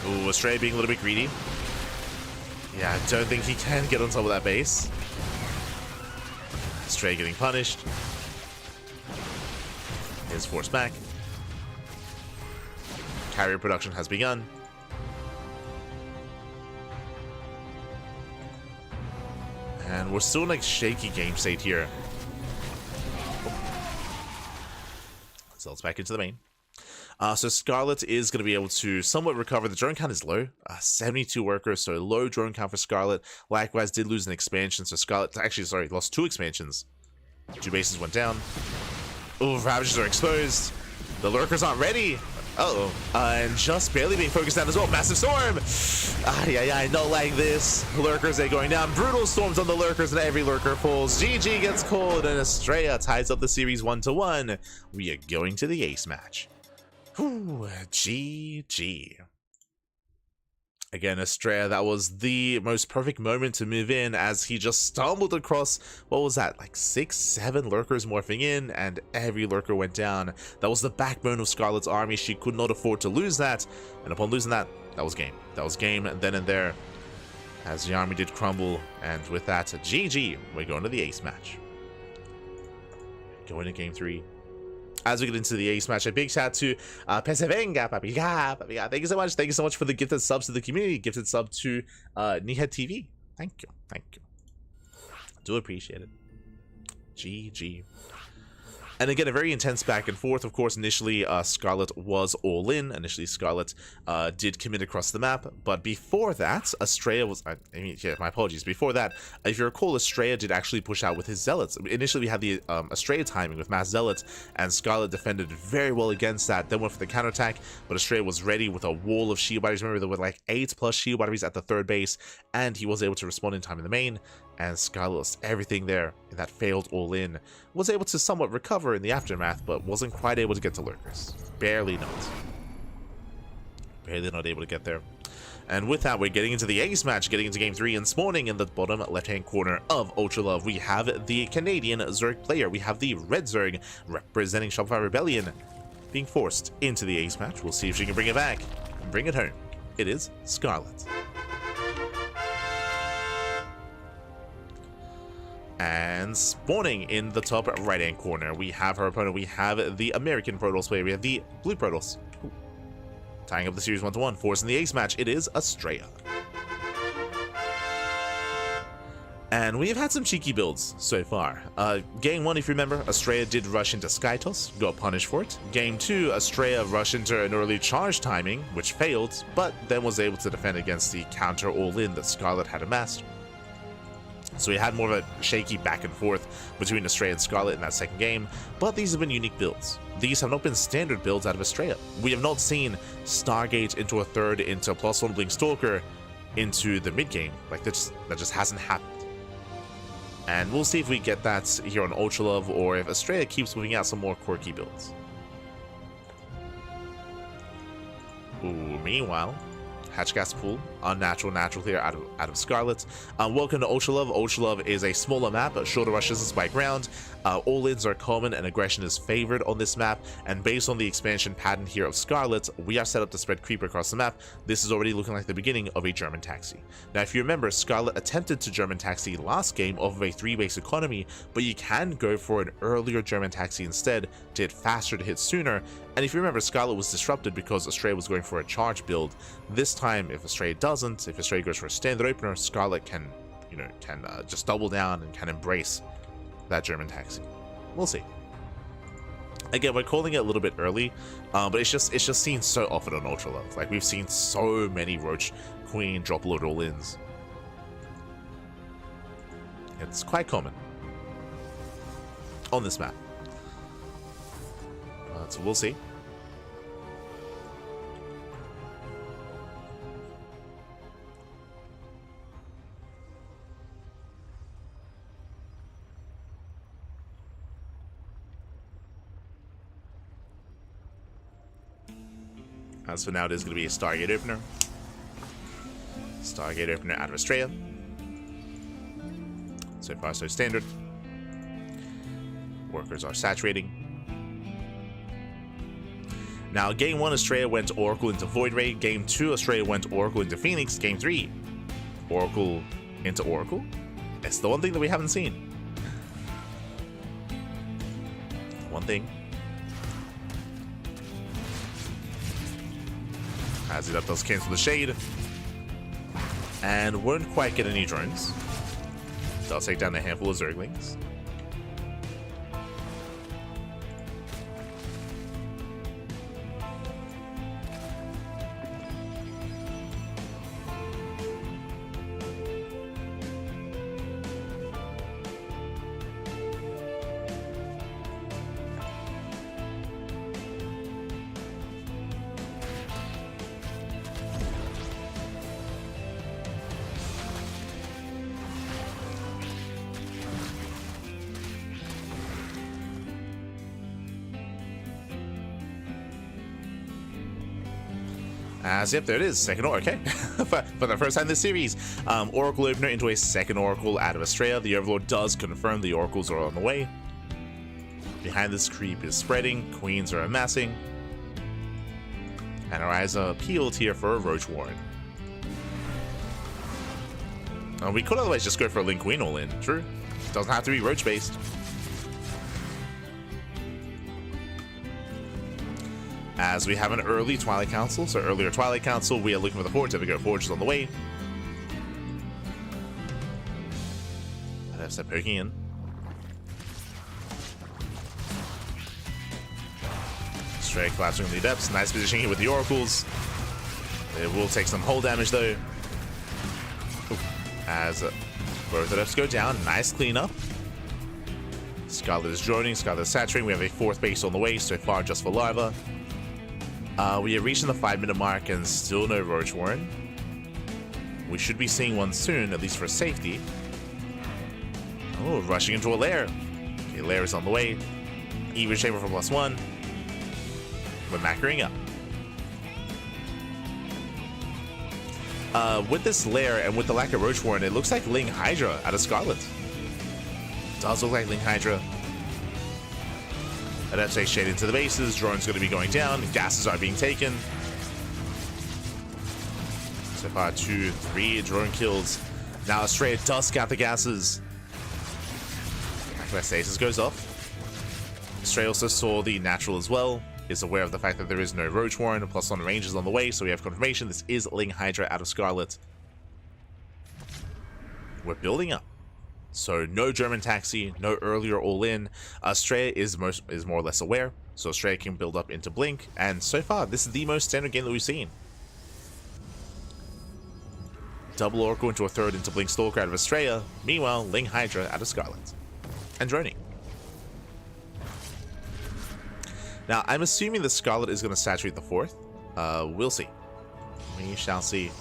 Ooh, Astrea being a little bit greedy. Yeah, I don't think he can get on top of that base. Astrea getting punished. Is forced back. Carrier production has begun. And we're still in a shaky game state here. So let's back into the main. So Scarlett is going to be able to somewhat recover. The drone count is low, 72 workers, so low drone count for Scarlett. Likewise, did lose an expansion, so Scarlett actually, sorry, lost 2 expansions. 2 bases went down. Oh, Ravagers are exposed. The lurkers aren't ready. Uh-oh. And just barely being focused down as well. Massive storm. I not like this. Lurkers are going down. Brutal storms on the lurkers, and every lurker falls. GG gets called, and Astrea ties up the series 1-1. We are going to the ace match. Whew, GG. Again, Astrea, that was the most perfect moment to move in as he just stumbled across, what was that, like 6-7 lurkers morphing in, and every lurker went down. That was the backbone of Scarlett's army. She could not afford to lose that, and upon losing that, that was game. That was game then and there, as the army did crumble, and with that, GG, we're going to the ace match. Going to game 3. As we get into the ace match, a big shout out to Pesevenga, papiga. Thank you so much. Thank you so much for the gifted subs to the community. Gifted sub to Nihead TV. Thank you. Thank you. Do appreciate it. GG. And again, a very intense back and forth. Of course, initially, Scarlett was all in. Initially, Scarlett did commit across the map. But before that, Astrea was... my apologies. Before that, if you recall, Astrea did actually push out with his Zealots. Initially, we had the Astrea timing with Mass Zealots, and Scarlett defended very well against that. Then went for the counterattack, but Astrea was ready with a wall of shield batteries. Remember, there were like 8+ shield batteries at the 3rd base, and he was able to respond in time in the main. And Scarlett lost everything there in that failed all-in. Was able to somewhat recover in the aftermath, but wasn't quite able to get to lurkers. Barely not. Barely not able to get there. And with that, we're getting into the ace match, getting into game 3, and spawning in the bottom left-hand corner of Ultra Love, we have the Canadian Zerg player. We have the Red Zerg representing Shopify Rebellion being forced into the ace match. We'll see if she can bring it back and bring it home. It is Scarlett. And spawning in the top right-hand corner, we have her opponent. We have the American Protoss player. We have the Blue Protoss. Ooh. Tying up the series 1-1. Forcing the ace match, it is Astrea. And we've had some cheeky builds so far. Game 1, if you remember, Astrea did rush into Skytoss, got punished for it. Game 2, Astrea rushed into an early charge timing, which failed, but then was able to defend against the counter all-in that Scarlett had amassed. So we had more of a shaky back and forth between Astrea and Scarlett in that second game, but these have been unique builds. These have not been standard builds out of Astrea. We have not seen Stargate into a 3rd, into +1 Blink Stalker, into the mid game. Like that just hasn't happened. And we'll see if we get that here on Ultra Love, or if Astrea keeps moving out some more quirky builds. Ooh, meanwhile, Hatchgas Pool, unnatural, natural clear out of Scarlett. Welcome to Ultra Love. Ultra Love is a smaller map, shorter rushes by ground. All-ins are common and aggression is favored on this map, and based on the expansion pattern here of Scarlett, we are set up to spread creep across the map. This is already looking like the beginning of a German taxi. Now, if you remember, Scarlett attempted to German taxi last game off of a 3-base economy, but you can go for an earlier German taxi instead to hit faster, to hit sooner. And if you remember, Scarlett was disrupted because Astrea was going for a charge build. This time, if Astrea doesn't, if Astrea goes for a standard opener, Scarlett can, just double down and can embrace that German taxi. We'll see. Again, we're calling it a little bit early, but it's just seen so often on Ultra Love. Like, we've seen so many Roach Queen drop load all-ins. It's quite common on this map. So we'll see. So now it is going to be a Stargate opener. Stargate opener out of Astrea. So far, so standard. Workers are saturating. Now, game 1, Astrea went Oracle into Void Ray. Game 2, Astrea went Oracle into Phoenix. Game 3, Oracle into Oracle. It's the one thing that we haven't seen. one thing. As it up does cancel the shade. And won't quite get any drones. Does take down a handful of Zerglings. As yep, there it is, second Oracle, okay. for the first time in this series, Oracle opener into a second Oracle out of Astrea. The Overlord does confirm the Oracles are on the way. Behind this, creep is spreading, queens are amassing. And our eyes are peeled here for a Roach Warren. We could otherwise just go for a Link Queen all in, true. Doesn't have to be Roach based. As we have an early Twilight Council, so earlier Twilight Council, we are looking for the Forge. There we go, Forge is on the way. I'd have to start poking in. Straight collapsing in the depths, nice positioning here with the Oracles. It will take some hull damage though. As both the depths go down, nice cleanup. Scarlett is droning, Scarlett is saturating. We have a fourth base on the way, so far just for Larva. We are reaching the 5-minute mark and still no Roach Warren. We should be seeing one soon, at least for safety. Oh, rushing into a lair. Okay, lair is on the way. Even Chamber for +1. We're macroing up. With this lair and with the lack of Roach Warren, it looks like Ling Hydra out of Scarlett. Does look like Ling Hydra. I'd have to take shade into the bases. Drone's going to be going down. Gases are being taken. So far, 2, 3 drone kills. Now Astrea does scout the gases. Stasis goes off. Astrea also saw the natural as well. Is aware of the fact that there is no Roach Warren. +1 range is on the way, so we have confirmation. This is Ling Hydra out of Scarlett. We're building up. So no German taxi, no earlier all-in. Astrea is more or less aware, so Astrea can build up into Blink, and so far this is the most standard game that we've seen. Double Oracle into a third into Blink Stalker out of Astrea. Meanwhile, Ling Hydra out of Scarlett. And droning. Now I'm assuming that Scarlett is going to saturate the fourth. We'll see. We shall see.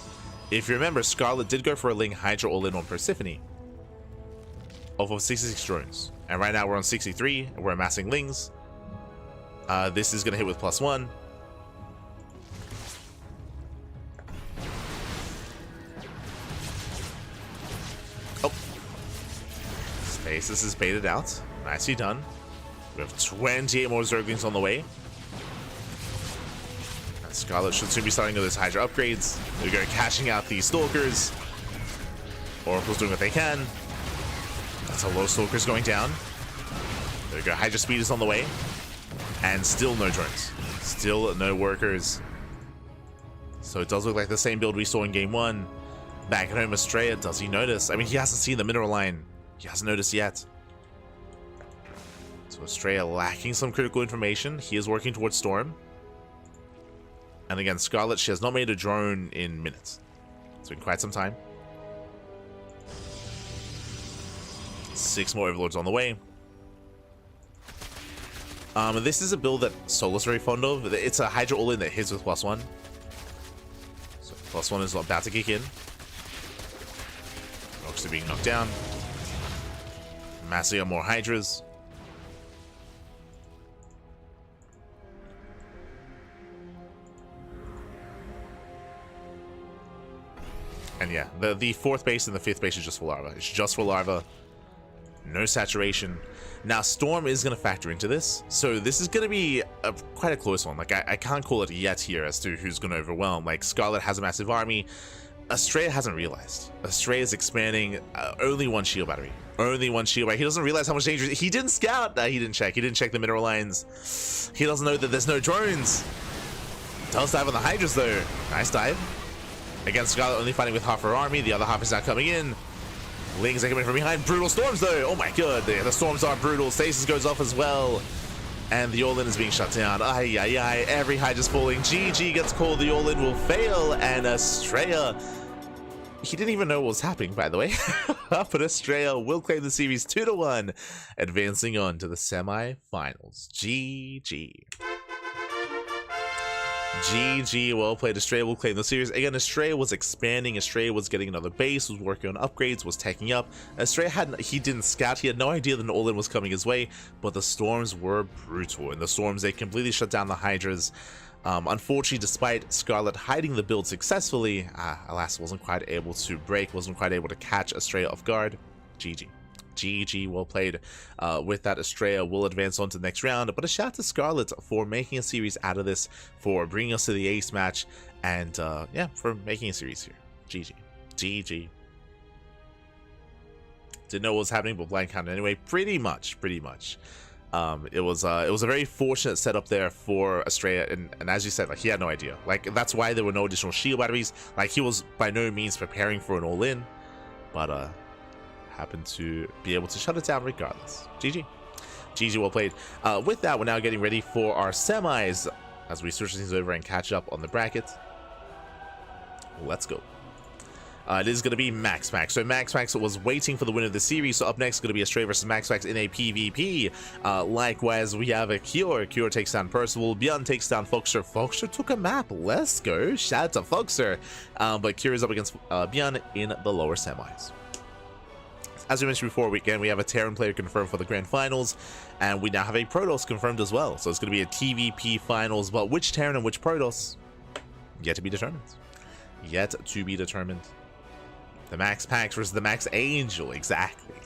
If you remember, Scarlett did go for a Ling Hydra all-in on Persephone. Off of 66 drones, and right now we're on 63 and we're amassing Lings. This is gonna hit with +1. Oh, Stasis is baited out. Nicely done. We have 28 more Zerglings on the way. And Scarlett should soon be starting those Hydra upgrades. They're going cashing out these Stalkers. Oracle's doing what they can. That's a low Stalker's going down. There we go, Hydra speed is on the way. And still no drones. Still no workers. So it does look like the same build we saw in game 1. Back at home, Astrea, does he notice? I mean, he hasn't seen the mineral line. He hasn't noticed yet. So Astrea lacking some critical information. He is working towards Storm. And again, Scarlett, she has not made a drone in minutes. It's been quite some time. 6 more Overlords on the way. This is a build that Solo's very fond of. It's a Hydra all-in that hits with +1. So +1 is about to kick in. Rocks are being knocked down. Massing up more Hydras. And yeah, the fourth base and the fifth base is just for Larva. It's just for Larva. No saturation. Now, Storm is going to factor into this, so this is going to be quite a close one. Like, I can't call it yet here as to who's going to overwhelm. Like, Scarlett has a massive army. Astrea hasn't realized. Astrea is expanding only one shield battery. Only one shield, right? He doesn't realize how much danger. He didn't scout. He didn't check. He didn't check the mineral lines. He doesn't know that there's no drones. Does dive on the Hydras though. Nice dive. Against Scarlett, only fighting with half her army. The other half is now coming in. Lings are coming from behind. Brutal storms though. Oh my god. The storms are brutal. Stasis goes off as well. And the all-in is being shut down. Ay, ay, ay. Every Hydra's falling. GG gets called. The all-in will fail. And Astrea, he didn't even know what was happening, by the way. But Astrea will claim the series 2-1, advancing on to the semi-finals. GG. GG, well played. Astrea will claim the series. Again, Astrea was expanding. Astrea was getting another base, was working on upgrades, was teching up. Astrea he didn't scout. He had no idea that an all-in was coming his way, but the storms were brutal. In the storms, they completely shut down the Hydras. Unfortunately, despite Scarlett hiding the build successfully, alas, wasn't quite able to break, wasn't quite able to catch Astrea off guard. GG. GG, well played. With that, Astrea will advance on to the next round, but a shout out to Scarlett for making a series out of this, for bringing us to the ace match, and yeah, for making a series here. GG. GG. Didn't know what was happening, but blind counted anyway. Pretty much. It was a very fortunate setup there for Astrea, and as you said, like, he had no idea. Like, that's why there were no additional shield batteries. Like, he was by no means preparing for an all-in, but happened to be able to shut it down regardless. GG. GG, well played. With that, we're now getting ready for our semis as we switch things over and catch up on the bracket. Let's go. It is going to be Max. So Max was waiting for the win of the series. So up next is going to be Astrea versus Max in a PvP. Likewise, we have a Cure. Cure takes down Percival. ByuN takes down Foxer. Foxer took a map. Let's go. Shout out to Foxer. But Cure is up against ByuN in the lower semis. As we mentioned before, we have a Terran player confirmed for the Grand Finals, and we now have a Protoss confirmed as well. So it's going to be a TVP Finals, but which Terran and which Protoss? Yet to be determined. Yet to be determined. The Max Pax versus the Max Angel. Exactly.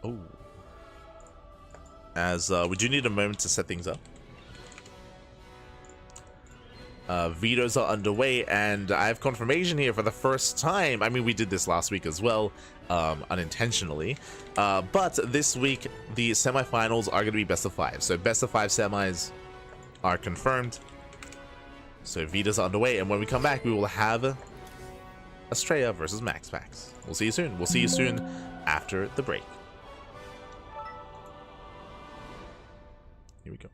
Oh. As we do need a moment to set things up. Vetoes are underway, and I have confirmation here for the first time. I mean, we did this last week as well, unintentionally. But this week, the semifinals are going to be best of 5. So best of 5 semis are confirmed. So Vetoes are underway, and when we come back, we will have Astrea versus Max Pax. We'll see you soon. We'll see you soon after the break. Here we go.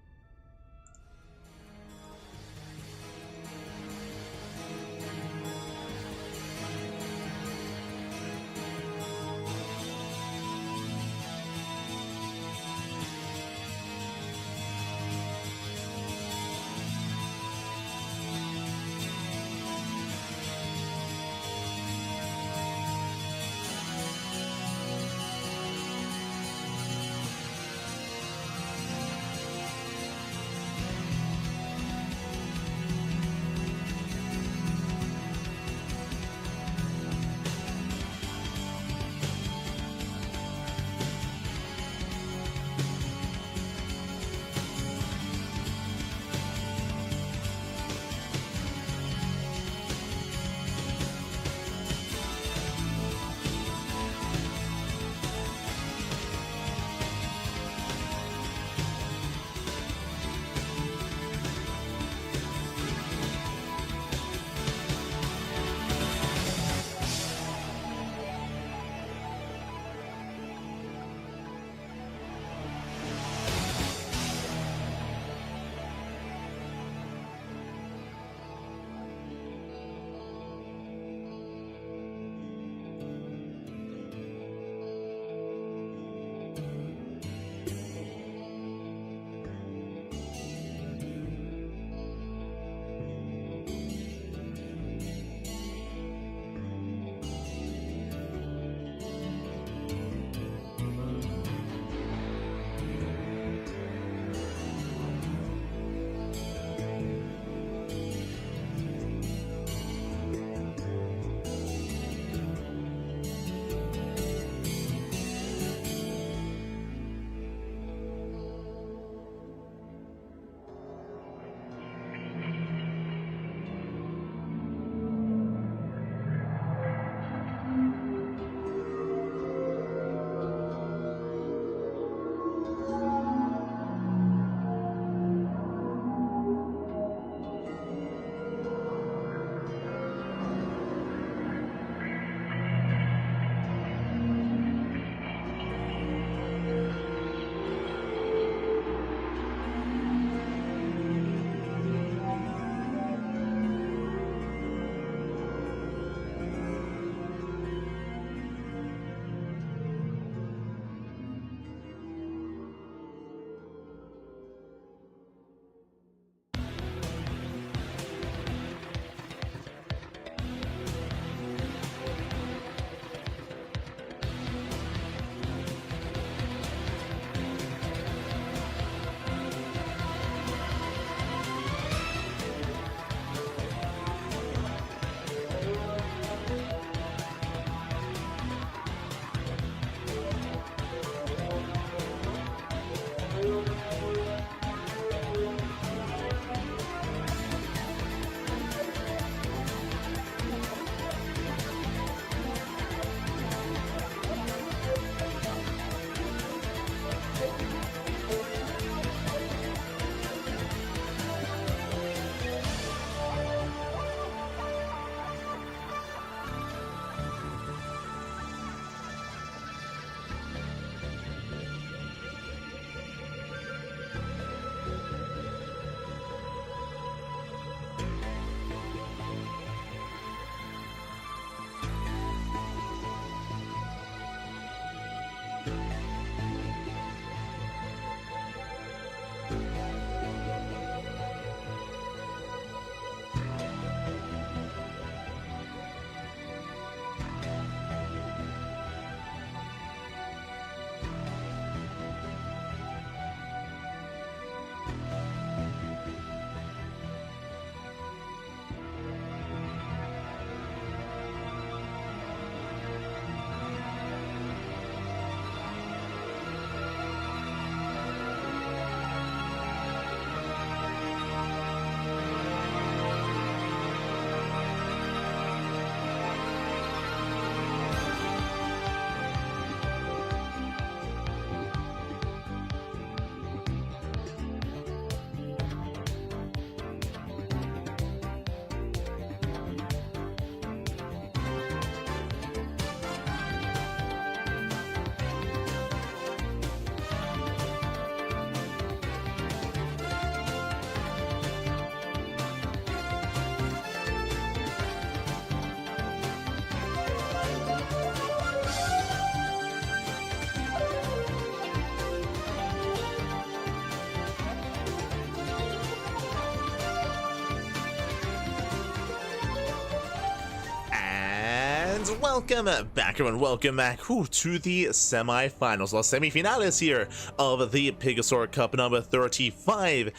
welcome back, everyone. Welcome back to the semi-finals, or semi-finales here of the PiGosaur Cup number 35.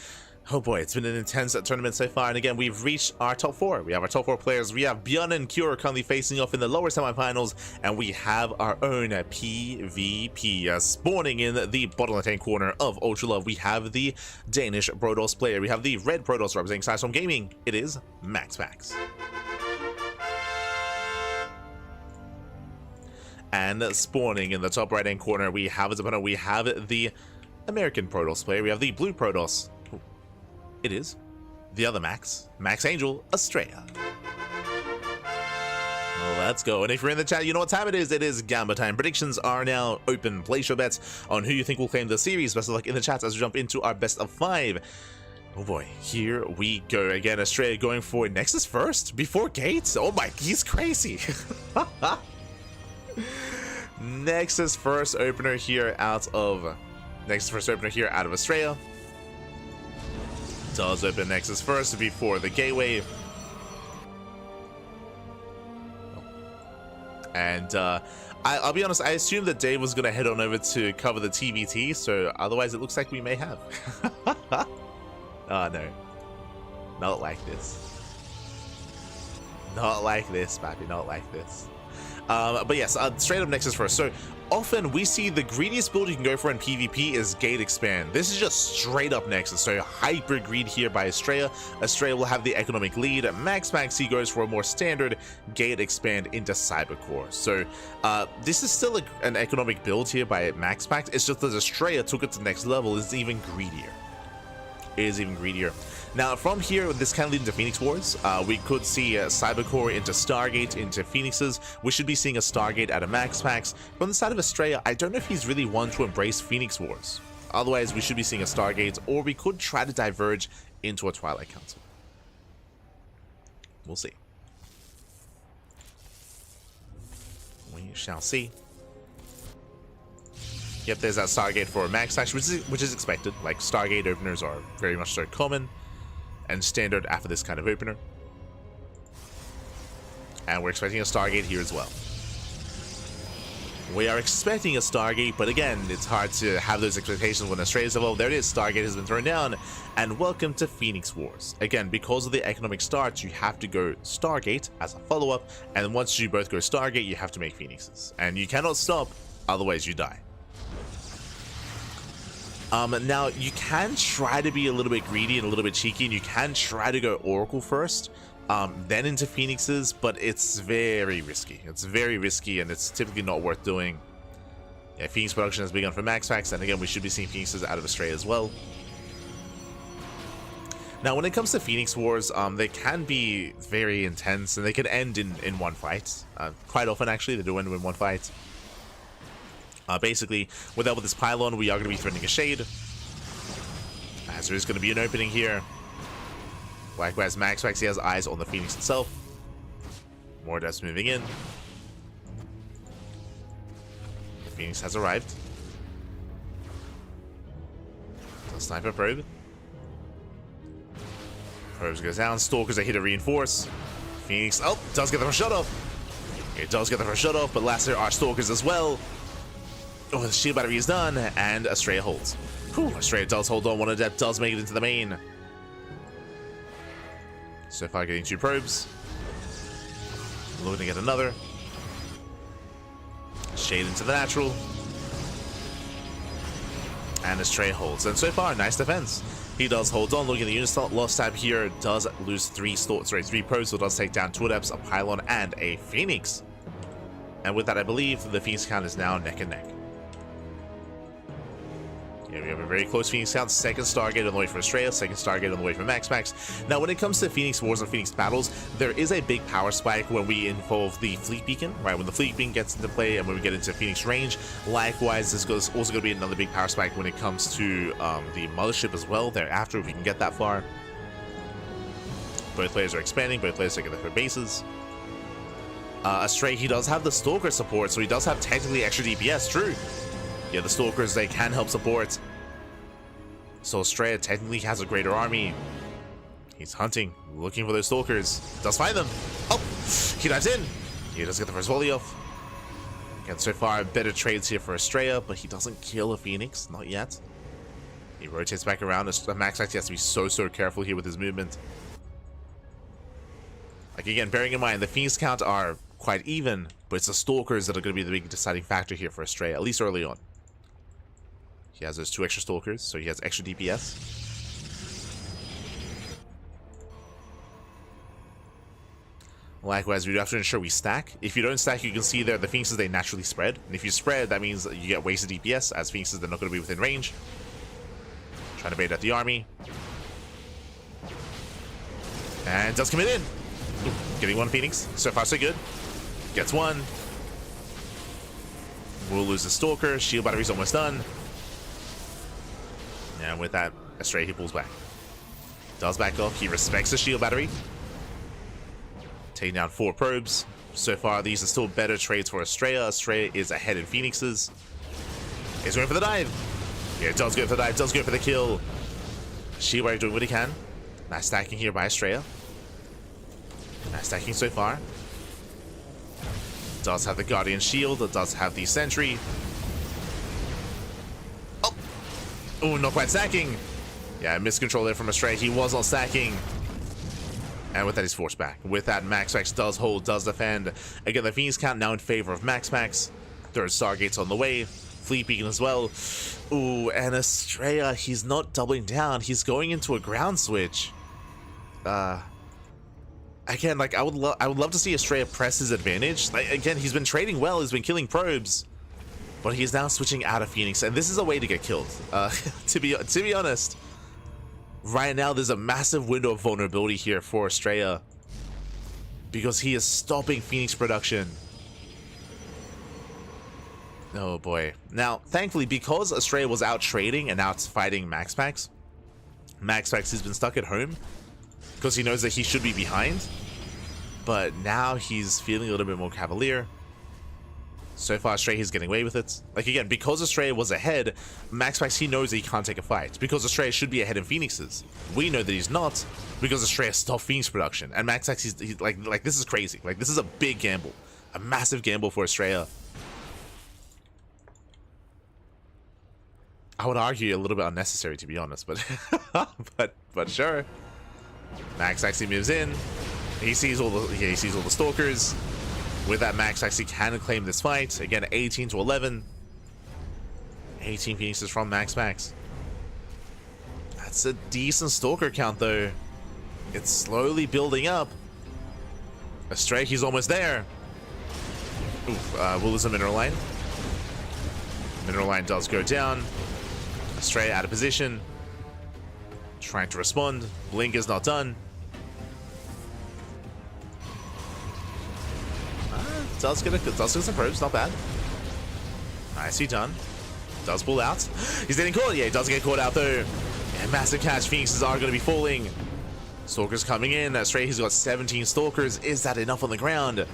Oh boy, it's been an intense tournament so far, and again, we've reached our top four. We have our top four players. We have ByuN and Cure currently facing off in the lower semi-finals, and we have our own PvP spawning in the bottom left-hand corner of Ultra Love. We have the Danish Protoss player. We have the red Protoss representing Sidestorm Gaming. It is MaxPax. And spawning in the top right-hand corner, we have as opponent, we have the American Protoss player. We have the blue Protoss. It is the other Max Angel, Astrea. Well, let's go. And if you're in the chat, you know what time it is. It is Gamba time. Predictions are now open. Place your bets on who you think will claim the series. Best of luck in the chat as we jump into our best of 5. Oh boy, here we go again. Astrea going for Nexus first before Gates. Oh my, he's crazy. Nexus first opener here out of Astrea. Does open Nexus first before the gateway. And I'll be honest, I assumed that Dave was gonna head on over to cover the TVT, so otherwise it looks like we may have. Oh no, not like this. Not like this, Pappy, not like this. But yes, straight up Nexus first. So often we see the greediest build you can go for in PvP is Gate Expand. This is just straight up Nexus. So hyper greed here by Astrea. Astrea will have the economic lead. MaxPax, he goes for a more standard Gate Expand into Cybercore. So this is still an economic build here by MaxPax. It's just that Astrea took it to the next level. It's even greedier. It is even greedier. Now, from here, this can lead into Phoenix Wars. We could see Cybercore into Stargate into Phoenixes. We should be seeing a Stargate out of MaxPax. From the side of Astrea, I don't know if he's really one to embrace Phoenix Wars. Otherwise, we should be seeing a Stargate, or we could try to diverge into a Twilight Council. We'll see. We shall see. Yep, there's that Stargate for MaxPax, which is expected. Like, Stargate openers are very much so common and standard after this kind of opener. And we're expecting a Stargate here as well. We are expecting a Stargate, but again, it's hard to have those expectations when Astrea's level. There it is, Stargate has been thrown down, and welcome to Phoenix Wars. Again, because of the economic start, you have to go Stargate as a follow-up, and once you both go Stargate, you have to make Phoenixes. And you cannot stop, otherwise you die. Now, you can try to be a little bit greedy and a little bit cheeky, and you can try to go Oracle first, then into Phoenixes, but it's very risky. It's very risky, and it's typically not worth doing. Yeah, Phoenix production has begun for MaxPax, and again, we should be seeing Phoenixes out of Astrea as well. Now, when it comes to Phoenix Wars, they can be very intense, and they can end in one fight. Quite often, actually, they do end in one fight. Basically, with this pylon, we are going to be threatening a shade, as there is going to be an opening here. Likewise, MaxPax, he has eyes on the Phoenix itself. More deaths moving in. The Phoenix has arrived. The sniper probe. Probes goes down. Stalkers are here to reinforce. Phoenix, oh, does get the first shot off. It does get the first shot off, but last there are Stalkers as well. Oh, the shield battery is done, and Astrea holds. Whew, Astrea does hold on. One Adept does make it into the main. So far, getting 2 probes. Looking to get another. Shade into the natural. And Astrea holds. And so far, nice defense. He does hold on. Looking at the unit slot, lost tab here. Does lose 3 probes, so does take down 2 Adepts, a pylon, and a Phoenix. And with that, I believe the Phoenix count is now neck and neck. Yeah, we have a very close Phoenix count. Second Stargate on the way for Astrea, second Stargate on the way for MaxPax. Now, when it comes to Phoenix Wars and Phoenix battles, there is a big power spike when we involve the Fleet Beacon, right? When the Fleet Beacon gets into play and when we get into Phoenix range. Likewise, there's also going to be another big power spike when it comes to the Mothership as well, thereafter, if we can get that far. Both players are expanding, both players are getting their bases. Astrea, he does have the Stalker support, so he does have technically extra DPS, true. Yeah, the Stalkers, they can help support. So Astrea technically has a greater army. He's hunting, looking for those Stalkers. Does find them. Oh, he dives in. He does get the first volley off. Again, so far, better trades here for Astrea, but he doesn't kill a Phoenix. Not yet. He rotates back around. Max actually has to be so careful here with his movement. Like, again, bearing in mind, the Phoenix count are quite even, but it's the Stalkers that are going to be the big deciding factor here for Astrea, at least early on. He has those 2 extra Stalkers, so he has extra DPS. Likewise, we do have to ensure we stack. If you don't stack, you can see there the Phoenixes, they naturally spread. And if you spread, that means you get wasted DPS, as Phoenixes, they're not going to be within range. Trying to bait out the army. And does commit in. Ooh, getting 1 Phoenix. So far, so good. Gets 1. We'll lose the Stalker. Shield battery's almost done. And with that, Astrea, he pulls back. Does back off. He respects the shield battery. Taking down 4 probes. So far, these are still better trades for Astrea. Astrea is ahead in Phoenixes. He's going for the dive. Yeah, does go for the dive. Does go for the kill. Shield battery doing what he can. Nice stacking here by Astrea. Nice stacking so far. Does have the Guardian Shield. It does have the Sentry. Oh, not quite stacking. Yeah, miscontrol there from Astrea. He was not stacking. And with that, he's forced back. With that, Max does hold, does defend. Again, the Phoenix count now in favor of Max. Third Stargate's on the way. Fleet Beacon as well. Ooh, and Astrea, he's not doubling down. He's going into a ground switch. Again, like, I would love to see Astrea press his advantage. Like, again, he's been trading well. He's been killing probes. But he's now switching out of Phoenix. And this is a way to get killed. To be honest. Right now, there's a massive window of vulnerability here for Astrea because he is stopping Phoenix production. Oh boy. Now, thankfully, because Astrea was out trading and out fighting Max has been stuck at home because he knows that he should be behind. But now he's feeling a little bit more cavalier. So far, Astrea is getting away with it. Like, again, because Astrea was ahead, Max, he knows that he can't take a fight. Because Astrea should be ahead in Phoenixes. We know that he's not, because Astrea stopped Phoenix production. And Max, he's like, this is crazy. Like, this is a big gamble. A massive gamble for Astrea. I would argue a little bit unnecessary, to be honest, but but sure. Max actually moves in. He sees all the Stalkers. With that, Max actually can claim this fight. Again, 18 to 11. 18 Phoenixes from Max. That's a decent Stalker count, though. It's slowly building up. Astrea, he's almost there. Oof, we'll lose a Mineral Line. Mineral Line does go down. Astrea out of position. Trying to respond. Blink is not done. Does get some probes, not bad. Nicely done. Does pull out. He's getting caught. Yeah, he does get caught out though. And massive catch. Phoenixes are going to be falling. Stalkers coming in. Astrea, he's got 17 Stalkers. Is that enough on the ground? Do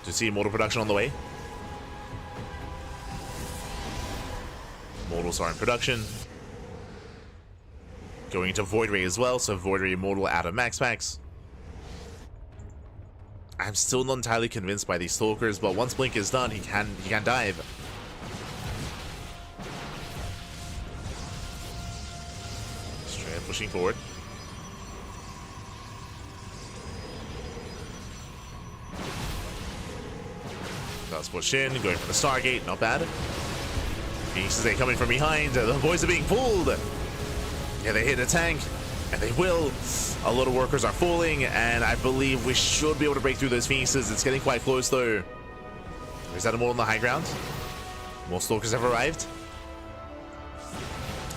you see Immortal production on the way? Immortals are in production. Going into Void Ray as well, so Void Ray Immortal out of Max. I'm still not entirely convinced by these Stalkers, but once Blink is done, he can dive. Astrea pushing forward. Does push in, going for the Stargate, not bad. Phoenixes, they coming from behind. The boys are being pulled. Yeah, they hit a tank, and they will. A lot of workers are falling, and I believe we should be able to break through those Phoenixes. It's getting quite close, though. Is that a more on the high ground? More Stalkers have arrived.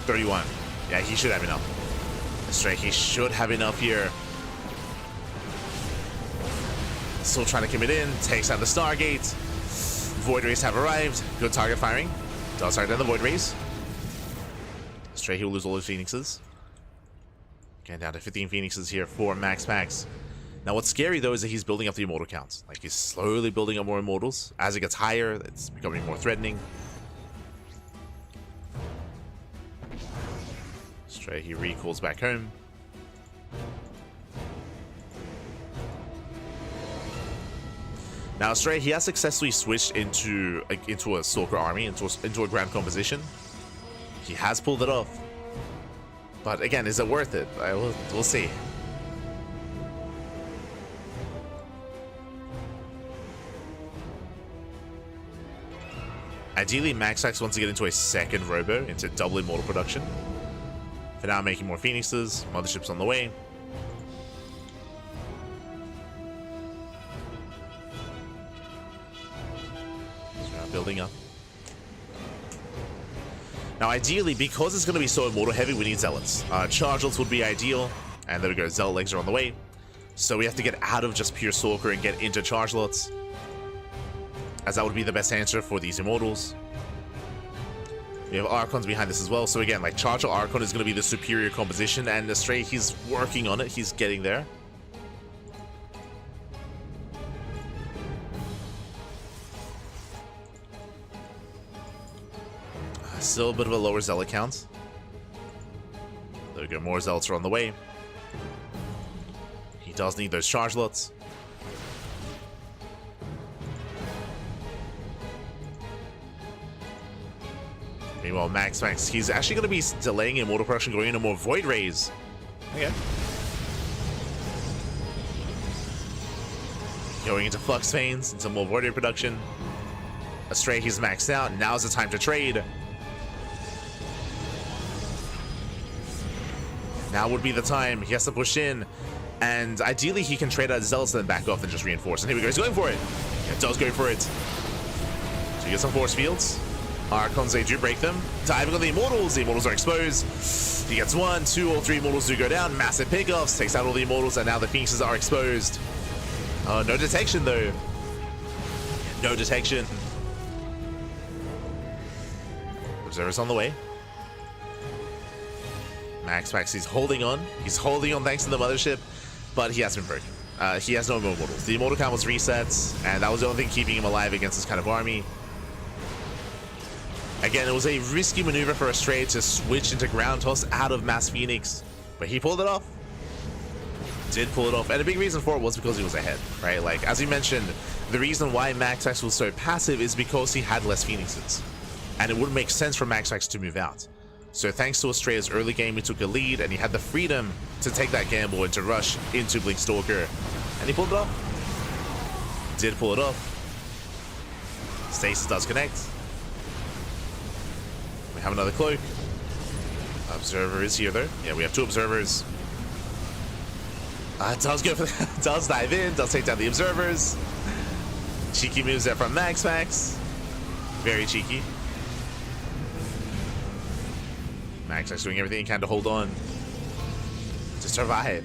31. Yeah, he should have enough. Astrea, he should have enough here. Still trying to commit in. Takes out the Stargate. Void Rays have arrived. Good target firing. Does target down the Void Rays. Astrea, he will lose all his Phoenixes. Getting down to 15 Phoenixes here for Max. Now, what's scary, though, is that he's building up the Immortal counts. Like, he's slowly building up more Immortals. As it gets higher, it's becoming more threatening. Astrea, he recalls back home. Now Astrea, he has successfully switched into a Stalker army, into a ground composition. He has pulled it off. But again, is it worth it? We'll see. Ideally, MaxX wants to get into a second Robo, into double Immortal production. For now, making more Phoenixes, Motherships on the way. Building up. Now, ideally, because it's going to be so Immortal heavy, we need Zealots. Chargelets would be ideal, and there we go, Zealot legs are on the way. So we have to get out of just pure Stalker and get into Chargelots, as that would be the best answer for these Immortals. We have Archons behind this as well, so again, like, Chargel Archon is going to be the superior composition, and Astrea, he's working on it, he's getting there. Still a bit of a lower Zealot count. There we go, more Zealots are on the way. He does need those Chargelots. Meanwhile, Max, he's actually going to be delaying Immortal production, going into more Void Rays. Okay. Going into Flux Veins, into more Void Ray production. Astrea, he's maxed out. Now's the time to trade. Now would be the time. He has to push in. And ideally, he can trade out Zealots and then back off and just reinforce. And here we go. He's going for it. It does go for it. So he gets some Force Fields. Archons, they do break them. Diving on the Immortals. The Immortals are exposed. He gets 1, 2, or 3 Immortals do go down. Massive pickoffs. Takes out all the Immortals. And now the Phoenixes are exposed. Oh, no detection, though. No detection. Observer's on the way. Max, he's holding on. He's holding on thanks to the Mothership, but he has been broken. He has no more Immortals. The Immortal count was resets, and that was the only thing keeping him alive against this kind of army. Again, it was a risky maneuver for Astrea to switch into Ground Toss out of Mass Phoenix, but he pulled it off. Did pull it off, and a big reason for it was because he was ahead, right? Like, as we mentioned, the reason why MaxX was so passive is because he had less Phoenixes, and it wouldn't make sense for MaxX to move out. So thanks to Astrea's early game, he took a lead, and he had the freedom to take that gamble and to rush into Blink Stalker. And he pulled it off. Did pull it off. Stasis does connect. We have another cloak. Observer is here, though. Yeah, we have 2 observers. Does go for does dive in, does take down the observers. Cheeky moves there from Max. Very cheeky. Max is doing everything he can to hold on, to survive.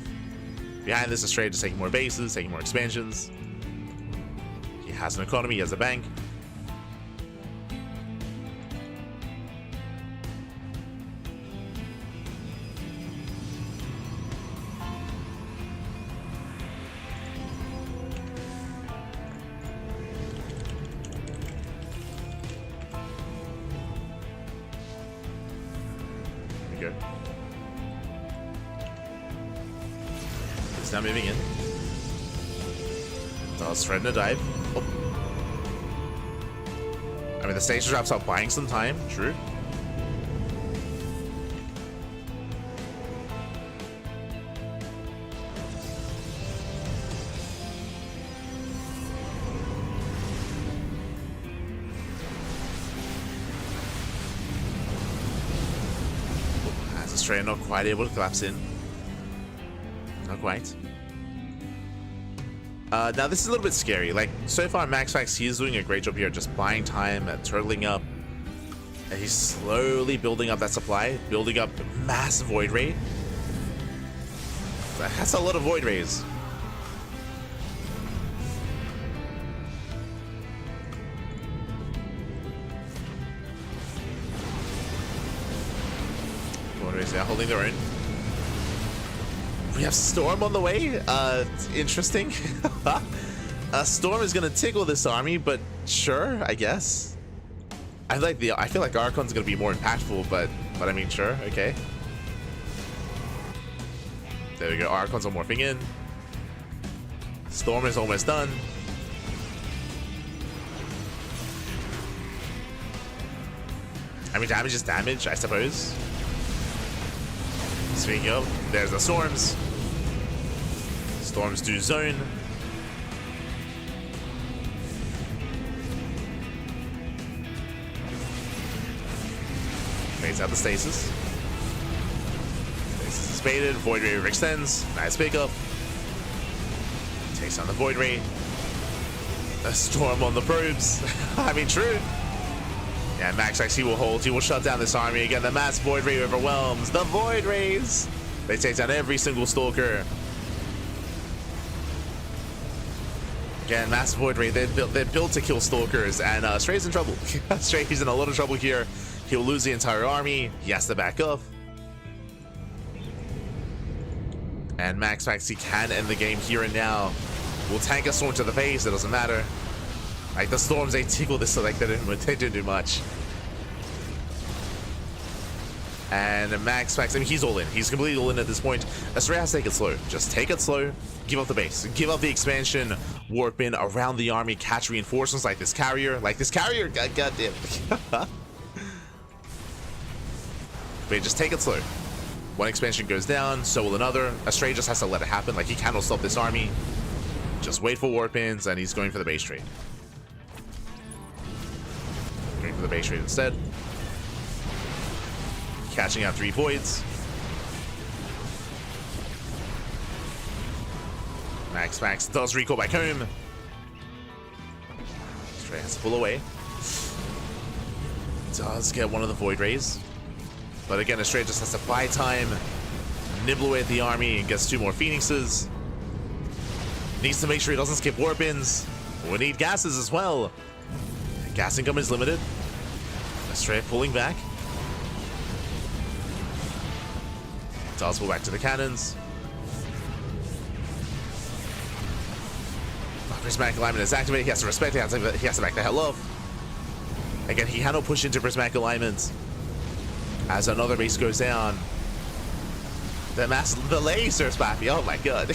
Behind this, Astrea just taking more bases, taking more expansions. He has an economy, he has a bank. Go. He's now moving in. Does threaten a dive. Oh. I mean, the station drops are buying some time. True. Astrea not quite able to collapse in. Not quite. Now this is a little bit scary. Like, so far MaxX, he's doing a great job here, just buying time and turtling up. And he's slowly building up that supply, building up massive Void Ray. That's a lot of Void Rays. They're holding their own. We have Storm on the way. Interesting. Storm is gonna tickle this army, but sure, I guess. I feel like Archon's gonna be more impactful, but I mean, sure, okay. There we go. Archons are morphing in. Storm is almost done. I mean, damage is damage, I suppose. Speaking of, there's the storms. Storms do zone. Fades out the stasis. Stasis is baited. Void Ray overextends. Nice pickup. Takes on the Void Ray. A storm on the probes. I mean, true. Yeah, Max he will hold. He will shut down this army. Again, the mass Void Ray overwhelms. The Void Rays. They take down every single Stalker. Again, mass Void Ray. They're built to kill Stalkers. And Astrea's in trouble. Astrea's in a lot of trouble here. He'll lose the entire army. He has to back up. And Max, he can end the game here and now. We'll tank a storm to the face. It doesn't matter. Like, the storms, they tickle this, so like, they didn't do much. And Max, I mean, he's all in. He's completely all in at this point. Astrea has to take it slow. Just take it slow. Give up the base. Give up the expansion. Warp in around the army. Catch reinforcements like this carrier. Goddamn. But just take it slow. One expansion goes down, so will another. Astrea just has to let it happen. Like, he cannot stop this army. Just wait for warp ins, and he's going for the base trade. Going for the base trade instead. Catching out 3 voids. Max does recall back home. Astrea has to pull away. Does get one of the Void Rays. But again, Astrea just has to buy time, nibble away at the army, and gets 2 more Phoenixes. Needs to make sure he doesn't skip warp-ins. We need gases as well. Gas income is limited. Astrea pulling back. Does pull back to the cannons. Prismatic alignment is activated. He has to respect it. He has to back the hell off. Again, he cannot push into prismatic alignment. As another base goes down. The lasers, Pappy. Oh my god.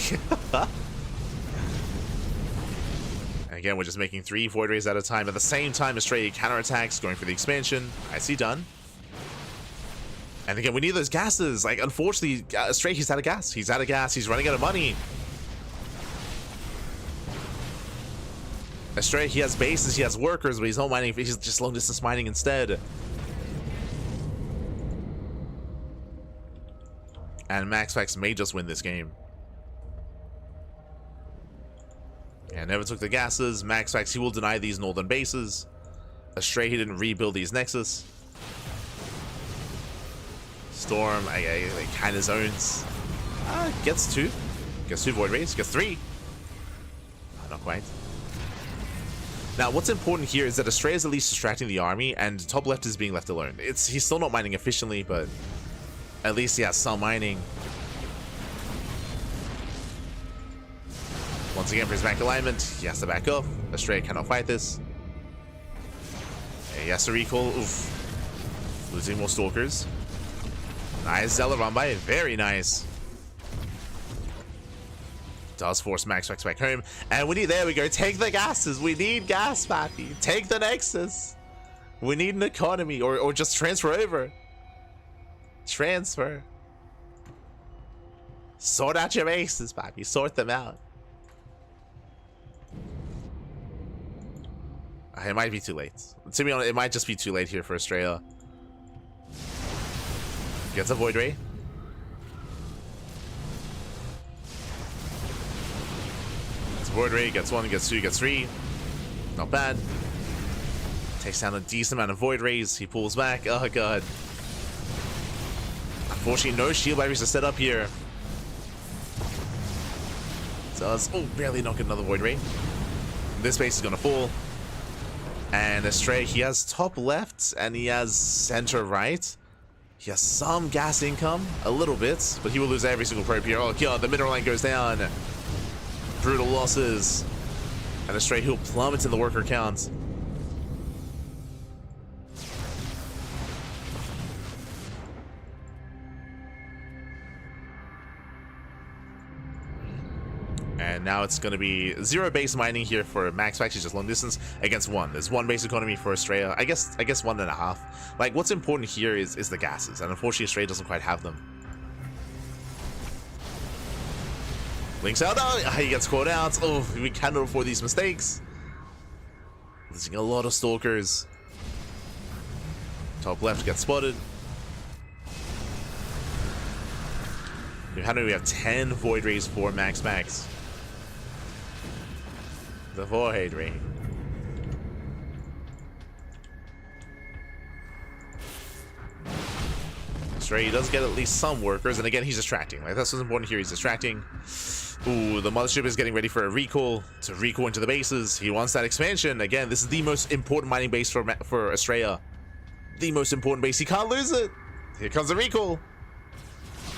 And again, we're just making 3 Void Rays at a time. At the same time, Astrea counterattacks, going for the expansion. I see done. And again, we need those gases. Like, unfortunately, Astrea, he's out of gas. He's out of gas. He's running out of money. Astrea, he has bases, he has workers, but he's not mining. He's just long distance mining instead. And Max may just win this game. And never took the gases. Max, he will deny these northern bases. Astrea, he didn't rebuild these nexus. Storm, kind of zones. Gets 2. Gets 2 Void Rays. Gets 3. Oh, not quite. Now, what's important here is that Astrea is at least distracting the army, and top left is being left alone. He's still not mining efficiently, but at least he has some mining. Once again, for his back alignment, he has to back up. Astrea cannot fight this. He has to recall. Oof. Losing more Stalkers. Nice Zealot run by. Very nice. Does force Max back home. And we need, there we go. Take the gases. We need gas, Pappy. Take the Nexus. We need an economy. Or just transfer over. Transfer. Sort out your bases, Pappy. Sort them out. It might be too late. To be honest, it might just be too late here for Astrea. Gets a Void Ray. Gets a Void Ray, gets 1, gets 2, gets 3. Not bad. Takes down a decent amount of Void Rays. He pulls back. Oh god. Unfortunately, no shield batteries to set up here. Does, oh, barely not get another Void Ray. This base is gonna fall. And Astrea, he has top left and he has center right. He has some gas income, a little bit, but he will lose every single probe here. Oh god, the middle line goes down. Brutal losses. And Astrea, he'll plummet in the worker count. And now it's going to be 0 base mining here for Max Pax. He's just long distance against 1. There's 1 base economy for Astrea. I guess 1.5. Like, what's important here is the gases, and unfortunately Astrea doesn't quite have them. Links out. Oh, he gets caught out. Oh, we cannot afford these mistakes. Losing a lot of stalkers. Top left gets spotted. How do we have 10 Void Rays for Max Pax? The Void Ray. Astrea does get at least some workers, and again, he's distracting. Like, that's what's important here. He's distracting. Ooh, the mothership is getting ready for a recall to recall into the bases. He wants that expansion. Again, this is the most important mining base for Astrea. The most important base. He can't lose it. Here comes the recall.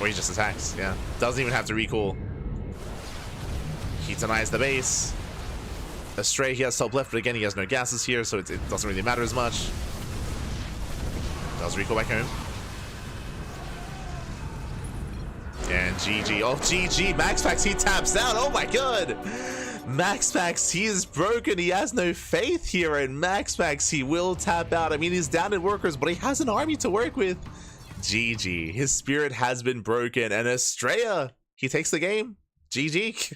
Or he just attacks. Yeah, doesn't even have to recall. He denies the base. Astrea, he has top left, but again, he has no gases here, so it doesn't really matter as much. Does recall back home. And GG. Oh, GG. Max Pax, he taps out. Oh my god. Max Pax, he is broken. He has no faith here. And Max Pax, he will tap out. I mean, he's down in workers, but he has an army to work with. GG. His spirit has been broken. And Astrea, he takes the game. GG.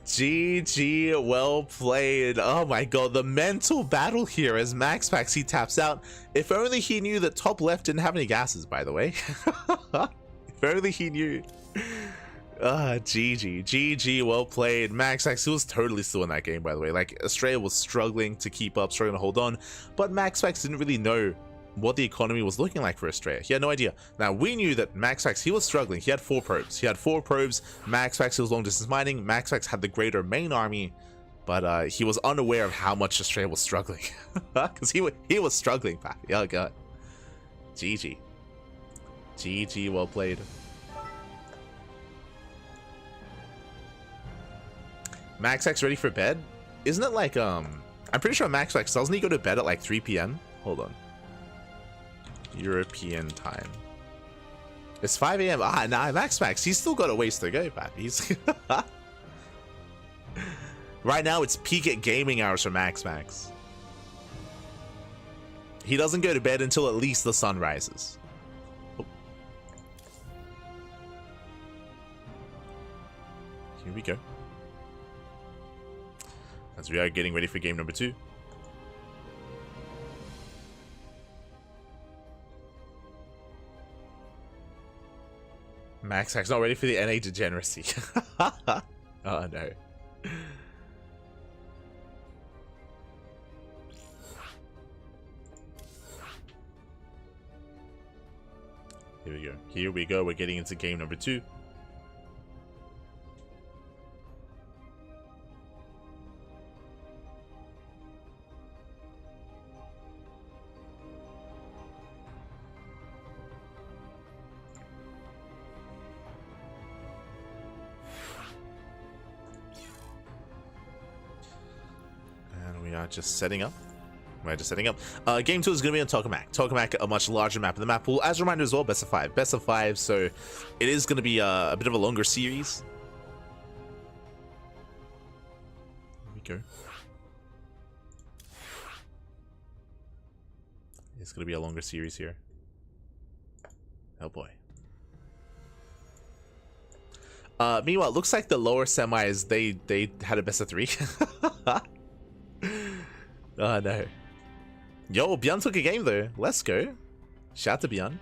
GG. Well played. Oh my god. The mental battle here as Max Pax, he taps out. If only he knew that top left didn't have any gases, by the way. If only he knew. GG. GG, well played. Max Pax, he was totally still in that game, by the way. Like, Astrea was struggling to keep up, struggling to hold on, but Max Pax didn't really know what the economy was looking like for Astrea. He had no idea. Now, we knew that Max Pax, he was struggling. He had 4 probes. He had 4 probes. Max Pax, he was long distance mining. Max Pax had the greater main army, but he was unaware of how much Astrea was struggling. Because he was struggling, Pat. Oh, God. GG. GG, well played. Max Pax ready for bed? Isn't it like, I'm pretty sure Max Pax, doesn't he go to bed at like 3 p.m? Hold on. European time. It's 5 a.m. Ah, nah, Max Pax, he's still got a ways to go, Pat. He's right now, it's peak gaming hours for Max Pax. He doesn't go to bed until at least the sun rises. Oh. Here we go. As we are getting ready for game number 2. Max Pax not ready for the NA degeneracy. Oh no. Here we go. Here we go. We're getting into game number 2. Just setting up. We're just setting up. Game 2 is going to be on Tokamak. Tokamak, a much larger map in the map pool. As a reminder as well, best of 5. Best of 5, so it is going to be a bit of a longer series. Here we go. It's going to be a longer series here. Oh boy. Meanwhile, it looks like the lower semis, they had a best of 3. Oh no. Yo, ByuN took a game though. Let's go. Shout out to ByuN.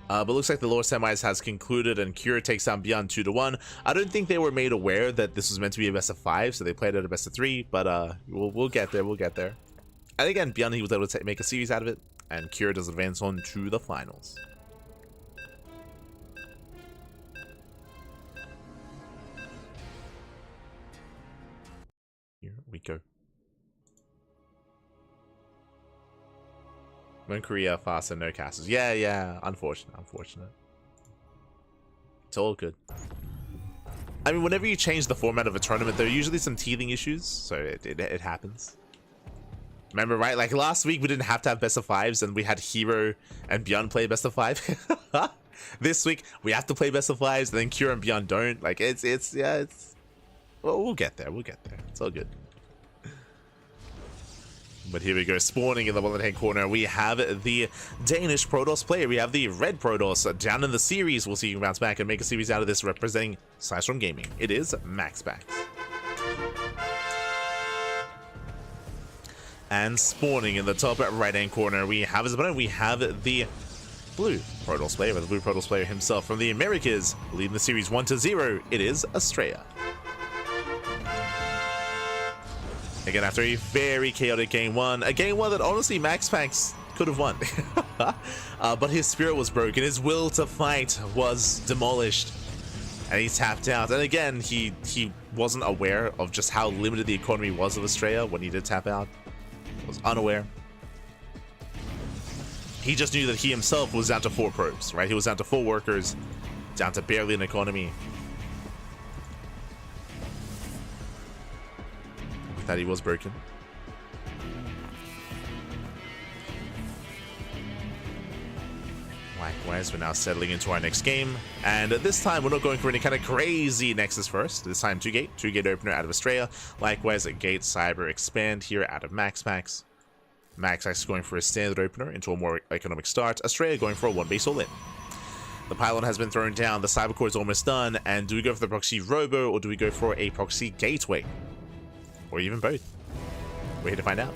But looks like the lower semis has concluded and Cure takes down ByuN 2-1. I don't think they were made aware that this was meant to be a best of 5, so they played at a best of 3, but we'll get there, we'll get there. And again, ByuN, he was able to make a series out of it, and Cure does advance on to the finals. Here we go. When Korea faster, no castles. Yeah, unfortunate. It's all good. I mean, whenever you change the format of a tournament, there are usually some teething issues, so it happens. Remember, right? Like last week, we didn't have to have best of fives, and we had Hero and ByuN play best of five. This week, we have to play best of fives, and then Cure and ByuN don't. Like well, we'll get there. We'll get there. It's all good. But here we go, spawning in the bottom-hand corner, we have the Danish Protoss player. We have the red Protoss down in the series. We'll see you bounce back and make a series out of this representing Sidestorm Gaming. It is MaxPax. And spawning in the top right-hand corner, we have his opponent. We have the blue Protoss player, the blue Protoss player himself from the Americas, leading the series 1-0. It is Astrea. Again, after a very chaotic game one, a game one that honestly MaxPax could have won. But his spirit was broken, his will to fight was demolished, and he tapped out. And again, he wasn't aware of just how limited the economy was of Astrea when he did tap out. He was unaware. He just knew that he himself was down to 4 probes, right? He was down to 4 workers, down to barely an economy. That he was broken. Likewise, we're now settling into our next game, and this time we're not going for any kind of crazy Nexus first. This time 2-gate opener out of Astrea. Likewise, a Gate Cyber Expand here out of MaxPax. MaxPax is going for a standard opener into a more economic start. Astrea going for a 1-base all-in. The pylon has been thrown down, the cyber core is almost done, and do we go for the proxy robo or do we go for a proxy gateway? Or even both. We're here to find out.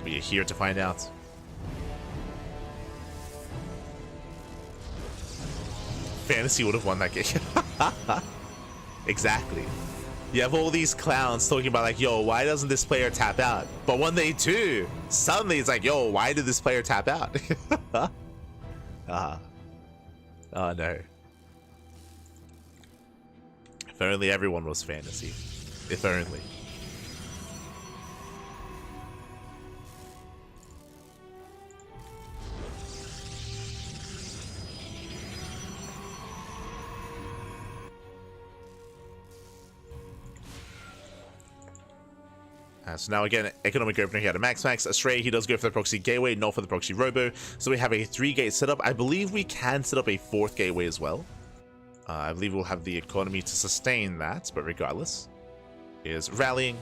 We are here to find out. Fantasy would have won that game. Exactly. You have all these clowns talking about like, yo, why doesn't this player tap out? But when they do, suddenly it's like, yo, why did this player tap out? Oh no. If only everyone was fantasy. If only. So now again, economic opener here to MaxPax. Astrea, he does go for the proxy gateway, not for the proxy robo. So we have a 3-gate setup. I believe we can set up a 4th gateway as well. I believe we'll have the economy to sustain that, but regardless, is rallying.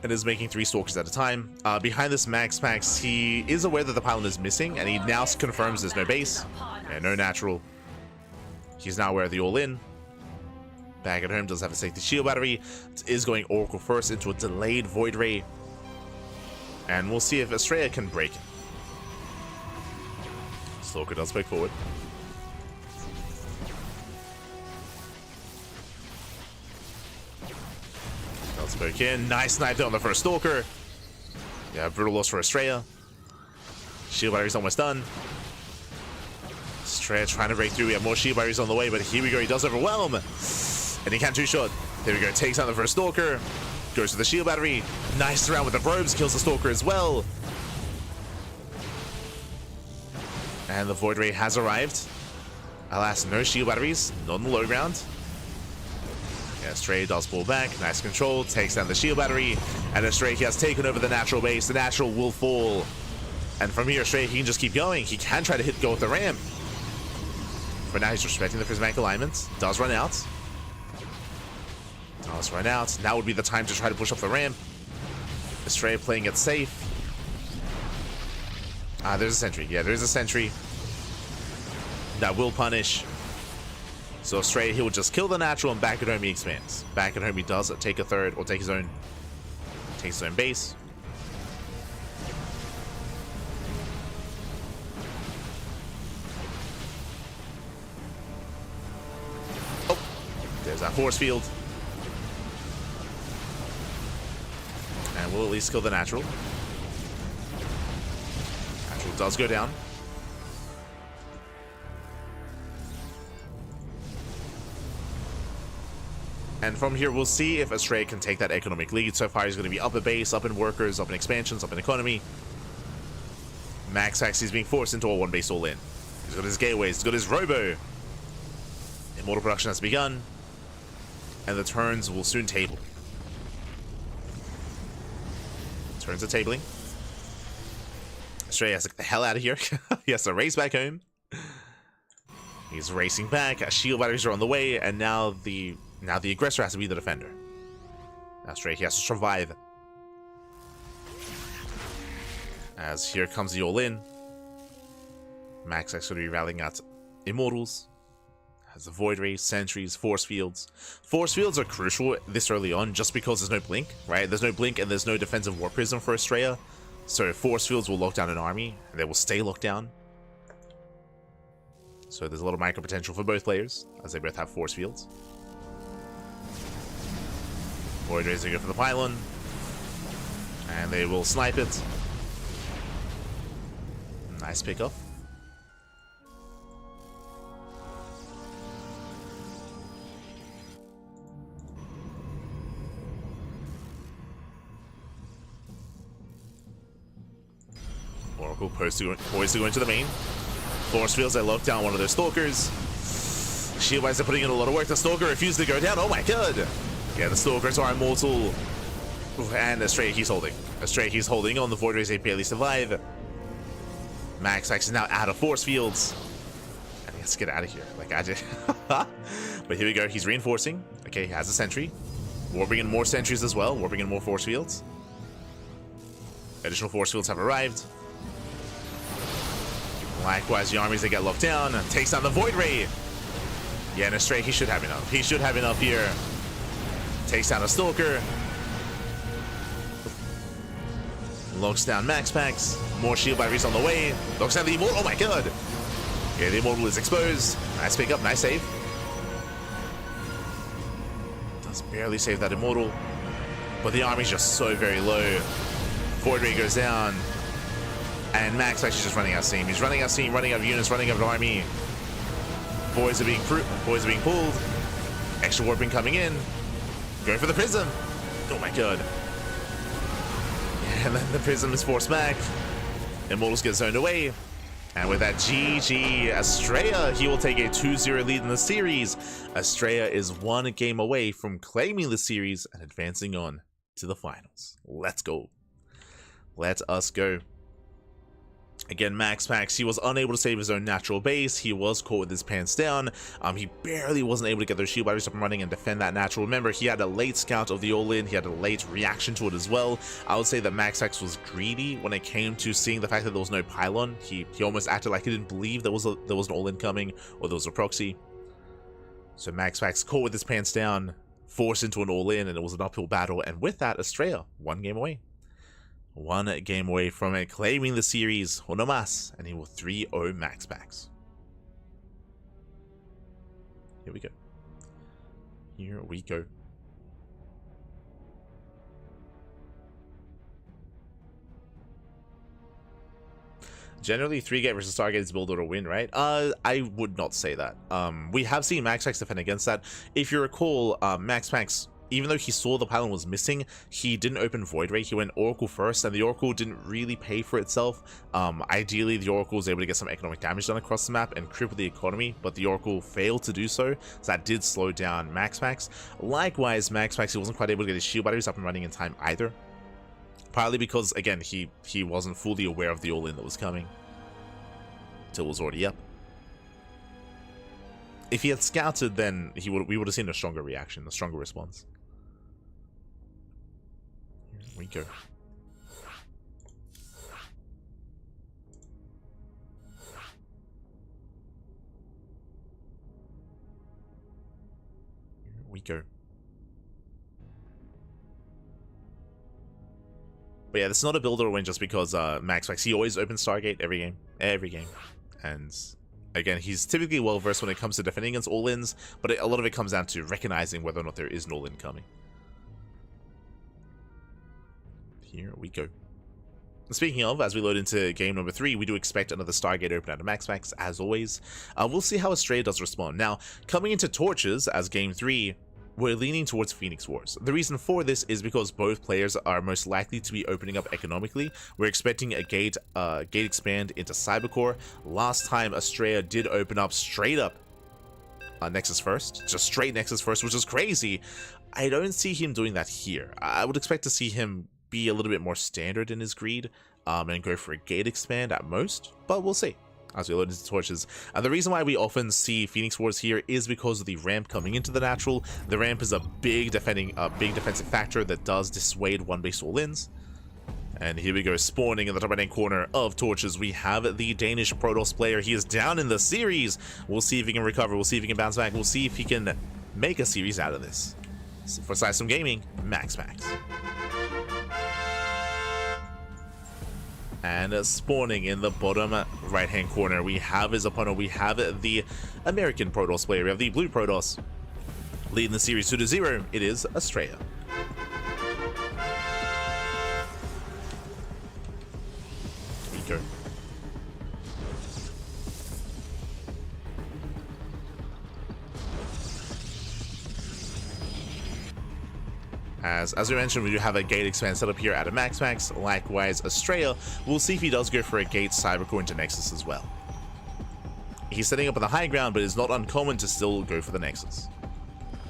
It is making 3 stalkers at a time. Behind this MaxPax, he is aware that the pylon is missing, and he now confirms there's no base and no natural. He's now aware of the all-in. Back at home does have a safety shield battery. Is going Oracle first into a delayed Void Ray. And we'll see if Astrea can break it. Stalker does break forward. Does break in. Nice snipe there on the first Stalker. Yeah, brutal loss for Astrea. Shield battery's almost done. Astrea trying to break through. We have more shield barriers on the way, but here we go. He does overwhelm. And he can't two-shot. There we go. Takes out the first Stalker. Goes to the shield battery. Nice round with the probes. Kills the Stalker as well. And the Void Ray has arrived. Alas, no shield batteries. Not on the low ground. Yeah, Astrea does pull back. Nice control. Takes down the shield battery. And Astrea has taken over the natural base. The natural will fall. And from here, Astrea, he can just keep going. He can try to go with the ramp. For now, he's respecting the prismatic alignment. Does run out. Does run out. Now would be the time to try to push up the ramp. Astrea playing it safe. There's a sentry. Yeah, there's a sentry. That will punish. So Astrea, he will just kill the natural, and back at home he expands. Back at home he does take a third, or take his own base. There's that force field. And we'll at least kill the natural. Natural does go down. And from here, we'll see if Astrea can take that economic lead. So far, he's going to be up a base, up in workers, up in expansions, up in economy. MaxPax is being forced into a 1-base all-in. He's got his gateways, he's got his robo. Immortal production has begun. and the turns will soon table. Turns are tabling. Astrea has to get the hell out of here. He has to race back home. He's racing back. Shield batteries are on the way, and now the aggressor has to be the defender. Astrea, he has to survive. As here comes the all-in. Max X going to be rallying out Immortals. Has the Void Ray, Sentries, Force Fields. Force Fields are crucial this early on just because there's no Blink, right? There's no Blink and there's no defensive Warp Prism for Astrea. So Force Fields will lock down an army, and they will stay locked down. So there's a lot of micro potential for both players, as they both have Force Fields. Void Rays are good for the pylon. And they will snipe it. Nice pickup. Oracle poised to go into the main. Force Fields, they lock down one of their Stalkers. Shieldwise are putting in a lot of work. The Stalker refused to go down. Oh my god! Yeah, the Stalkers are immortal. And Astrea, he's holding. Astrea, he's holding on. The Void Rays, they barely survive. Max X is now out of Force Fields. And he has to get out of here. Like, I just... But here we go. He's reinforcing. Okay, he has a Sentry. Warping in more Sentries as well. Warping in more Force Fields. Additional Force Fields have arrived. Likewise, the armies, they get locked down. Takes down the Void Ray. Yeah, and Astrea, he should have enough. He should have enough here. Takes down a Stalker. Locks down Max Packs. More shield batteries on the way. Locks down the Immortal. Oh my god. Yeah, the Immortal is exposed. Nice pick up. Nice save. Does barely save that Immortal. But the army's just so very low. Void Ray goes down. And Max actually just running out of steam. He's running out of steam, running out of units, running out of army. Boys are being pulled. Extra warping coming in. Going for the Prism. Oh my god. And then the Prism is forced back. Immortals get zoned away. And with that, GG. Astrea, he will take a 2-0 lead in the series. Astrea is one game away from claiming the series and advancing on to the finals. Let's go. Let us go. Again, Max Pax, he was unable to save his own natural base. He was caught with his pants down. He barely wasn't able to get those shield batteries up and running and defend that natural. Remember, he had a late scout of the all-in. He had a late reaction to it as well. I would say that Max Pax was greedy when it came to seeing the fact that there was no pylon. He almost acted like he didn't believe there was an all-in coming or there was a proxy. So Max Pax caught with his pants down, forced into an all-in, and it was an uphill battle. And with that, Astrea, one game away. One game away from it, claiming the series, or no mas, and he will 3-0 Max Packs. Here we go. Here we go. Generally, 3-gate versus Stargate is build or win, right? I would not say that. We have seen Max Packs defend against that. If you recall, Max Packs, even though he saw the pylon was missing, he didn't open Void Ray. He went Oracle first, and the Oracle didn't really pay for itself. Ideally, the Oracle was able to get some economic damage done across the map and cripple the economy, but the Oracle failed to do so, so that did slow down Max Packs. Likewise, Max Packs, he wasn't quite able to get his shield batteries up and running in time either. Partly because, again, he wasn't fully aware of the all-in that was coming until it was already up. If he had scouted, then we would have seen a stronger reaction, a stronger response. Here we go. Here we go. But yeah, this is not a build or win just because Max Packs, he always opens Stargate every game. And again, he's typically well versed when it comes to defending against all-ins, but a lot of it comes down to recognizing whether or not there is an all-in coming. Here we go. Speaking of, as we load into game number 3, we do expect another Stargate open out of Max Packs, as always. We'll see how Astrea does respond. Now, coming into Torches as game 3, we're leaning towards Phoenix Wars. The reason for this is because both players are most likely to be opening up economically. We're expecting a gate expand into Cybercore. Last time, Astrea did open up straight up Nexus first, just straight Nexus first, which is crazy. I don't see him doing that here. I would expect to see him be a little bit more standard in his greed, and go for a gate expand at most, but we'll see as we load into torches. And the reason why we often see Phoenix Wars here is because of the ramp coming into the natural. The ramp is a big defensive factor that does dissuade one base all-ins. And here we go, spawning in the top right hand corner of torches. We have the Danish Protoss player. He is down in the series. We'll see if he can recover. We'll see if he can bounce back. We'll see if he can make a series out of this. So for System Gaming, Max. And spawning in the bottom right hand corner, we have his opponent. We have the American Protoss player. We have the Blue Protoss. Leading the series 2-0, it is Astrea. Go. As we mentioned, we do have a gate expand set up here at a max. Likewise, Astrea, we'll see if he does go for a gate cybercore into Nexus as well. He's setting up on the high ground, but it's not uncommon to still go for the Nexus.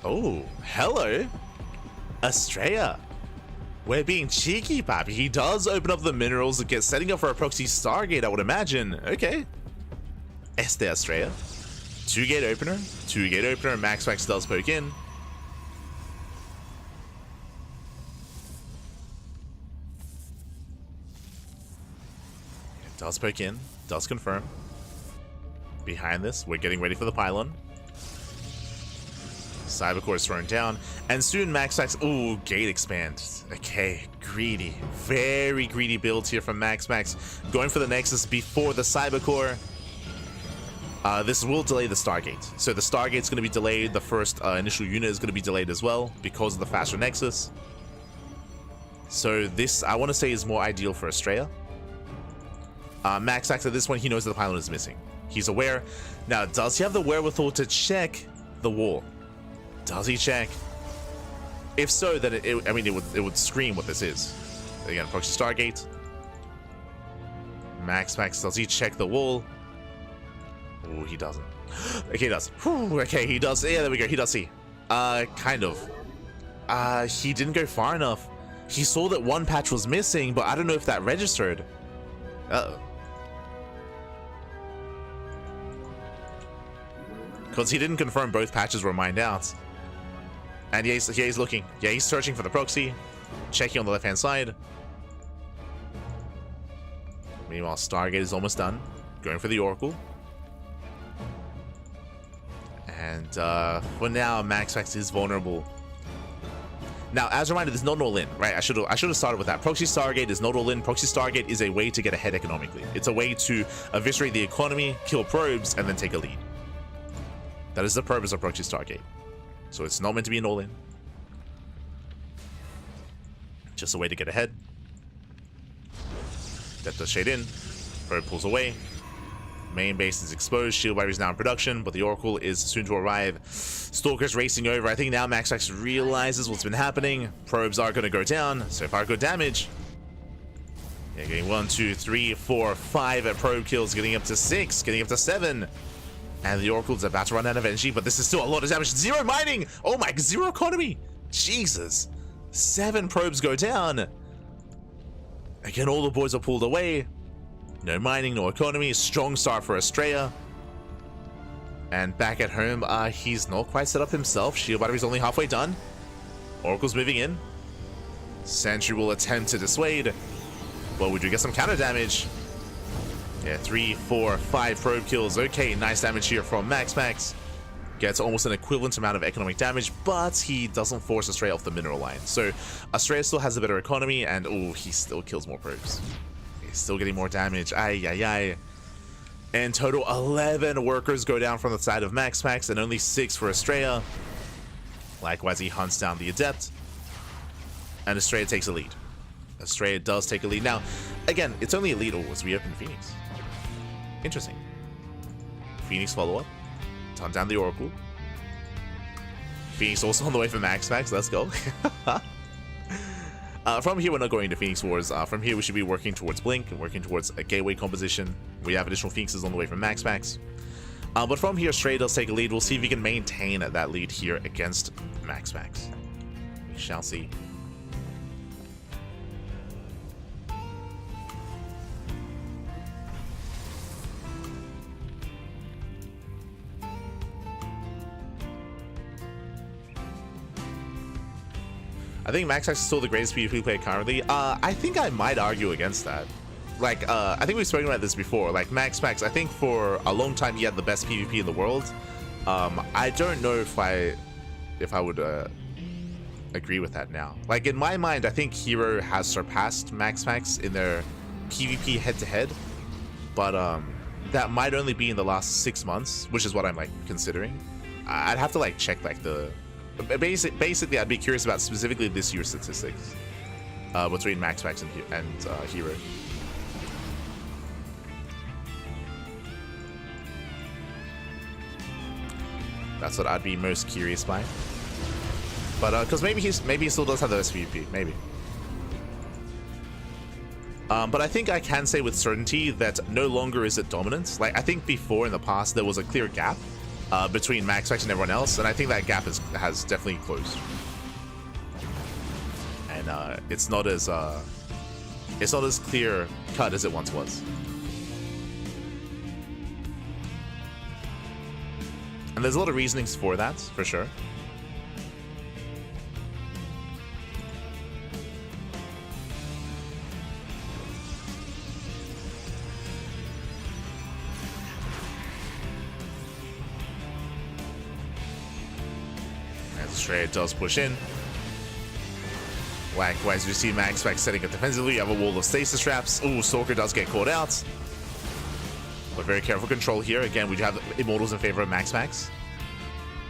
Oh, hello, Astrea. We're being cheeky, papi. He does open up the minerals and get setting up for a proxy Stargate, I would imagine. Okay. Astrea. 2-gate opener. 2-gate opener. Max does poke in. It does poke in. Does confirm. Behind this, we're getting ready for the pylon. Cybercore is thrown down, and soon Max. Ooh, gate expand. Okay, greedy, very greedy builds here from Max. Going for the Nexus before the Cybercore. This will delay the Stargate, so the Stargate's going to be delayed. The first initial unit is going to be delayed as well because of the faster Nexus. So this, I want to say, is more ideal for Astrea. Max at this point, he knows that the pylon is missing. He's aware. Now, does he have the wherewithal to check the wall? Does he check? If so, then it would scream what this is. Again, proxy Stargate. Max, does he check the wall? Oh, he doesn't. Okay, he does. Whew, okay, he does. Yeah, there we go. He does see. Kind of. He didn't go far enough. He saw that one patch was missing, but I don't know if that registered. Uh-oh. Because he didn't confirm both patches were mined out. And yeah, he's looking. Yeah, he's searching for the proxy. Checking on the left-hand side. Meanwhile, Stargate is almost done. Going for the Oracle. And for now, Max is vulnerable. Now, as a reminder, there's not an all-in, right? I should have started with that. Proxy Stargate is not all-in. Proxy Stargate is a way to get ahead economically. It's a way to eviscerate the economy, kill probes, and then take a lead. That is the purpose of Proxy Stargate. So it's not meant to be an all-in. Just a way to get ahead. That does shade in. Probe pulls away. Main base is exposed. Shield battery is now in production, but the Oracle is soon to arrive. Stalker's racing over. I think now Max realizes what's been happening. Probes are going to go down. So far, good damage. Yeah, getting 1, 2, 3, 4, 5 at probe kills, getting up to 6, getting up to 7. And the Oracle's about to run out of energy, but this is still a lot of damage. 0 mining! Oh my, 0 economy! Jesus. 7 probes go down. Again, all the boys are pulled away. No mining, no economy. Strong start for Astrea. And back at home, he's not quite set up himself. Shield battery's only halfway done. Oracle's moving in. Sentry will attempt to dissuade. But we do get some counter damage. Yeah, 3, 4, 5 probe kills. Okay, nice damage here from Max. Gets almost an equivalent amount of economic damage, but he doesn't force Astrea off the mineral line. So Astrea still has a better economy, and oh, he still kills more probes. He's still getting more damage. Ay. In total, 11 workers go down from the side of Max, and only 6 for Astrea. Likewise, he hunts down the Adept, and Astrea takes a lead. Astrea does take a lead. Now, again, it's only a lead as we open Phoenix. Interesting. Phoenix follow-up. Hunt down the Oracle. Phoenix also on the way for Max. Let's go. From here, we're not going to Phoenix Wars. From here, we should be working towards Blink and working towards a gateway composition. We have additional Phoenixes on the way from Max. But from here, Astrea does take a lead. We'll see if he can maintain that lead here against Max. We shall see. I think Max is still the greatest PvP player currently. I think I might argue against that. Like, I think we've spoken about this before. Like, Max, I think for a long time he had the best PvP in the world. I don't know if I would agree with that now. Like, in my mind, I think Hero has surpassed Max in their PvP head-to-head. But that might only be in the last 6 months, which is what I'm, like, considering. I'd have to, like, check, like, the... Basically, I'd be curious about specifically this year's statistics between Max and Hero. That's what I'd be most curious by. But because maybe he still does have the best PvP, maybe. But I think I can say with certainty that no longer is it dominance. Like, I think before in the past there was a clear gap between Max and everyone else, and I think that gap has definitely closed. And it's not as clear cut as it once was. And there's a lot of reasonings for that, for sure. Astrea does push in. Likewise, we see Max setting up defensively. You have a wall of stasis traps. Ooh, Stalker does get caught out. But very careful control here. Again, we do have Immortals in favor of Max.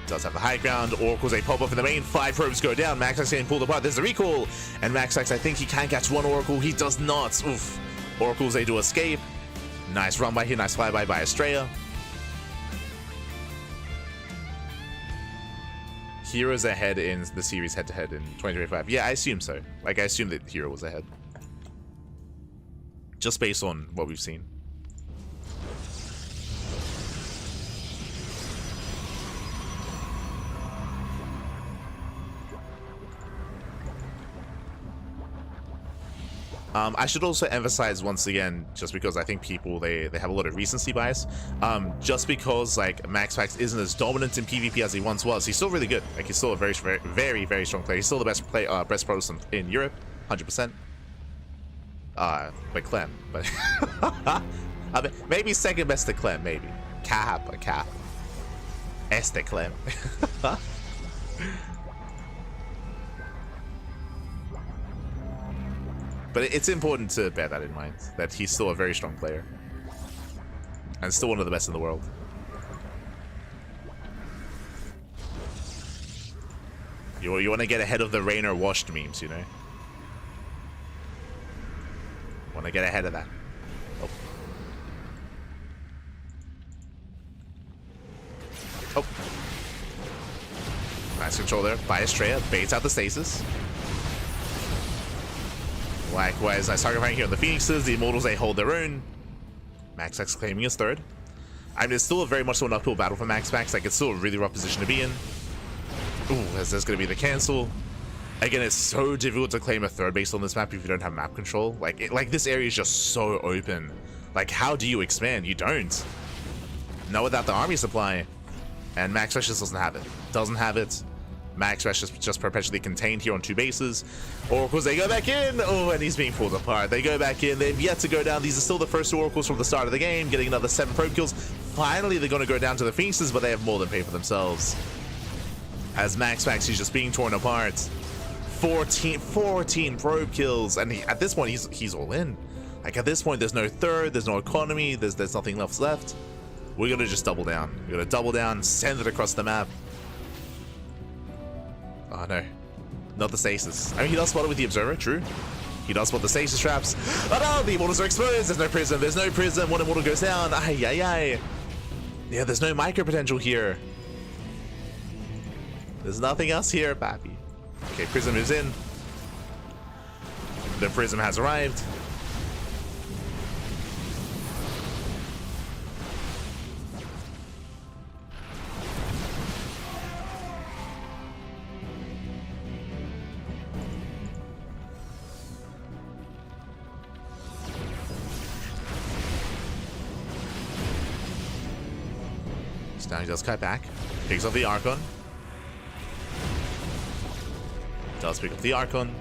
Does have the high ground. Oracles, they pop up in the main. 5 probes go down. Max getting pulled apart. There's the recall. And Max, I think he can catch one Oracle. He does not. Oof. Oracles, they do escape. Nice run by here. Nice flyby by Astrea. Hero's ahead in the series head-to-head in 2025. Yeah, I assume so. Like, I assume that Hero was ahead. Just based on what we've seen. I should also emphasize once again, just because I think people, they have a lot of recency bias, just because like Max isn't as dominant in PvP as he once was, he's still really good. Like, he's still a very strong player. He's still the best pro in Europe, 100%. But Clem, but I mean, maybe second best to Clem, maybe. Cap. Este Clem. But it's important to bear that in mind, that he's still a very strong player. And still one of the best in the world. You want to get ahead of the Rainer washed memes, you know? Want to get ahead of that. Oh. Oh. Nice control there by Astrea. Baits out the stasis. Likewise, nice target fighting here on the Phoenixes. The Immortals, they hold their own. Max claiming his third. I mean, it's still a very much so an uphill battle for Max. Like, it's still a really rough position to be in. Ooh, there's going to be the cancel. Again, it's so difficult to claim a third base on this map if you don't have map control. Like this area is just so open. Like, how do you expand? You don't. Not without the army supply. And Max just doesn't have it. Doesn't have it. Max just perpetually contained here on 2 bases. Oracles, they go back in. Oh, and he's being pulled apart. They go back in. They've yet to go down. These are still the first 2 Oracles from the start of the game, getting another 7 probe kills. Finally, they're going to go down to the Phoenixes, but they have more than paid for themselves. As Max is just being torn apart. 14 probe kills. And at this point, he's all in. Like, at this point, there's no third. There's no economy. There's nothing left. We're going to just double down. We're going to double down, send it across the map. Oh no, not the stasis. I mean, he does spot it with the observer, true. He does spot the stasis traps. Oh no, the Immortals are exposed. There's no prism. There's no prism. One Immortal goes down. Ay. Yeah, there's no micro potential here. There's nothing else here, papi. Okay, prism moves in. The prism has arrived. So now he does kite back. Picks up the Archon. Does pick up the Archon.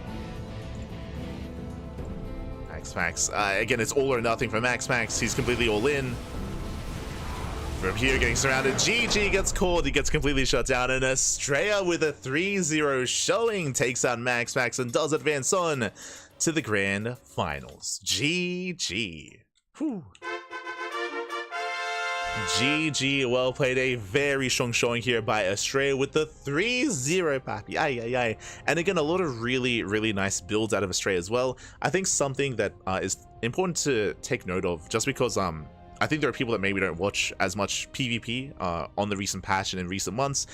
Max. Again, it's all or nothing for Max. He's completely all in. From here, getting surrounded. GG gets called. He gets completely shut down. And Astrea with a 3-0 showing takes out Max and does advance on to the grand finals. GG. Whew. GG, well played. A very strong showing here by Astrea with the 3-0 papi. Aye. And again, a lot of really nice builds out of Astrea as well. I think something that is important to take note of, just because I think there are people that maybe don't watch as much PvP on the recent patch and in recent months.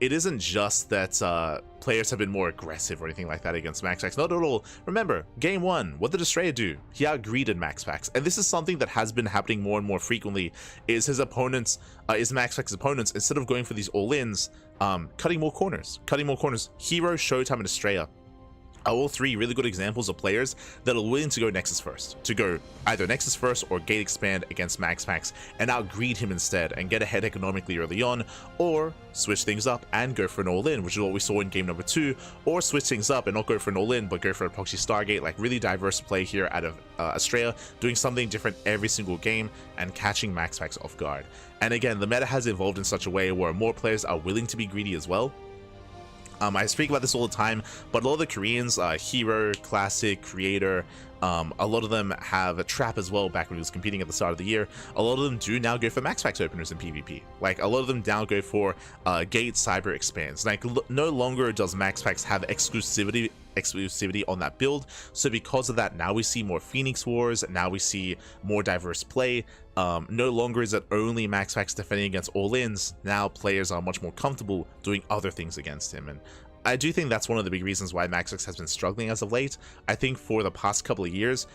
It isn't just that players have been more aggressive or anything like that against Max. Not at all. Remember, game 1, what did Astrea do? He outgreeded Max. And this is something that has been happening more and more frequently, is his opponents, Max's opponents, instead of going for these all-ins, cutting more corners. Hero, Showtime, and Astrea are all 3 really good examples of players that are willing to go Nexus first, to go either Nexus first or Gate Expand against Max and outgreed him instead and get ahead economically early on, or switch things up and go for an all-in, which is what we saw in game number 2, or switch things up and not go for an all-in but go for a proxy Stargate. Like, really diverse play here out of Astrea, doing something different every single game and catching Max off guard. And again, the meta has evolved in such a way where more players are willing to be greedy as well. I speak about this all the time, but a lot of the Koreans, Hero, Classic, Creator, a lot of them have a Trap as well back when he was competing at the start of the year. A lot of them do now go for Max openers in PvP. Like, a lot of them now go for Gate Cyber Expands. Like, no longer does Max have exclusivity on that build, so because of that, now we see more Phoenix Wars, now we see more diverse play. No longer is it only Max defending against all-ins. Now players are much more comfortable doing other things against him, and I do think that's one of the big reasons why Max has been struggling as of late. I think for the past couple of years,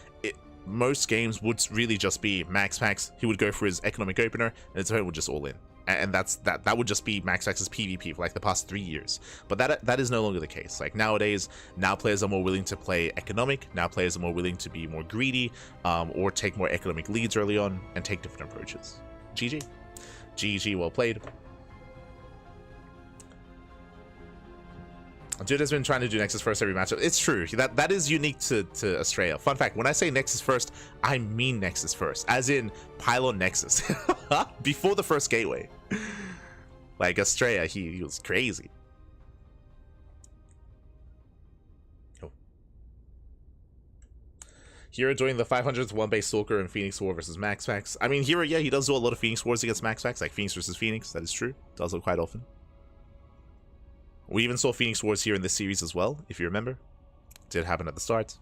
most games would really just be Max. He would go for his economic opener, and his opponent would just all in. And that would just be Max's PvP for like the past 3 years. But that is no longer the case. Like, nowadays, now players are more willing to play economic. Now players are more willing to be more greedy, or take more economic leads early on and take different approaches. GG, well played. Dude has been trying to do Nexus first every matchup. It's true. That is unique to Astrea. Fun fact, when I say Nexus first, I mean Nexus first. As in Pylon Nexus. Before the first gateway. Like, Astrea, he was crazy. Oh. Hero doing the 500s one-base Stalker and Phoenix War versus Max. I mean, Hero, yeah, he does do a lot of Phoenix Wars against Max, like Phoenix versus Phoenix. That is true. Does it quite often. We even saw Phoenix Wars here in this series as well, if you remember. Did happen at the start.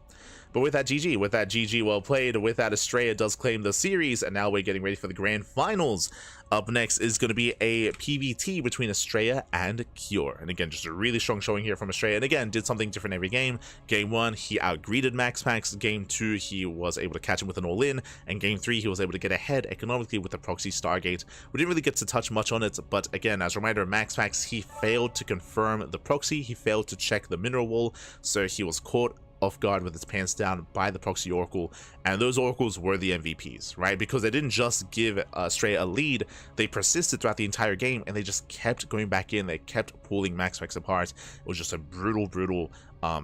But with that GG, well played. With that, Astrea does claim the series, and now we're getting ready for the grand finals. Up next is going to be a PvT between Astrea and Cure. And again, just a really strong showing here from Astrea. And again, did something different every game. Game 1, he outgreeded Max. Game 2, he was able to catch him with an all-in. And Game 3, he was able to get ahead economically with the proxy Stargate. We didn't really get to touch much on it, but again, as a reminder, Max, he failed to confirm the proxy. He failed to check the mineral wall, so he was caught off guard with his pants down by the proxy Oracle, and those Oracles were the MVPs, right? Because they didn't just give Astrea a lead, they persisted throughout the entire game, and they just kept going back in, they kept pulling Max apart. It was just a brutal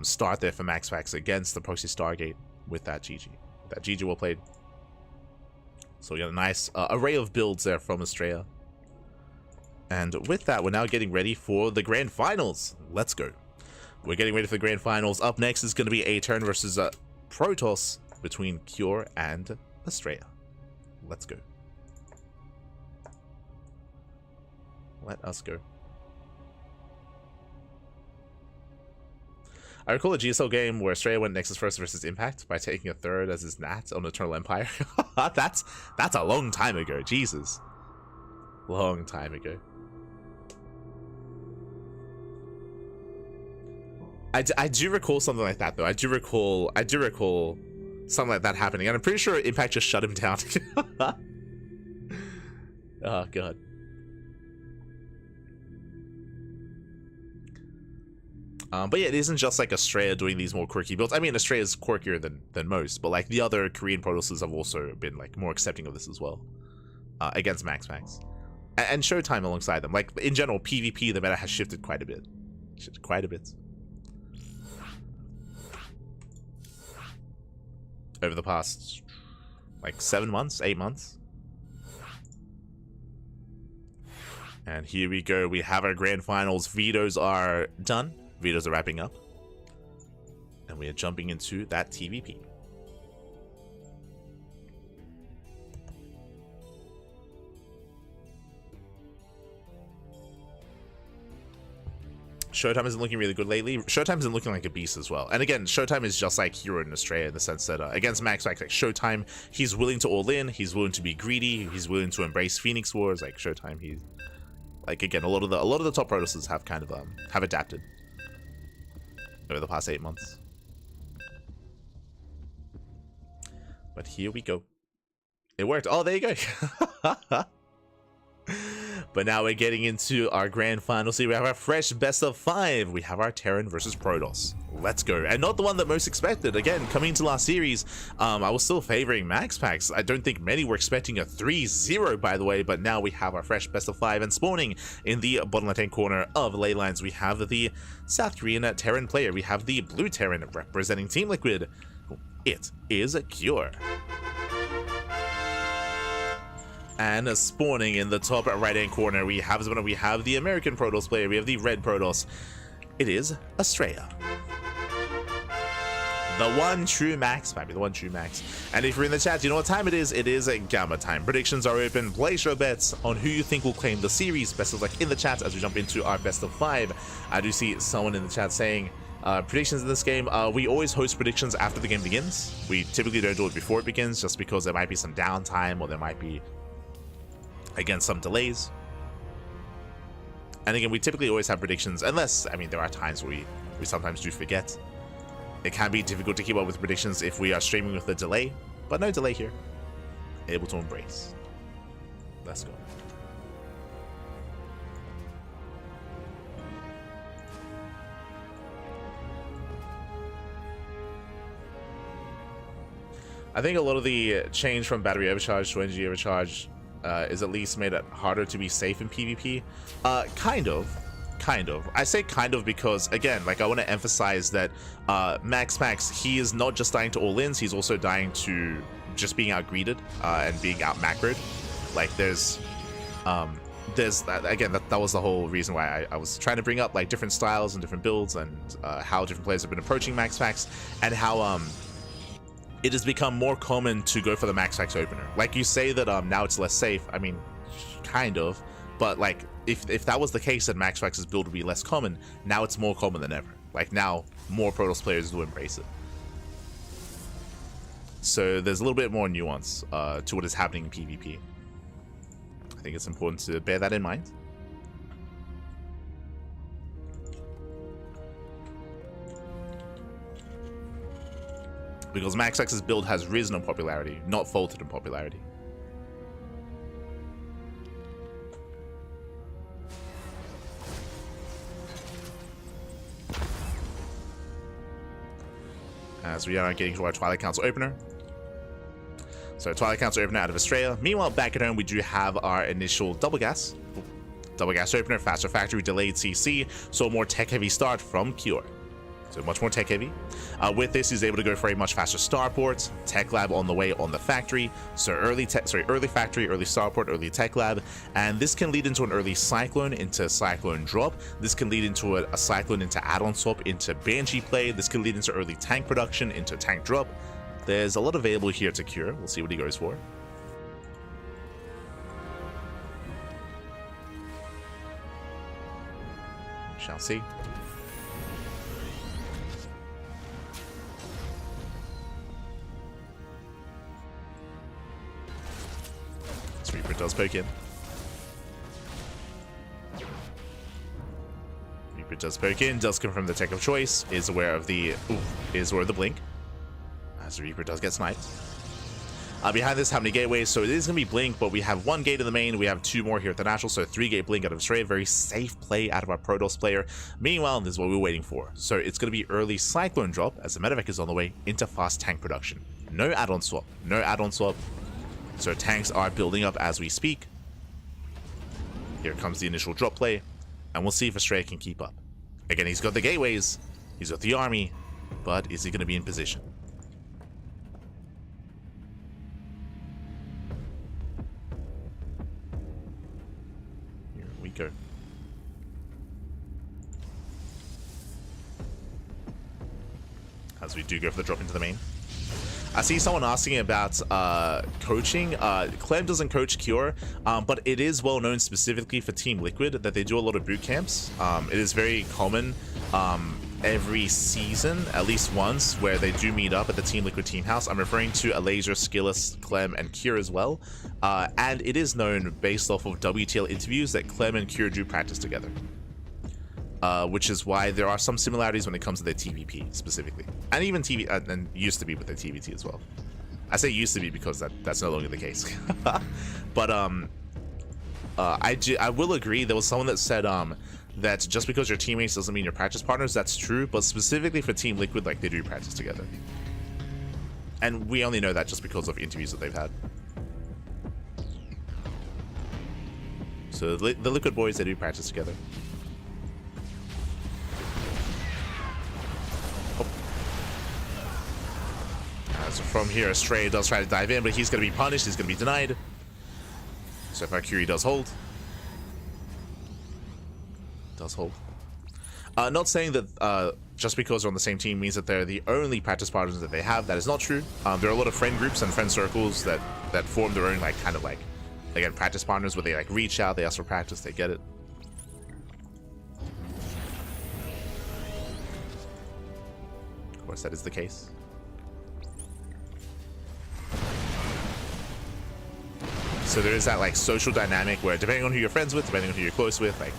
start there for Max against the proxy Stargate with that GG. That GG well played. So we got a nice array of builds there from Astrea. And with that, we're now getting ready for the grand finals. Let's go. We're getting ready for the grand finals. Up next is going to be a turn versus Protoss between Cure and Astrea. Let's go. Let us go. I recall a GSL game where Astrea went Nexus first versus Impact by taking a third as his Nat on Eternal Empire. That's a long time ago. Jesus. Long time ago. I do recall something like that, though. I do recall something like that happening, and I'm pretty sure Impact just shut him down. Oh god. But yeah, it isn't just like Astrea doing these more quirky builds. I mean, Astrea is quirkier than most, but like the other Korean Protosses have also been like more accepting of this as well, against Max. and Showtime alongside them. Like, in general, PvP, the meta has shifted quite a bit. Over the past, like, 7 months, 8 months. And here we go. We have our grand finals. Vetoes are done. Vetoes are wrapping up. And we are jumping into that TVP. Showtime isn't looking really good lately. Showtime isn't looking like a beast as well. And again, Showtime is just like Hero and Astrea in the sense that against Max Max, like Showtime, he's willing to all in, he's willing to be greedy, he's willing to embrace Phoenix Wars. Like Showtime, he's like, again, a lot of the top Protosses have kind of have adapted over the past 8 months. But here we go. It worked. Oh, there you go. But now we're getting into our grand final. See, we have our fresh best of 5. We have our Terran versus Protoss. Let's go. And not the one that most expected. Again, coming into last series, I was still favoring Max Packs. I don't think many were expecting a 3-0, by the way, but now we have our fresh best of 5. And spawning in the bottom left-hand corner of ley lines, we have the South Korean Terran player. We have the blue Terran representing Team Liquid. It is a Cure. And spawning in the top right-hand corner, we have the American Protoss player. We have the red Protoss. It is Astrea. The one true max, baby, the one true max. And if you're in the chat, you know what time it is. It is Gamma time. Predictions are open. Place your bets on who you think will claim the series. Best of luck in the chat as we jump into our best of 5. I do see someone in the chat saying, predictions in this game, we always host predictions after the game begins. We typically don't do it before it begins, just because there might be some downtime or there might be, again, some delays. And again, we typically always have predictions, unless, I mean, there are times where we sometimes do forget. It can be difficult to keep up with predictions if we are streaming with a delay, but no delay here. Able to embrace. Let's go. I think a lot of the change from battery overcharge to energy overcharge is at least made it harder to be safe in PvP. Kind of. I say kind of because, again, like, I want to emphasize that Max, he is not just dying to all-ins, he's also dying to just being out-greeted and being out-macroed. Like, there's again, that was the whole reason why I was trying to bring up, like, different styles and different builds and how different players have been approaching Max, and how it has become more common to go for the Max opener. Like, you say that now it's less safe. I mean, kind of, but like, if that was the case, then Max build would be less common. Now it's more common than ever. Like, now more Protoss players do embrace it. So there's a little bit more nuance to what is happening in PvP. I think it's important to bear that in mind. Because Max X's build has risen in popularity, not faltered in popularity. As we are getting to our Twilight Council opener. So Twilight Council opener out of Astrea. Meanwhile, back at home, we do have our initial double gas opener, faster factory, delayed CC, so a more tech-heavy start from Cure. So much more tech-heavy. With this, he's able to go for a much faster starport, tech lab on the way on the factory. So early factory, early starport, early tech lab, and this can lead into an early cyclone into cyclone drop. This can lead into a cyclone into add-on swap into Banshee play. This can lead into early tank production into tank drop. There's a lot available here to Cure. We'll see what he goes for. Shall see. Reaper does poke in. Reaper does poke in, does confirm the tech of choice, is aware of the blink. As the Reaper does get sniped. Behind this, how many gateways? So it is going to be blink, but we have 1 gate in the main, we have 2 more here at the natural, so 3 gate blink out of Astrea. Very safe play out of our Protoss player. Meanwhile, this is what we're waiting for. So it's going to be early cyclone drop as the medevac is on the way into fast tank production. No add-on swap. So tanks are building up as we speak. Here comes the initial drop play, and we'll see if Astrea can keep up. Again, he's got the gateways, he's got the army, but is he going to be in position? Here we go. As we do go for the drop into the main. I see someone asking about coaching. Clem doesn't coach Cure, but it is well known specifically for Team Liquid that they do a lot of boot camps. It is very common every season, at least once, where they do meet up at the Team Liquid team house. I'm referring to Alaser, Skillus, Clem, and Cure as well. And it is known based off of WTL interviews that Clem and Cure do practice together. Which is why there are some similarities when it comes to their TVP specifically, and even and used to be with their TVT as well. I say used to be because that's no longer the case. But I will agree. There was someone that said that just because you're teammates doesn't mean you're practice partners. That's true, but specifically for Team Liquid, like, they do practice together, and we only know that just because of interviews that they've had. So the Liquid boys, they do practice together. So from here, Astrea does try to dive in, but he's going to be punished. He's going to be denied. So far, Curie does hold. Does hold. Not saying that just because they're on the same team means that they're the only practice partners that they have. That is not true. There are a lot of friend groups and friend circles that form their own, like, kind of like, again, practice partners where they, like, reach out, they ask for practice, they get it. Of course, that is the case. So there is that, like, social dynamic where, depending on who you're friends with, depending on who you're close with, like,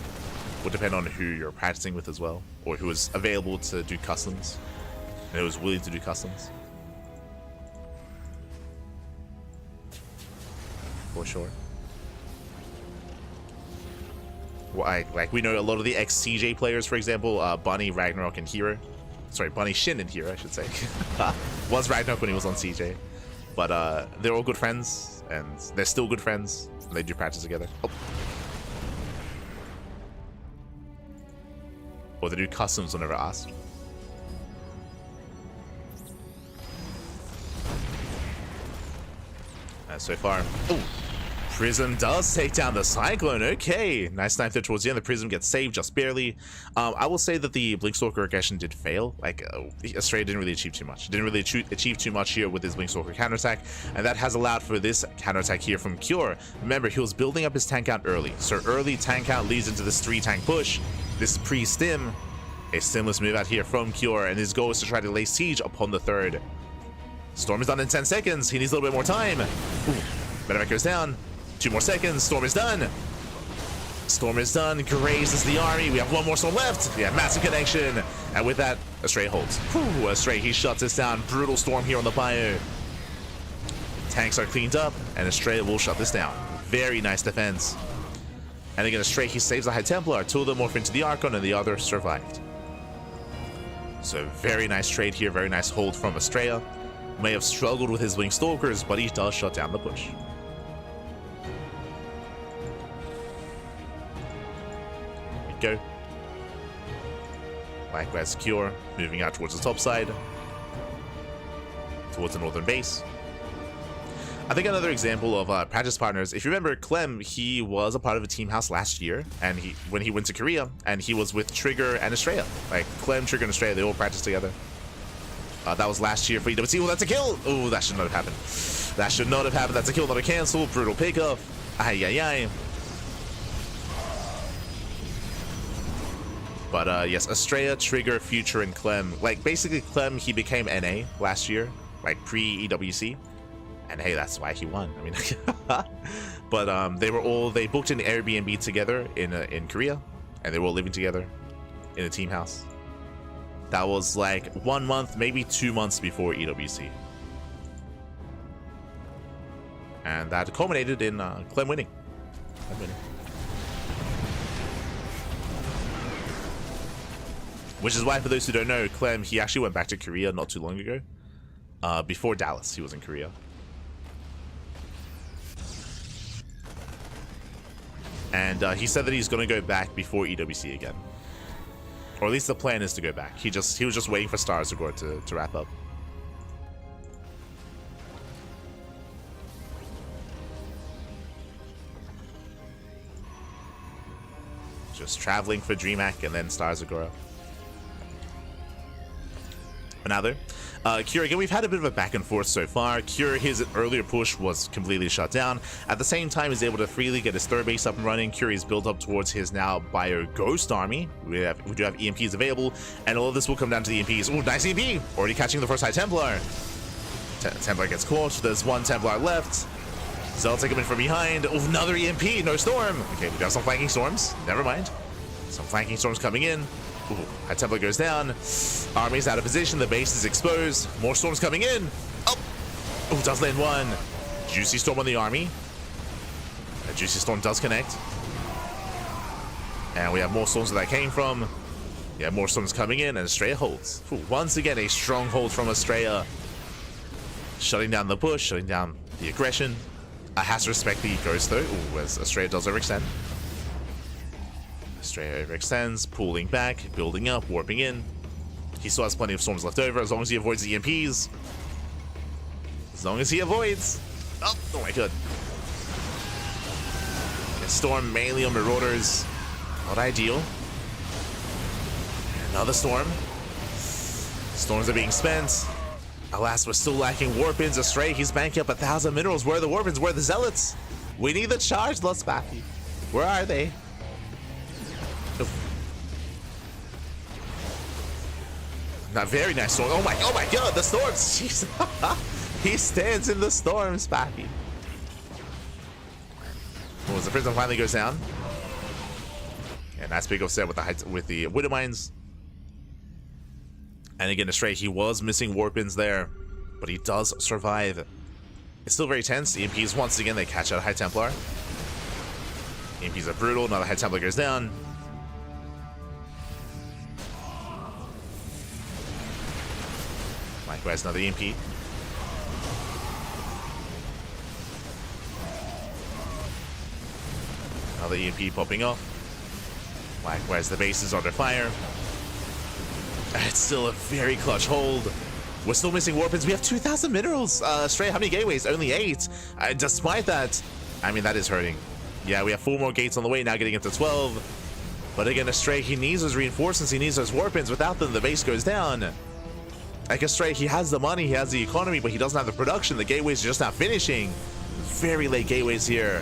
will depend on who you're practicing with as well, or who is available to do customs and who is willing to do customs. For sure. Well, like, we know a lot of the ex-CJ players, for example, Bunny, Ragnarok, and Hero. Sorry, Bunny, Shin, and Hero, I should say. Was Ragnarok when he was on CJ. But they're all good friends, and they're still good friends, and they do practice together. Oh. Or they do customs whenever asked. So far. Oh, Prism does take down the Cyclone. Okay, nice knife there towards the end. The Prism gets saved just barely. I will say that the Blinkstalker aggression did fail. Like, Astrea didn't really achieve too much. Didn't really achieve too much here with his Blinkstalker counterattack, and that has allowed for this counterattack here from Cure. Remember, he was building up his tank count early, so early tank count leads into this 3-tank push. This pre-stim, a stimulus move out here from Cure, and his goal is to try to lay siege upon the third. Storm is done in 10 seconds. He needs a little bit more time. Ooh, Medevac goes down. 2 more seconds. Storm is done. Storm is done. Grazes the army. We have one more storm left. Yeah, massive connection. And with that, Astrea holds. Whew, Astrea, he shuts this down. Brutal storm here on the Bayou. Tanks are cleaned up, and Astrea will shut this down. Very nice defense. And again, Astrea, he saves the High Templar. 2 of them morph into the Archon, and the other survived. So very nice trade here. Very nice hold from Astrea. May have struggled with his Wing Stalkers, but he does shut down the push. Here we go. Likewise, Cure moving out towards the top side, towards the northern base. I think another example of practice partners, if you remember, Clem, he was a part of a team house last year, and when he went to Korea, and he was with Trigger and Astrea. Like, Clem, Trigger, and Astrea, they all practiced together. That was last year for EWC. Oh, that's a kill! Oh, that should not have happened. That should not have happened. That's a kill, not a cancel. Brutal pickup. Ay, ay, ay. But yes, Astrea, Trigger, Future, and Clem. Like, basically, Clem, he became NA last year, like pre-EWC. And hey, that's why he won. I mean, but they booked an Airbnb together in Korea, and they were all living together in a team house. That was like 1 month, maybe 2 months before EWC. And that culminated in Clem winning. Which is why, for those who don't know, Clem, he actually went back to Korea not too long ago. Before Dallas, he was in Korea. And he said that he's going to go back before EWC again. Or at least the plan is to go back. He was just waiting for Stars to wrap up. Just traveling for DreamHack and then Stars Agora. Another. Cure, again, we've had a bit of a back and forth so far. Cure, his earlier push was completely shut down. At the same time, he's able to freely get his third base up and running. Cure is built up towards his now Bio Ghost army. We do have EMPs available, and all of this will come down to the EMPs. Oh, nice EMP! Already catching the first High Templar. Templar gets caught. There's one Templar left. Zell take him in from behind. Oh, another EMP. No storm. Okay, we got some flanking storms. Never mind. Some flanking storms coming in. Ooh, High Templar goes down. Army's out of position. The base is exposed. More storms coming in. Oh, does land one. Juicy storm on the army. A juicy storm does connect. And we have more storms where that came from. Yeah, more storms coming in, and Astrea holds. Ooh, once again, a strong hold from Astrea. Shutting down the push, shutting down the aggression. Has to respect the Ghost though. Ooh, as Astrea does overextend. Astrea overextends, pulling back, building up, warping in. He still has plenty of storms left over as long as he avoids the EMPs. As long as he avoids. Oh my god. A storm mainly on Marauders. Not ideal. Another storm. Storms are being spent. Alas, we're still lacking warp-ins. Astrea, he's banking up 1,000 minerals. Where are the warp-ins? Where are the zealots? We need the charge, let's Bappy. Where are they? Not very nice storm. Oh my god, the storms! Jeez. He stands in the storms, Bappy. Oh, the prism finally goes down. And that's big offset with the Widow Mines. And again, Astrea, he was missing warp-ins there, but he does survive. It's still very tense. The EMPs, once again, they catch out a High Templar. EMPs are brutal. Another High Templar goes down. Likewise, another EMP. Another EMP popping off. Likewise, the base is under fire. It's still a very clutch hold. We're still missing warp-ins. We have 2,000 minerals. Astrea, how many gateways? Only 8. Despite that, I mean, that is hurting. Yeah, we have 4 more gates on the way, now getting up to 12. But again, Astrea, he needs those reinforcements. He needs those warp-ins. Without them, the base goes down. Like Astrea, he has the money, he has the economy, but he doesn't have the production. The gateways are just not finishing. Very late gateways here.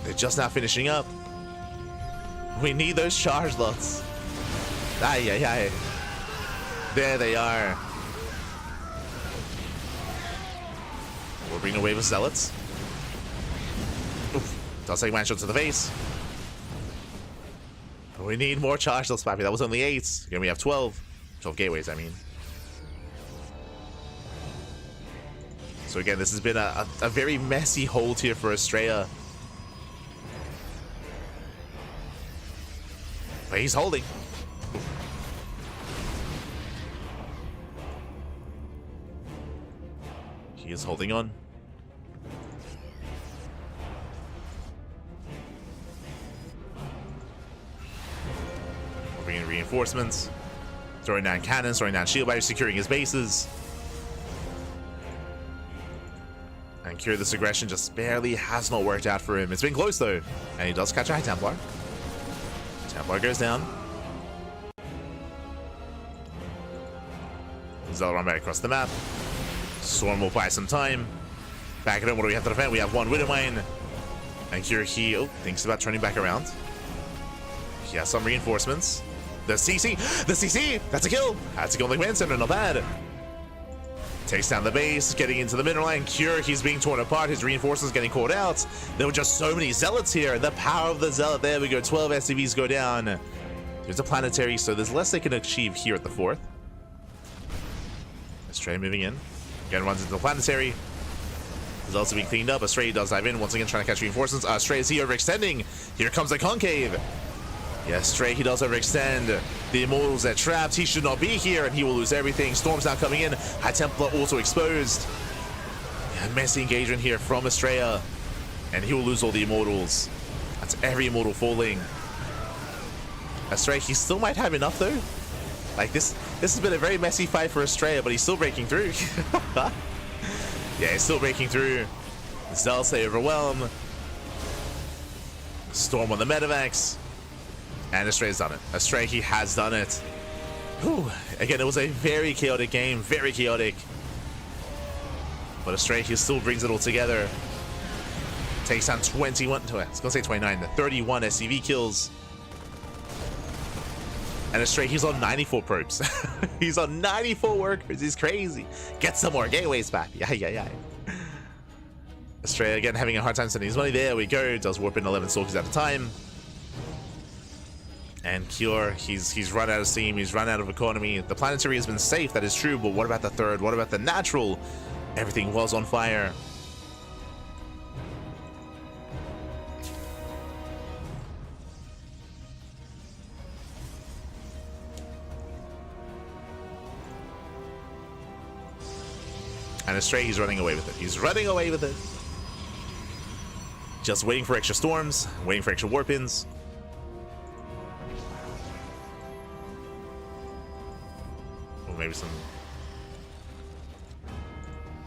They're just not finishing up. We need those charge lots. Ay. There they are. We're bringing a wave of zealots. Oof. Does take man shot to the face. We need more charge lots, Pappy. That was only 8. Again, we have 12. 12 gateways, I mean. So again, this has been a very messy hold here for Astrea. But he's holding. He is holding on. We're bringing reinforcements. Throwing down cannons, throwing down shield by securing his bases. And Cure, this aggression just barely has not worked out for him. It's been close though. And he does catch a High Templar. Templar goes down. Zell run back across the map. Storm will buy some time. Back at home, what do we have to defend? We have one Widow Mine. And Cure, he thinks about turning back around. He has some reinforcements. The CC! The CC! That's a kill! That's a kill on the command center, not bad. Takes down the base, getting into the middle line. Cure, he's being torn apart. His reinforcements getting caught out. There were just so many zealots here. The power of the zealot. There we go. 12 SCVs go down. There's a planetary, so there's less they can achieve here at the 4th. Astrea moving in. Again, runs into the planetary. Is also being cleaned up. Astrea does dive in, once again trying to catch reinforcements. Astrea is here overextending. Here comes the concave. Yes, Astrea, he does overextend. The Immortals are trapped. He should not be here, and he will lose everything. Storm's now coming in. High Templar also exposed. Yeah, messy engagement here from Astrea, and he will lose all the Immortals. That's every immortal falling. Astrea, he still might have enough though. Like this has been a very messy fight for Astrea, but he's still breaking through. Yeah, he's still breaking through. Zealous overwhelm. Storm on the Medivacs. And Astrea's done it. Astrea, he has done it. Whew. Again, it was a very chaotic game, very chaotic. But Astrea, he still brings it all together. Takes down 21, I was gonna say 29, 31 SCV kills. And Astrea, he's on 94 probes. He's on 94 workers. He's crazy. Get some more gateways back. Yeah. Astrea, again, having a hard time sending his money. There we go. Does warp in 11 stalkers at a time. And Cure, he's run out of steam. He's run out of economy. The planetary has been safe. That is true. But what about the third? What about the natural? Everything was on fire. And Astrea, he's running away with it. He's running away with it. Just waiting for extra storms, waiting for extra warp-ins. Or maybe some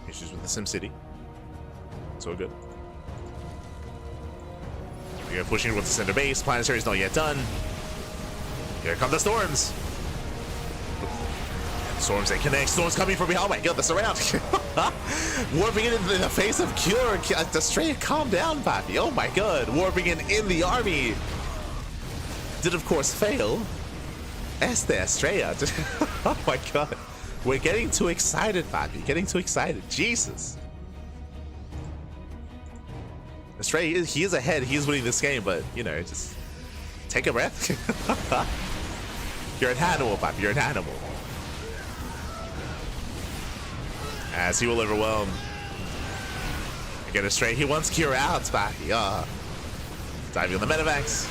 issues with the SimCity. It's all good. We are pushing towards the center base. Planetary is not yet done. Here come the storms. Storms, they connect. Storms coming from behind. Oh my god, the surround. Warping it in the face of Cure. Astrea, calm down, Papi. Oh my god. Warping it in the army. Did, of course, fail. Astrea. Oh my god. We're getting too excited, Papi. Getting too excited. Jesus. Astrea, he is ahead. He is winning this game, but, you know, just take a breath. You're an animal, Papi. You're an animal. As he will overwhelm. Again, Astrea, he wants Cure out, back. Diving on the Medivacs.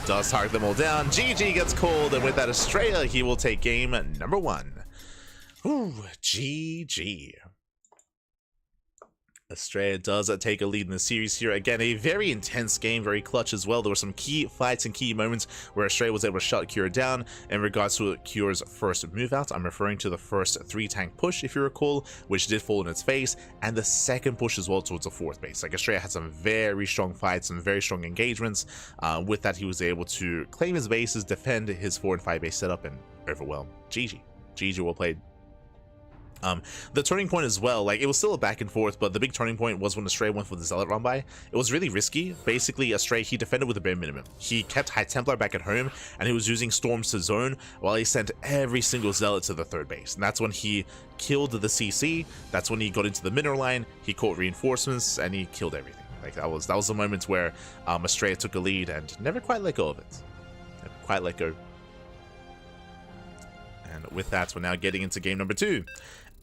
Does target them all down. GG gets called, and with that, Astrea, he will take game number 1. Ooh, GG. Astrea does take a lead in the series here. Again, a very intense game, very clutch as well. There were some key fights and key moments where Astrea was able to shut Cure down. In regards to Cure's first move out, I'm referring to the first 3-tank push, if you recall, which did fall in its face, and the second push as well towards the 4th base. Like, Astrea had some very strong fights, some very strong engagements. With that, he was able to claim his bases, defend his 4 and 5 base setup, and overwhelm. GG. GG, well played. The turning point as well, like, it was still a back and forth, but the big turning point was when Astrea went for the Zealot run by. It was really risky. Basically, Astrea, he defended with a bare minimum. He kept High Templar back at home, and he was using Storms to zone while he sent every single Zealot to the 3rd base. And that's when he killed the CC. That's when he got into the mineral line. He caught reinforcements, and he killed everything. Like, that was the moment where Astrea took a lead and never quite let go of it. Never quite let go. And with that, we're now getting into game number 2.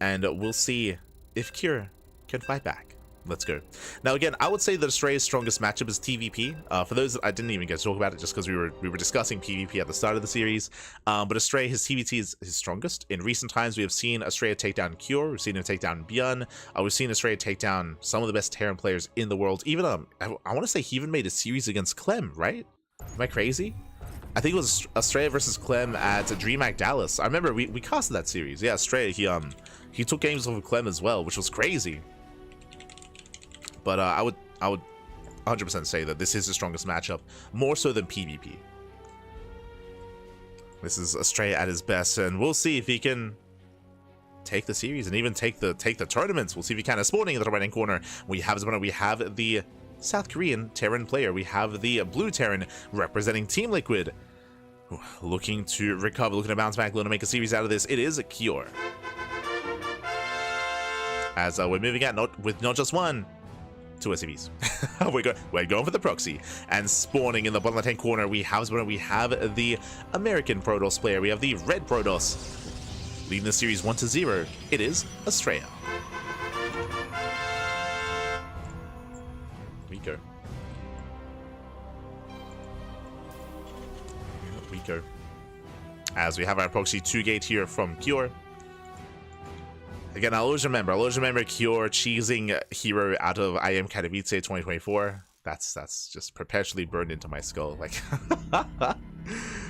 And we'll see if Cure can fight back. Let's go. Now, again, I would say that Astrea's strongest matchup is TVP. For those that I didn't even get to talk about it just because we were discussing PvP at the start of the series. But Astrea, his TVT is his strongest. In recent times, we have seen Astrea take down Cure. We've seen him take down ByuN. We've seen Astrea take down some of the best Terran players in the world. Even, I want to say he even made a series against Clem, right? Am I crazy? I think it was Astrea versus Clem at DreamHack Dallas. I remember we casted that series. Yeah, Astrea, he took games over Clem as well, which was crazy. But I would 100% say that this is the strongest matchup, more so than PvP. This is Astrea at his best, and we'll see if he can take the series and even take the tournaments. We'll see if he can. Spawning in the right-hand corner, we have the South Korean Terran player. We have the blue Terran representing Team Liquid, looking to recover, looking to bounce back, looking to make a series out of this. It is a Cure. As we're moving out with not just 1, 2 SCVs. we're going for the proxy. And spawning in the bottom left-hand corner, we have the American Protoss player. We have the red Protoss. Leading the series 1-0. It is Astrea. Here we go. As we have our proxy 2-gate here from Cure. Again, I'll always remember Cure cheesing hero out of I Am Katowice 2024. That's just perpetually burned into my skull. Like,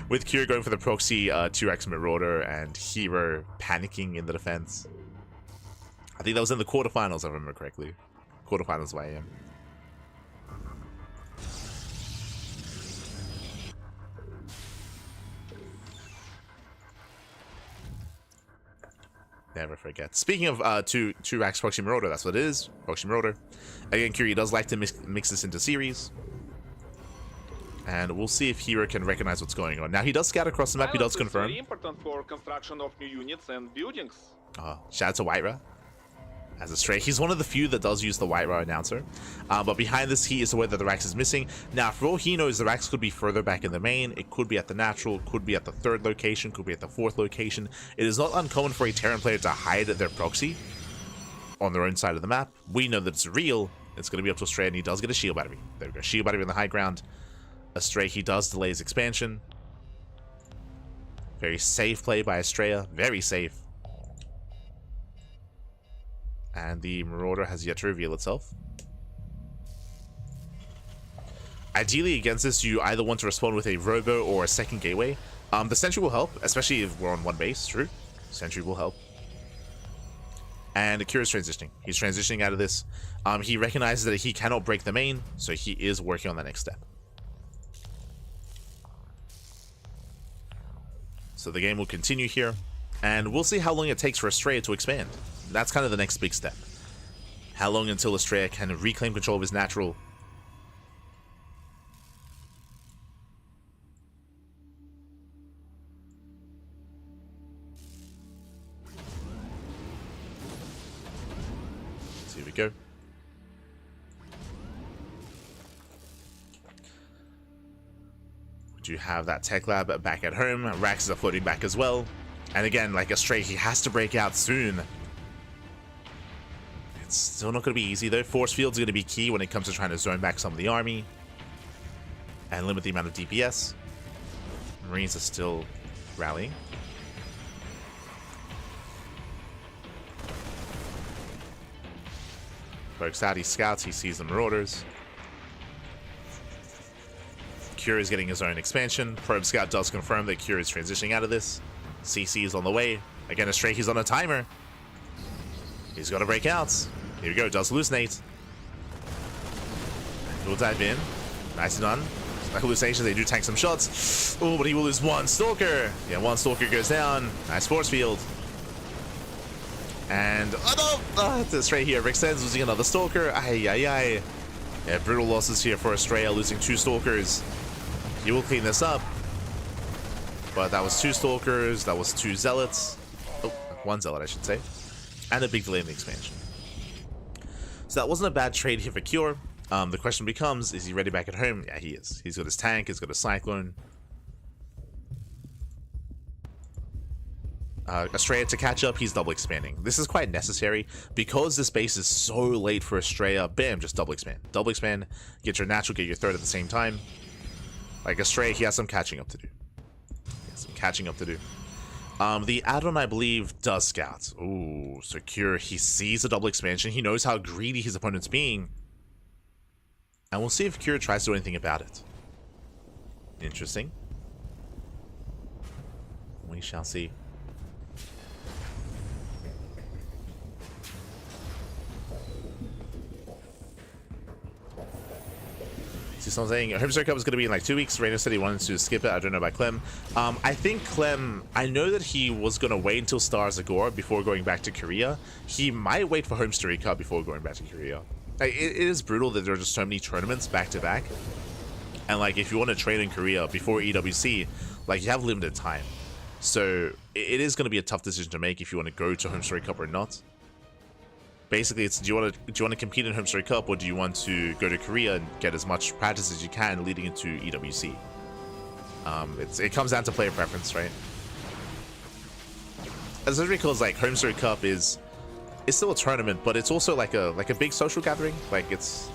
with Cure going for the proxy 2x Marauder and Hero panicking in the defense. I think that was in the quarterfinals, if I remember correctly. Quarterfinals of IM. Never forget. Speaking of 2x Proxy Marauder, that's what it is. Proxy Marauder. Again, Curie does like to mix this into series. And we'll see if Hero can recognize what's going on. Now, he does scout across the map. He does confirm. Very important for construction of new units and buildings. Shout out to White as Astrea. He's one of the few that does use the White announcer. But behind this, he is aware that the Rax is missing. Now, for all he knows, the Rax could be further back in the main. It could be at the natural, could be at the 3rd location, could be at the 4th location. It is not uncommon for a Terran player to hide their proxy on their own side of the map. We know that it's real. It's going to be up to Astrea, and he does get a shield battery. There we go. Shield battery in the high ground. Astrea, he does delay his expansion. Very safe play by Astrea. Very safe. And the Marauder has yet to reveal itself. Ideally, against this, you either want to respond with a Robo or a second gateway. The Sentry will help, especially if we're on one base. True. Sentry will help. And Akira is transitioning. He's transitioning out of this. He recognizes that he cannot break the main, so he is working on that next step. So the game will continue here, and we'll see how long it takes for Astrea to expand. That's kind of the next big step. How long until Astrea can reclaim control of his natural? So here we go. We do have that tech lab back at home. Raxes are floating back as well. And again, like Astrea, he has to break out soon. It's still not going to be easy, though. Force field's going to be key when it comes to trying to zone back some of the army and limit the amount of DPS. Marines are still rallying. Pokes out, he scouts, he sees the Marauders. Cure is getting his own expansion. Probe Scout does confirm that Cure is transitioning out of this. CC is on the way. Again, Astrea, he's on a timer. He's got to break out. Here we go, does hallucinate. He'll dive in. Nicely done. Like hallucinations, they do tank some shots. Oh, but he will lose one Stalker. Yeah, one Stalker goes down. Nice force field. And, oh no! It's Astrea here. Rexen's losing another Stalker. Ay, ay, ay. Yeah, brutal losses here for Astrea, losing 2 Stalkers. He will clean this up. But that was 2 Stalkers, that was 2 Zealots. Oh, 1 Zealot, I should say. And a big delay in the expansion. So that wasn't a bad trade here for Cure. The question becomes, is he ready back at home? Yeah, he is. He's got his tank, he's got a Cyclone. Astrea to catch up, he's double expanding. This is quite necessary because this base is so late for Astrea. Bam, just double expand. Double expand, get your natural, get your 3rd at the same time. Like Astrea, he has some catching up to do. The add-on, I believe, does scout. Ooh, so Cure, he sees a double expansion. He knows how greedy his opponent's being. And we'll see if Cure tries to do anything about it. Interesting. We shall see. See someone saying PiGosaur Cup is going to be in like 2 weeks. Rainer said he wanted to skip it. I don't know about Clem. I think Clem, I know that he was going to wait until Stars Agora before going back to Korea. He might wait for PiGosaur Cup before going back to Korea. Like, it is brutal that there are just so many tournaments back to back. And like, if you want to train in Korea before EWC, like, you have limited time. So it is going to be a tough decision to make if you want to go to PiGosaur Cup or not. Basically, it's do you want to compete in PiGosaur Cup, or do you want to go to Korea and get as much practice as you can leading into EWC? It comes down to player preference, right? Especially because like PiGosaur Cup is still a tournament, but it's also like a big social gathering. Like it's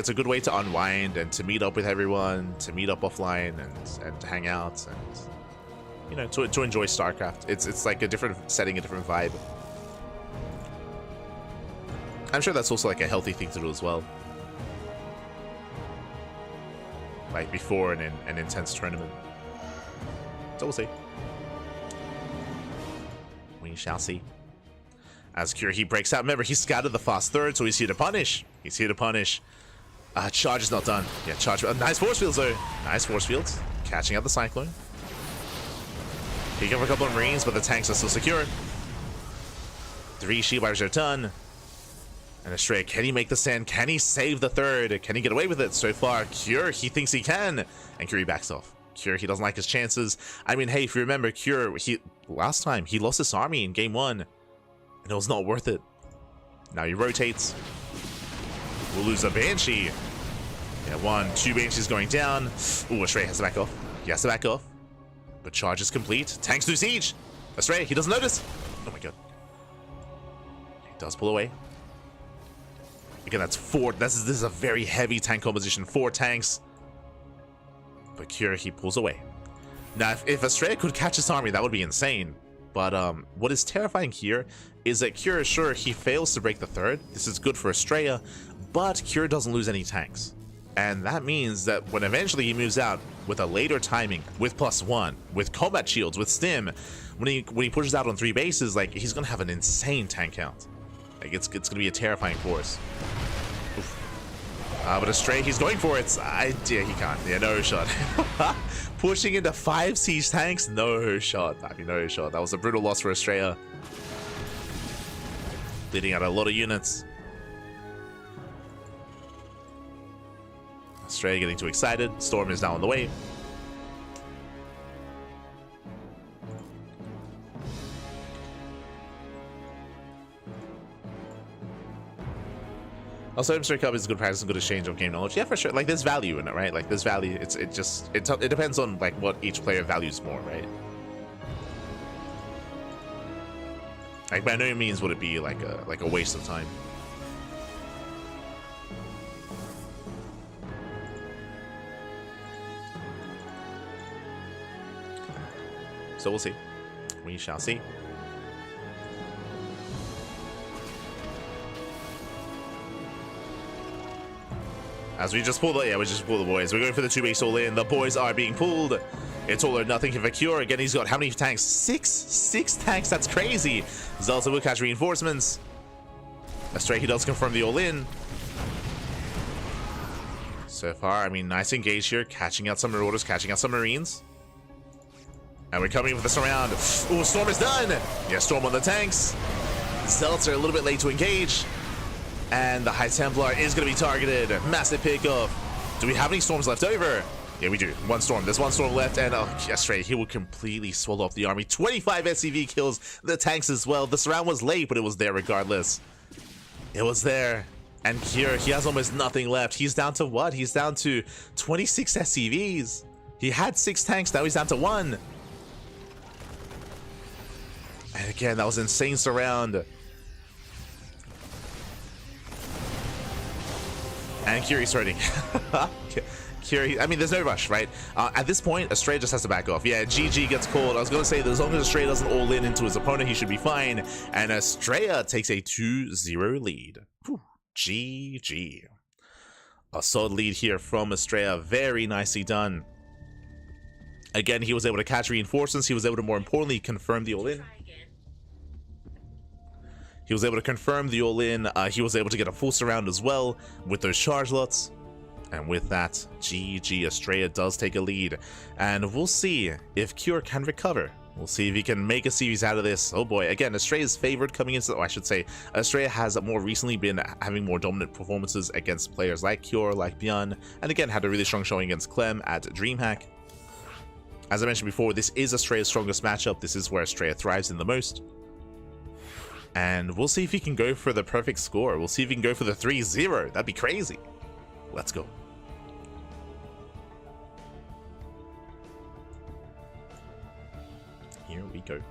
a good way to unwind and to meet up with everyone, to meet up offline and to hang out and, you know, to enjoy StarCraft. It's like a different setting, a different vibe. I'm sure that's also like a healthy thing to do as well. like before an intense tournament. So we'll see. We shall see. As Cure, he breaks out. Remember, he scouted the fast third, so he's here to punish. He's here to punish. Charge is not done. Yeah, charge. Nice force fields, though. Nice force fields. Catching out the Cyclone. Picking up a couple of Marines, but the tanks are still secure. 3 shield wipers are done. And Astrea, can he make the stand? Can he save the third? Can he get away with it? So far, Cure, he thinks he can. And Cure backs off. Cure, he doesn't like his chances. I mean, hey, if you remember, Cure, last time, he lost his army in game 1. And it was not worth it. Now he rotates. We'll lose a Banshee. Yeah, 1, 2 Banshees going down. Ooh, Astrea has to back off. He has to back off. But charge is complete. Tanks do siege. Astrea, he doesn't notice. Oh my god. He does pull away. Again, that's 4. This is a very heavy tank composition. 4 tanks. But Cure, he pulls away. Now, if Astrea could catch his army, that would be insane. But what is terrifying here is that Cure, sure, he fails to break the third. This is good for Astrea, but Cure doesn't lose any tanks. And that means that when eventually he moves out with a later timing, with +1, with combat shields, with stim, when he pushes out on 3 bases, like, he's gonna have an insane tank count. Like, it's gonna be a terrifying force. Oof. But Astrea, he's going for it. Yeah, he can't. Yeah, no shot. Pushing into 5 siege tanks, no shot. I mean, no shot. That was a brutal loss for Astrea. Bleeding out a lot of units. Astrea getting too excited. Storm is now on the way. Also, ByuN Cup is good practice and good exchange of game knowledge. Yeah, for sure. Like, there's value in it, right? Like, there's value. It depends on like what each player values more, right? Like, by no means would it be like a waste of time. So we'll see. We shall see. As we just pull the, we just pull the boys. We're going for the 2 base all in. The boys are being pulled. It's all or nothing for Cure. Again, he's got how many tanks? 6 tanks. That's crazy. Zelda will catch reinforcements. Astrea, he does confirm the all in. So far, I mean, nice engage here. Catching out some marauders, catching out some marines. And we're coming with the surround. Oh, Storm is done. Yeah, Storm on the tanks. Zealots are a little bit late to engage. And the High Templar is going to be targeted. Massive pickoff. Do we have any storms left over? Yeah, we do. 1 storm. There's 1 storm left. And Astrea, he will completely swallow up the army. 25 SCV kills the tanks as well. The surround was late, but it was there regardless. It was there. And Cure, he has almost nothing left. He's down to what? He's down to 26 SCVs. He had 6 tanks. Now he's down to 1. And again, that was insane surround. And Curie's hurting. Curie, I mean, there's no rush, right? At this point, Astrea just has to back off. Yeah, GG gets called. I was going to say that as long as Astrea doesn't all in into his opponent, he should be fine. And Astrea takes a 2-0 lead. Whew. GG. A solid lead here from Astrea. Very nicely done. Again, he was able to catch reinforcements. He was able to, more importantly, confirm the all-in. He was able to confirm the all-in. He was able to get a full surround as well with those charge lots. And with that, GG, Astrea does take a lead. And we'll see if Cure can recover. We'll see if he can make a series out of this. Oh boy, again, Astrea is favored coming into, I should say, Astrea has more recently been having more dominant performances against players like Cure, like ByuN, and again, had a really strong showing against Clem at DreamHack. As I mentioned before, this is Astrea's strongest matchup. This is where Astrea thrives in the most. And we'll see if he can go for the perfect score. We'll see if he can go for the 3-0. That'd be crazy. Let's go. Here we go.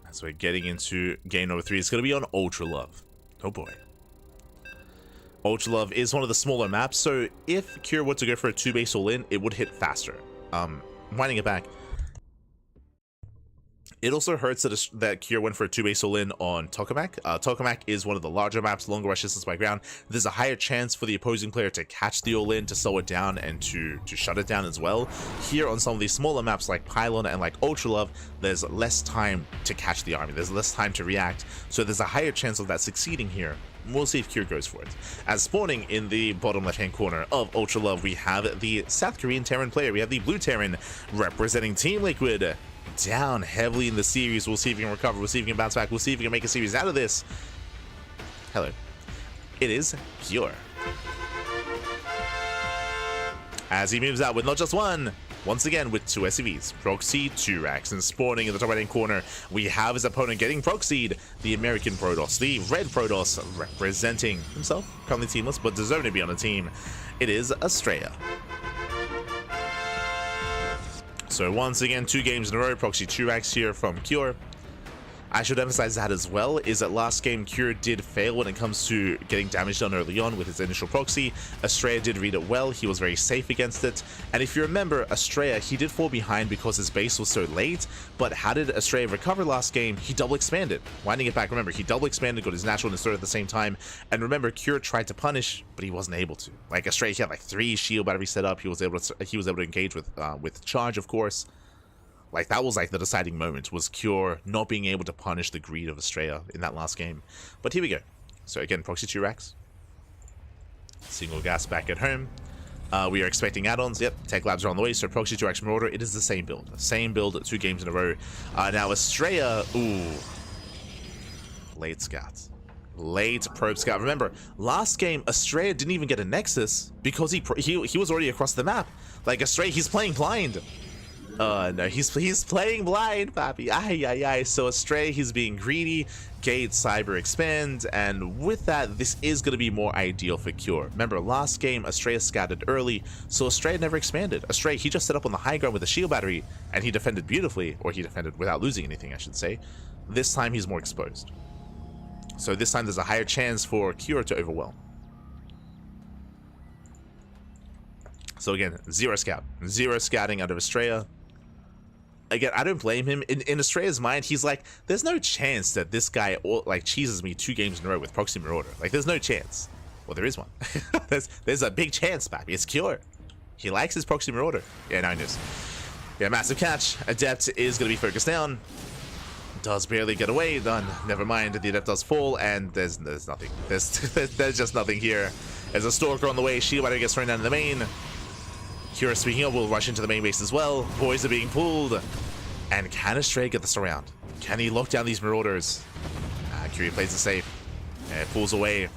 As we're getting into game number 3, it's going to be on Ultra Love. Oh boy. Ultra Love is one of the smaller maps, so if Cure were to go for a 2-base all-in, it would hit faster. Winding it back. It also hurts that Kure went for a 2-base all-in on Tokamak. Tokamak is one of the larger maps, longer rush distance by ground. There's a higher chance for the opposing player to catch the all-in, to slow it down, and to shut it down as well. Here on some of these smaller maps like Pylon and like Ultra Love, there's less time to catch the army. There's less time to react, so there's a higher chance of that succeeding here. We'll see if Kure goes for it. As spawning in the bottom left-hand corner of Ultra Love, we have the South Korean Terran player. We have the Blue Terran representing Team Liquid. Down heavily in the series. We'll see if he can recover. We'll see if he can bounce back. We'll see if he can make a series out of this. Hello. It is Kure. As he moves out with not just one, once again with 2 SCVs, Proxy, 2 racks, and spawning in the top right-hand corner, we have his opponent getting proxied, the American Protoss, the Red Protoss, representing himself, currently teamless, but deserving to be on the team. It is Astrea. So once again, 2 games in a row, Proxy 2 racks here from Kure. I should emphasize that as well, is that last game Kure did fail when it comes to getting damage done early on with his initial proxy. Astrea did read it well, he was very safe against it. And if you remember, Astrea, he did fall behind because his base was so late, but how did Astrea recover last game? He double expanded. Winding it back, remember, he double expanded, got his natural and his third at the same time. And remember, Kure tried to punish, but he wasn't able to. Like Astrea, he had like 3 shield batteries set up, he was able to engage with charge, of course. Like, that was like the deciding moment, was Kure not being able to punish the greed of Astrea in that last game. But here we go. So again, Proxy 2 racks. Single gas back at home. We are expecting add-ons. Yep, Tech Labs are on the way. So Proxy 2 racks Marauder, it is the same build. Same build, 2 games in a row. Now Astrea, ooh. Late scout. Late probe scout. Remember, last game, Astrea didn't even get a Nexus because he was already across the map. Like, Astrea, he's playing blind. No, he's playing blind, papi. Ay. So Astrea, he's being greedy. Gate, Cyber, expand, and with that, this is going to be more ideal for Kure. Remember, last game, Astrea scattered early, so Astrea never expanded. Astrea, he just set up on the high ground with a shield battery, and he defended beautifully, or he defended without losing anything, I should say. This time, he's more exposed. So this time, there's a higher chance for Kure to overwhelm. So again, 0 scout. 0 scouting out of Astrea. Again, I don't blame him. In Astrea's mind, he's like, there's no chance that this guy like cheeses me 2 games in a row with Proxy Marauder. Like, there's no chance. Well, there is one. there's a big chance, papi. It's Kure. He likes his Proxy Marauder. Yeah, 9 news. Yeah, massive catch. Adept is going to be focused down. Does barely get away. Done. Never mind. The Adept does fall, and there's nothing. There's just nothing here. There's a Stalker on the way. Shield battery gets thrown down in the main. Kure, speaking of, will rush into the main base as well. Boys are being pulled. And can Astrea get this around? Can he lock down these Marauders? Kure plays it safe. And pulls away.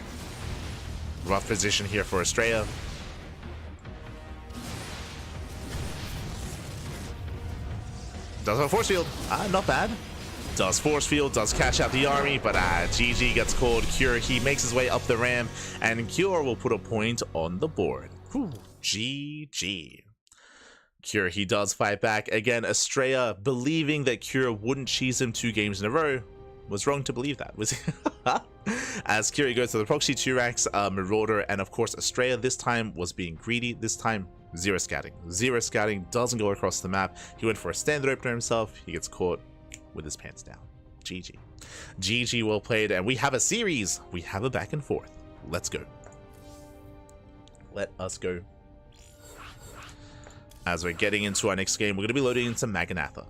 Rough position here for Astrea. Does have a force field. Not bad. Does force field, does catch out the army, but GG gets called. Kure, he makes his way up the ramp, and Kure will put a point on the board. Whew. GG. Kure, he does fight back. Again, Astrea, believing that Kure wouldn't cheese him 2 games in a row, was wrong to believe that. Was as Kure goes to the Proxy 2 racks, Marauder, and of course Astrea this time was being greedy. This time, 0 scouting. 0 scouting, doesn't go across the map. He went for a standard opener himself. He gets caught with his pants down. GG. GG, well played. And we have a series. We have a back and forth. Let's go. Let us go. As we're getting into our next game, we're going to be loading into Maganatha.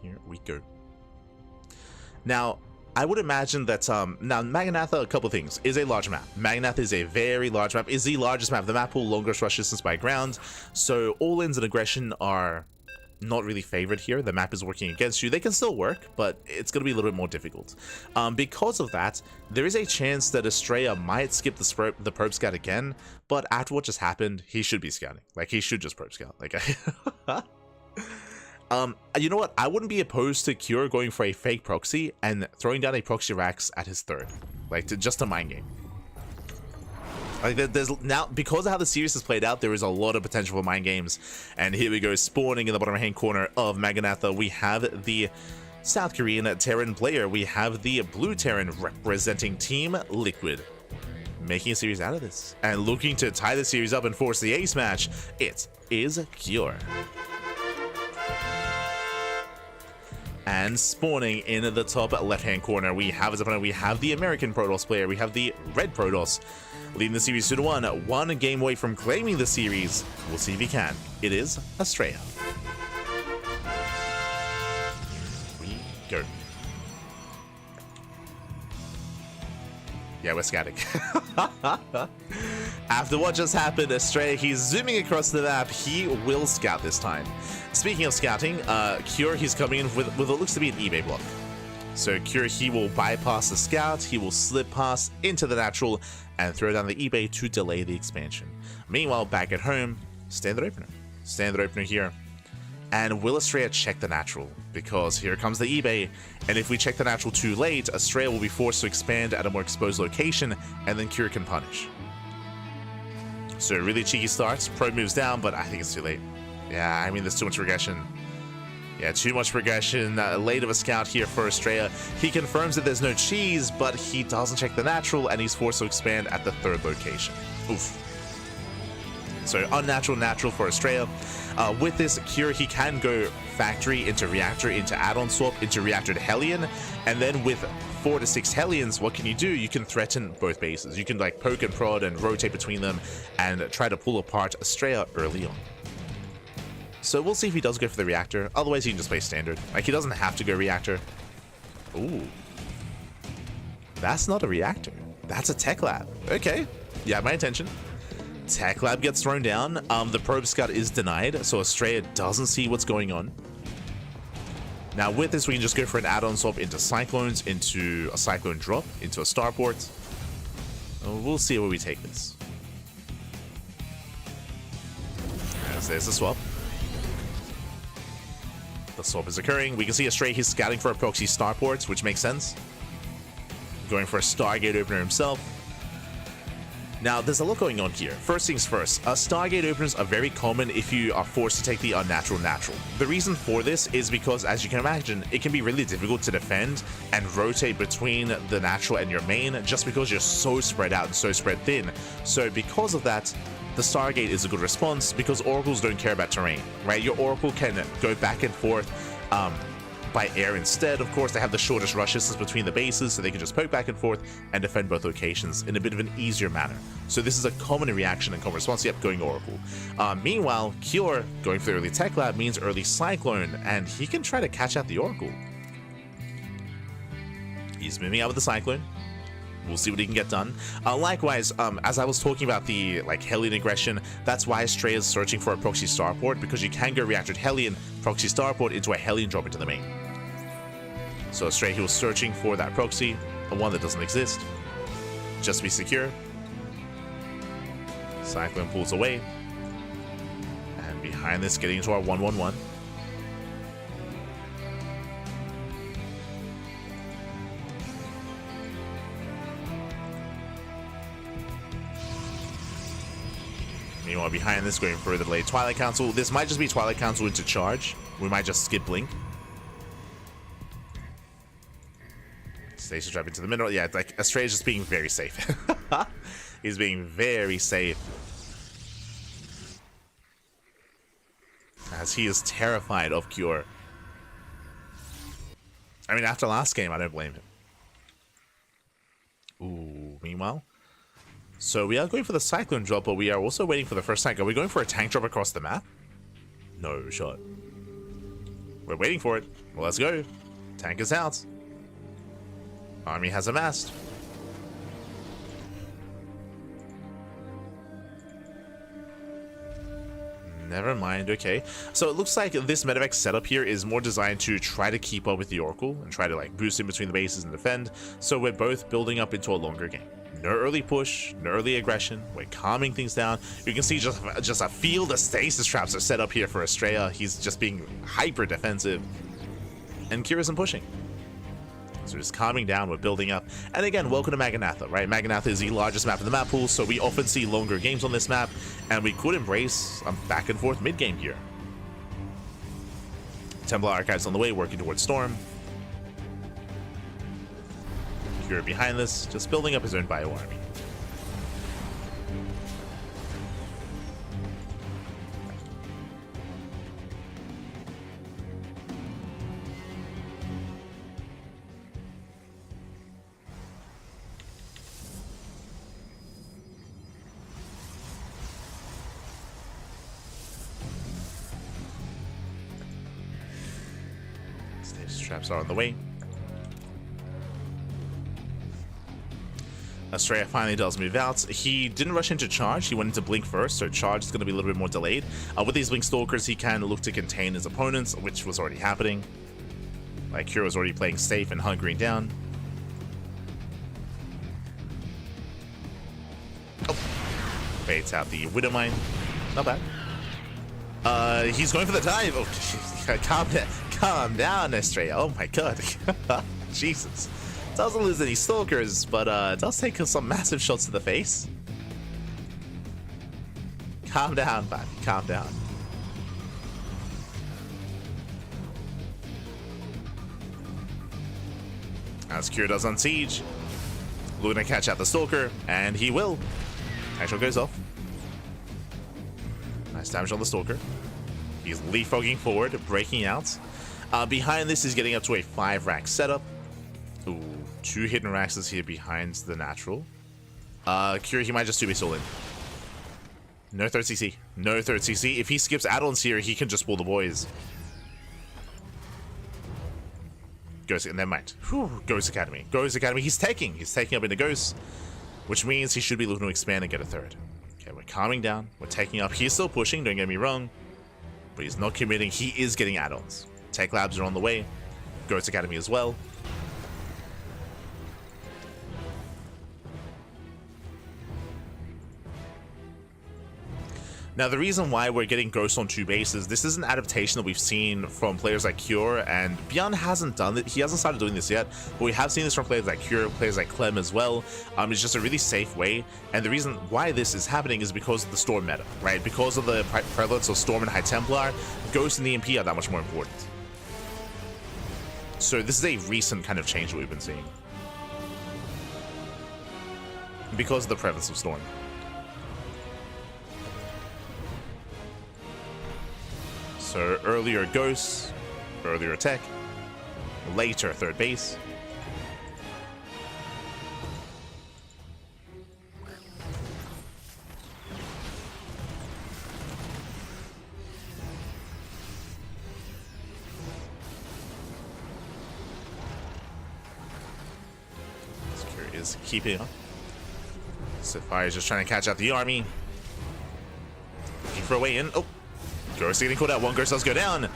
Here we go. Now, I would imagine that, now Maganatha, a couple things, is a large map. Maganatha is a very large map, is the largest map. The map pool, longest rush distance by ground. So all-ins and aggression are not really favored here. The map is working against you. They can still work, but it's going to be a little bit more difficult. Because of that, there is a chance that Astrea might skip the probe scout again, but after what just happened, he should be scouting. Like, he should just probe scout. Like, you know what? I wouldn't be opposed to Kure going for a fake proxy and throwing down a proxy racks at his 3rd. Like, just a mind game. Like, there's now, because of how the series has played out, there is a lot of potential for mind games. And here we go, spawning in the bottom right-hand corner of Maganatha, we have the South Korean Terran player. We have the Blue Terran representing Team Liquid. making a series out of this. And looking to tie the series up and force the ace match, it is Cure. And spawning in the top left-hand corner, we have as opponent, we have the American Protoss player, we have the Red Protoss, leading the series 2-1, one game away from claiming the series. We'll see if he can. It is Astrea. We go. Yeah, we're scouting. After what just happened, Astrea, he's zooming across the map. He will scout this time. Speaking of scouting, Cure, he's coming in with what looks to be an eBay block. So Cure, he will bypass the scout, he will slip past into the natural and throw down the eBay to delay the expansion. Meanwhile, back at home, standard opener. Standard opener here. And will Astrea check the natural? Because here comes the eBay, and if we check the natural too late, Astrea will be forced to expand at a more exposed location, and then Cure can punish. So really cheeky starts, probe moves down, but I think it's too late. Yeah, I mean, there's too much progression. Yeah, too much progression. Late of a scout here for Astrea. He confirms that there's no cheese, but he doesn't check the natural, and he's forced to expand at the third location. Oof. So unnatural, natural for Astrea. With this Cure, he can go factory into reactor, into add-on swap, into reactor to Hellion, and then with 4 to 6 Hellions, what can you do? You can threaten both bases. You can like poke and prod and rotate between them and try to pull apart Astrea early on. So we'll see if he does go for the reactor. Otherwise, he can just play standard. Like, he doesn't have to go reactor. Ooh. That's not a reactor. That's a tech lab. Okay. Yeah, my attention. Tech lab gets thrown down. The probe scout is denied, so Astrea doesn't see what's going on. Now with this, we can just go for an add-on swap into Cyclones, into a Cyclone drop, into a Starport. We'll see where we take this. As there's the swap. The swap is occurring. We can see Astrea, he's scouting for a proxy Starport, which makes sense. Going for a Stargate opener himself. Now, there's a lot going on here. First things first, Stargate openers are very common if you are forced to take the unnatural natural. The reason for this is because, as you can imagine, it can be really difficult to defend and rotate between the natural and your main just because you're so spread out and so spread thin. So because of that, the Stargate is a good response because oracles don't care about terrain, right? Your oracle can go back and forth by air instead. Of course, they have the shortest rush distance between the bases, so they can just poke back and forth and defend both locations in a bit of an easier manner. So this is a common reaction and common response. Yep, going Oracle. Meanwhile, Cure going for the early Tech Lab means early Cyclone, and he can try to catch out the Oracle. He's moving out with the Cyclone. We'll see what he can get done. Likewise, as I was talking about the Hellion aggression, that's why Astrea is searching for a proxy starport, because you can go reactor to Hellion, proxy starport into a Hellion drop into the main. So Astrea, he was searching for that proxy, a one that doesn't exist. Just to be secure. Cyclone pulls away. And behind this, getting into our 1-1-1. Meanwhile, behind this, going for the delayed Twilight Council. This might just be Twilight Council into charge. We might just skip Blink. Station trap into the middle. Yeah, like Astrea is just being very safe. He's being very safe. As he is terrified of Cure. I mean, after last game, I don't blame him. Ooh, meanwhile. So we are going for the Cyclone drop, but we are also waiting for the first tank. Are we going for a tank drop across the map? No shot. We're waiting for it. Well, let's go. Tank is out. Army has amassed. Never mind, okay. So it looks like this medevac setup here is more designed to try to keep up with the Oracle and try to boost in between the bases and defend. So we're both building up into a longer game. No early push, no early aggression. We're calming things down. You can see just a field of stasis traps are set up here for Astrea. He's just being hyper defensive. And Cure isn't pushing. So just calming down, we're building up. And again, welcome to Maganatha, right? Maganatha is the largest map in the map pool, so we often see longer games on this map, and we could embrace a back and forth mid game here. Templar Archives on the way, working towards Storm. Cure behind this, just building up his own bio army. His traps are on the way. Astrea finally does move out. He didn't rush into charge. He went into blink first, so charge is going to be a little bit more delayed. With these blink stalkers, he can look to contain his opponents, which was already happening. Like, Kira was already playing safe and hunkering down. Oh. Baits out the Widow Mine. Not bad. He's going for the dive. Oh, calm down, Astrea. Oh my god. Jesus. Doesn't lose any stalkers, but does take some massive shots to the face. Calm down, buddy. Calm down. As Kira does on siege, looking to catch out the stalker, and he will. Actual goes off. Nice damage on the stalker. He's leapfrogging forward, breaking out. Behind this, he's getting up to a 5-rack setup. Ooh, 2 hidden racks is here behind the natural. Kira, he might just 2-base all in. No third CC. No third CC. If he skips add-ons here, he can just pull the boys. Ghost, and then might. Ghost Academy. Ghost Academy. He's taking up into Ghost, which means he should be looking to expand and get a third. Okay, we're calming down. We're taking up. He's still pushing, don't get me wrong, but he's not committing. He is getting add-ons. Tech labs are on the way. Ghost Academy as well. Now, the reason why we're getting Ghost on 2 bases, this is an adaptation that we've seen from players like Cure, and ByuN hasn't done it. He hasn't started doing this yet, but we have seen this from players like Cure, players like Clem as well. It's just a really safe way, and the reason why this is happening is because of the Storm meta, right? Because of the prevalence of Storm and High Templar, Ghost and the EMP are that much more important. So this is a recent kind of change that we've been seeing. Because of the prevalence of Storm. So earlier Ghosts, earlier Tech, later third base. Secure is keeping up. Sapphire is just trying to catch out the army. Looking for a way in. Oh! Ghost getting caught out. One Ghost does go down.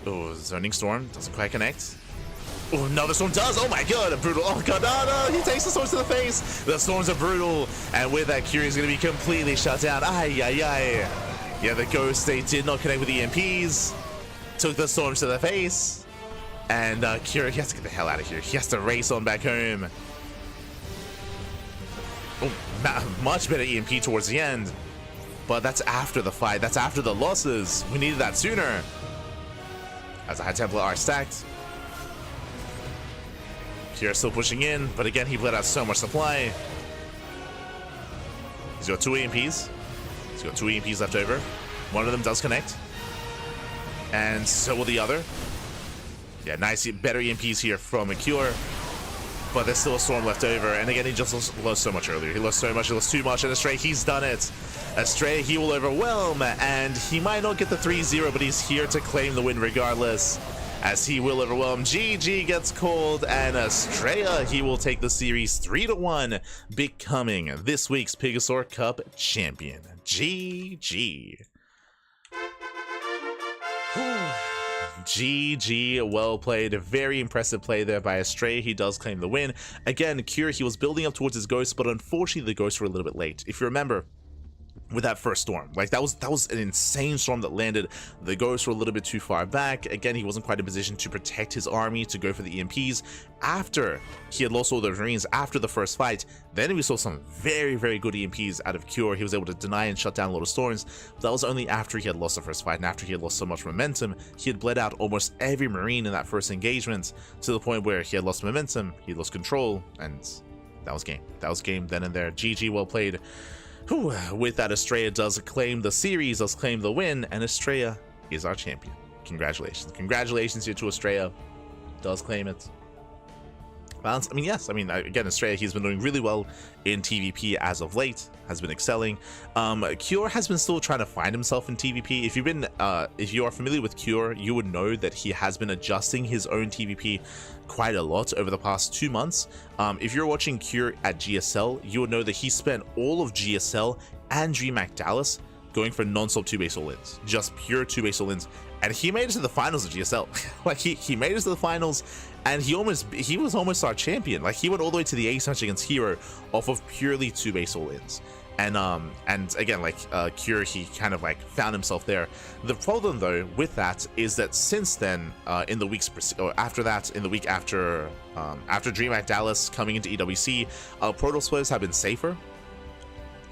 Oh, Zoning Storm doesn't quite connect. Oh, no, the Storm does. Oh my god, a brutal. Oh god, no, he takes the Storms to the face. The Storms are brutal, and with that, Kira is going to be completely shut down. Ay, ay, ay. Yeah, the Ghosts, they did not connect with the EMPs. Took the Storms to the face. And Kira, he has to get the hell out of here. He has to race on back home. Oh, much better EMP towards the end. But that's after the fight. That's after the losses. We needed that sooner. As the High Templar are stacked. Kira still pushing in, but again, he bled out so much supply. He's got 2 EMPs. He's got 2 EMPs left over. One of them does connect. And so will the other. Yeah, nice, better EMPs here from a Cure. But there's still a Storm left over. And again, he just lost so much earlier. He lost so much, he lost too much. And Astrea, he's done it. Astrea, he will overwhelm. And he might not get the 3-0, but he's here to claim the win regardless. As he will overwhelm. GG gets called. And Astrea, he will take the series 3-1, becoming this week's PiGosaur Cup champion. GG. GG, well played. A very impressive play there by Astrea. He does claim the win. Again, Kira, he was building up towards his Ghost, but unfortunately the Ghosts were a little bit late. If you remember, with that first storm, like that was an insane storm that landed. The Ghosts were a little bit too far back. Again, he wasn't quite in position to protect his army, to go for the EMPs after he had lost all those Marines after the first fight. Then we saw some very, very good EMPs out of Cure. He was able to deny and shut down a lot of storms, but that was only after he had lost the first fight and after he had lost so much momentum. He had bled out almost every Marine in that first engagement to the point where he had lost momentum, he lost control, and that was game. That was game then and there. GG, well played. Whew. With that, Astrea does claim the series, does claim the win, and Astrea is our champion. Congratulations. Congratulations here to Astrea. Does claim it. balance. I mean, yes. I mean, again, Astrea, he's been doing really well in TvP as of late, has been excelling. Cure has been still trying to find himself in TvP. If you are familiar with Cure, you would know that he has been adjusting his own TvP quite a lot over the past 2 months. If you're watching Cure at GSL, you would know that he spent all of GSL and DreamHack Dallas going for non-stop 2-base all-ins, just pure 2-base all-ins, and he made it to the finals of GSL. Like he made it to the finals, and he was almost our champion. Like he went all the way to the ace match against Hero off of purely 2-base all-ins. And again, like Cure, he kind of like found himself there. The problem though with that is that since then, in the weeks after that, in the week after DreamHack Dallas coming into EWC, Protoss players have been safer.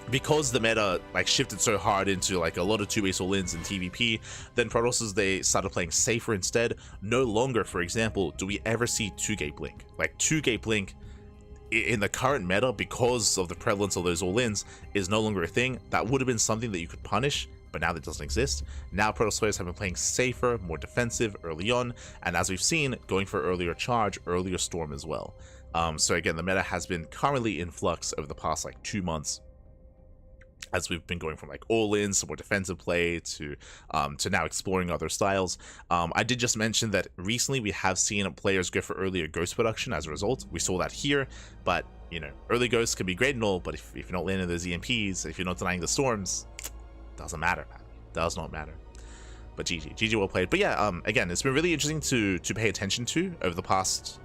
Because the meta like shifted so hard into like a lot of 2-base all-ins in TvP, then Protosses, they started playing safer instead. No longer, for example, do we ever see 2-gate blink. Like 2-gate blink in the current meta, because of the prevalence of those all-ins, is no longer a thing. That would have been something that you could punish, but now that doesn't exist. Now Protoss players have been playing safer, more defensive early on, and as we've seen, going for earlier charge, earlier storm as well. So again, the meta has been currently in flux over the past like 2 months, as we've been going from like all-in, some more defensive play, to now exploring other styles. I did just mention that recently we have seen players go for earlier ghost production as a result. We saw that here, but you know, early ghosts can be great and all, but if you're not landing those EMPs, if you're not denying the storms, doesn't matter, man. Does not matter. But GG well played. But yeah, again, it's been really interesting to pay attention to over the past,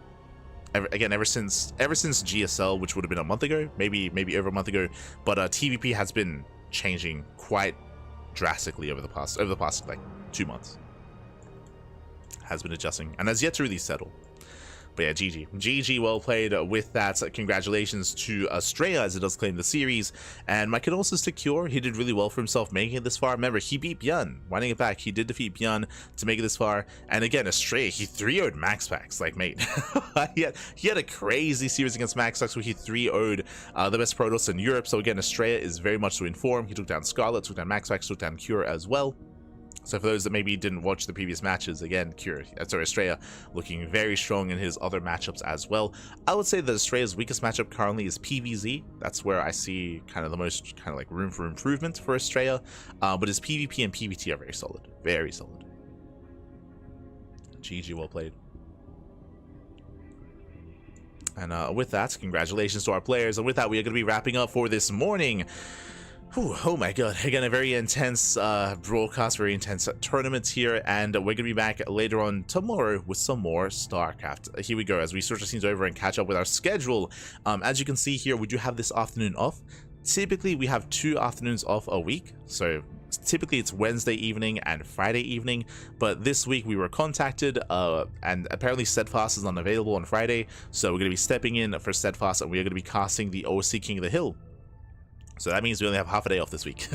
ever since GSL, which would have been a month ago, maybe over a month ago. But TvP has been changing quite drastically over the past like 2 months. Has been adjusting and has yet to really settle. But yeah, GG well played with that. Congratulations to Astrea, as it does claim the series, and my condolences to Cure. He did really well for himself making it this far. Remember, he beat ByuN. Winding it back, he did defeat ByuN to make it this far. And again, Astrea, he 3-0'd Max Packs. Like, mate, he had a crazy series against Max Packs where he 3-0'd the best Protoss in Europe. So again, Astrea is very much so in form. He took down Scarlett, took down Max Packs, took down Cure as well. So for those that maybe didn't watch the previous matches, again, Astrea looking very strong in his other matchups as well. I would say that Astrea's weakest matchup currently is PvZ. That's where I see kind of the most kind of like room for improvement for Astrea. But his PvP and PvT are very solid. Very solid. GG well played. And with that, congratulations to our players. And with that, we are going to be wrapping up for this morning. Whew, oh my god, again, a very intense broadcast, very intense tournament here, and we're gonna be back later on tomorrow with some more StarCraft. Here we go, as we switch our scenes over and catch up with our schedule. As you can see here, we do have this afternoon off. Typically, we have 2 afternoons off a week, so typically it's Wednesday evening and Friday evening, but this week we were contacted, and apparently Steadfast is unavailable on Friday, so we're gonna be stepping in for Steadfast, and we are gonna be casting the OC King of the Hill. So that means we only have half a day off this week.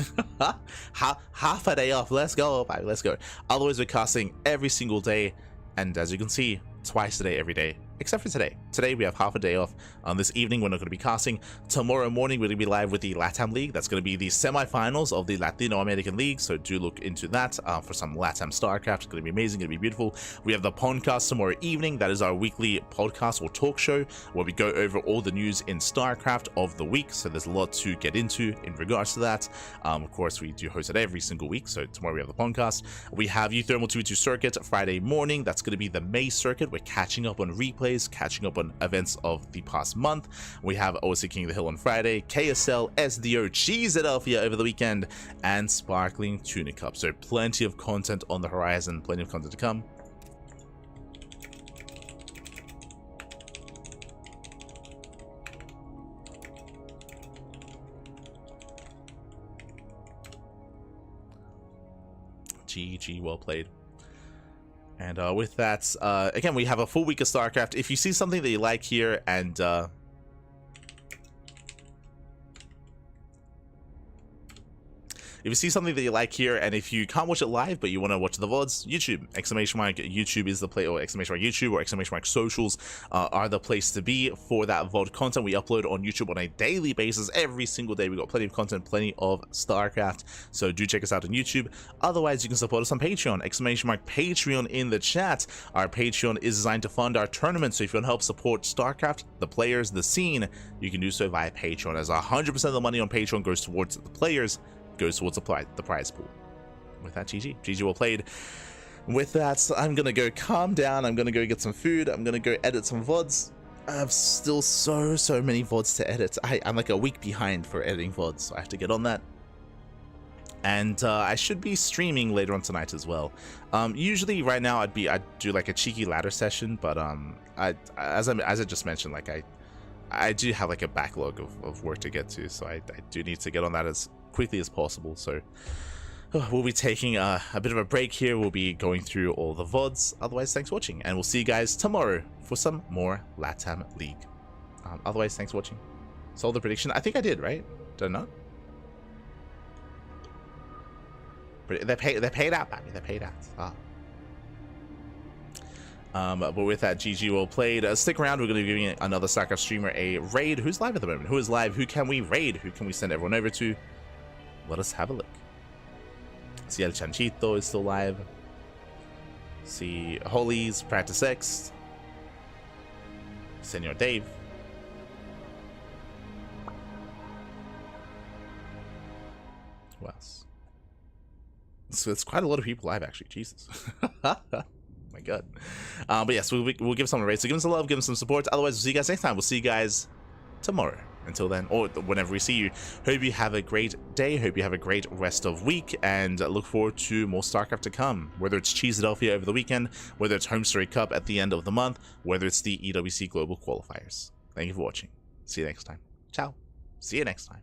half a day off. Let's go. Bye. Let's go. Otherwise, we're casting every single day. And as you can see, twice a day, every day. Except for today. Today, we have half a day off. This evening, we're not going to be casting. Tomorrow morning, we're going to be live with the LATAM League. That's going to be the semifinals of the Latino American League. So do look into that for some LATAM StarCraft. It's going to be amazing. It's going to be beautiful. We have the podcast tomorrow evening. That is our weekly podcast or talk show where we go over all the news in StarCraft of the week. So there's a lot to get into in regards to that. Of course, we do host it every single week. So tomorrow we have the podcast. We have Thermal 2v2 Circuit Friday morning. That's going to be the May Circuit. We're catching up on replays, catching up on events of the past month. We have OC King of the Hill on Friday, KSL, SDO, Cheeseadelphia over the weekend, and Sparkling Tuna Cup. So plenty of content on the horizon, plenty of content to come. GG, well played. And with that, again, we have a full week of StarCraft. If you see something that you like here, and If you see something that you like here, and if you can't watch it live but you want to watch the VODs, YouTube, exclamation mark YouTube is the play, or exclamation mark YouTube or exclamation mark socials are the place to be for that VOD content. We upload on YouTube on a daily basis, every single day. We got plenty of content, plenty of StarCraft, so do check us out on YouTube. Otherwise, you can support us on Patreon, exclamation mark Patreon in the chat. Our Patreon is designed to fund our tournament, so if you want to help support StarCraft, the players, the scene, you can do so via Patreon, as 100% of the money on Patreon goes towards the players, goes towards the prize pool. With that, GG well played. With that, I'm gonna go calm down, I'm gonna go get some food, I'm gonna go edit some VODs. I have still so many VODs to edit. I'm like a week behind for editing VODs, so I have to get on that. And I should be streaming later on tonight as well. Usually right now I'd do like a cheeky ladder session, but as I just mentioned, like I do have like a backlog of work to get to, so I do need to get on that as quickly as possible. So we'll be taking a bit of a break here. We'll be going through all the VODs. Otherwise, thanks for watching, and we'll see you guys tomorrow for some more LATAM League. Otherwise, thanks for watching. Solve the prediction. I think I did, right? Did I not? They're paid out, baby. They're paid out. But with that, GG well played. Stick around. We're going to be giving another StarCraft streamer a raid. Who's live at the moment? Who is live? Who can we raid? Who can we send everyone over to? Let us have a look. See, El Chanchito is still live. See, Holy's Practice X. Senor Dave. Who else? So it's quite a lot of people live, actually. Jesus. My God. But yes, we'll give someone a raid. So give them some love, give them some support. Otherwise, we'll see you guys next time. We'll see you guys tomorrow. Until then, or whenever we see you, hope you have a great day. Hope you have a great rest of week, and look forward to more StarCraft to come. Whether it's Cheeseadelphia over the weekend, whether it's Home Story Cup at the end of the month, whether it's the EWC Global Qualifiers. Thank you for watching. See you next time. Ciao. See you next time.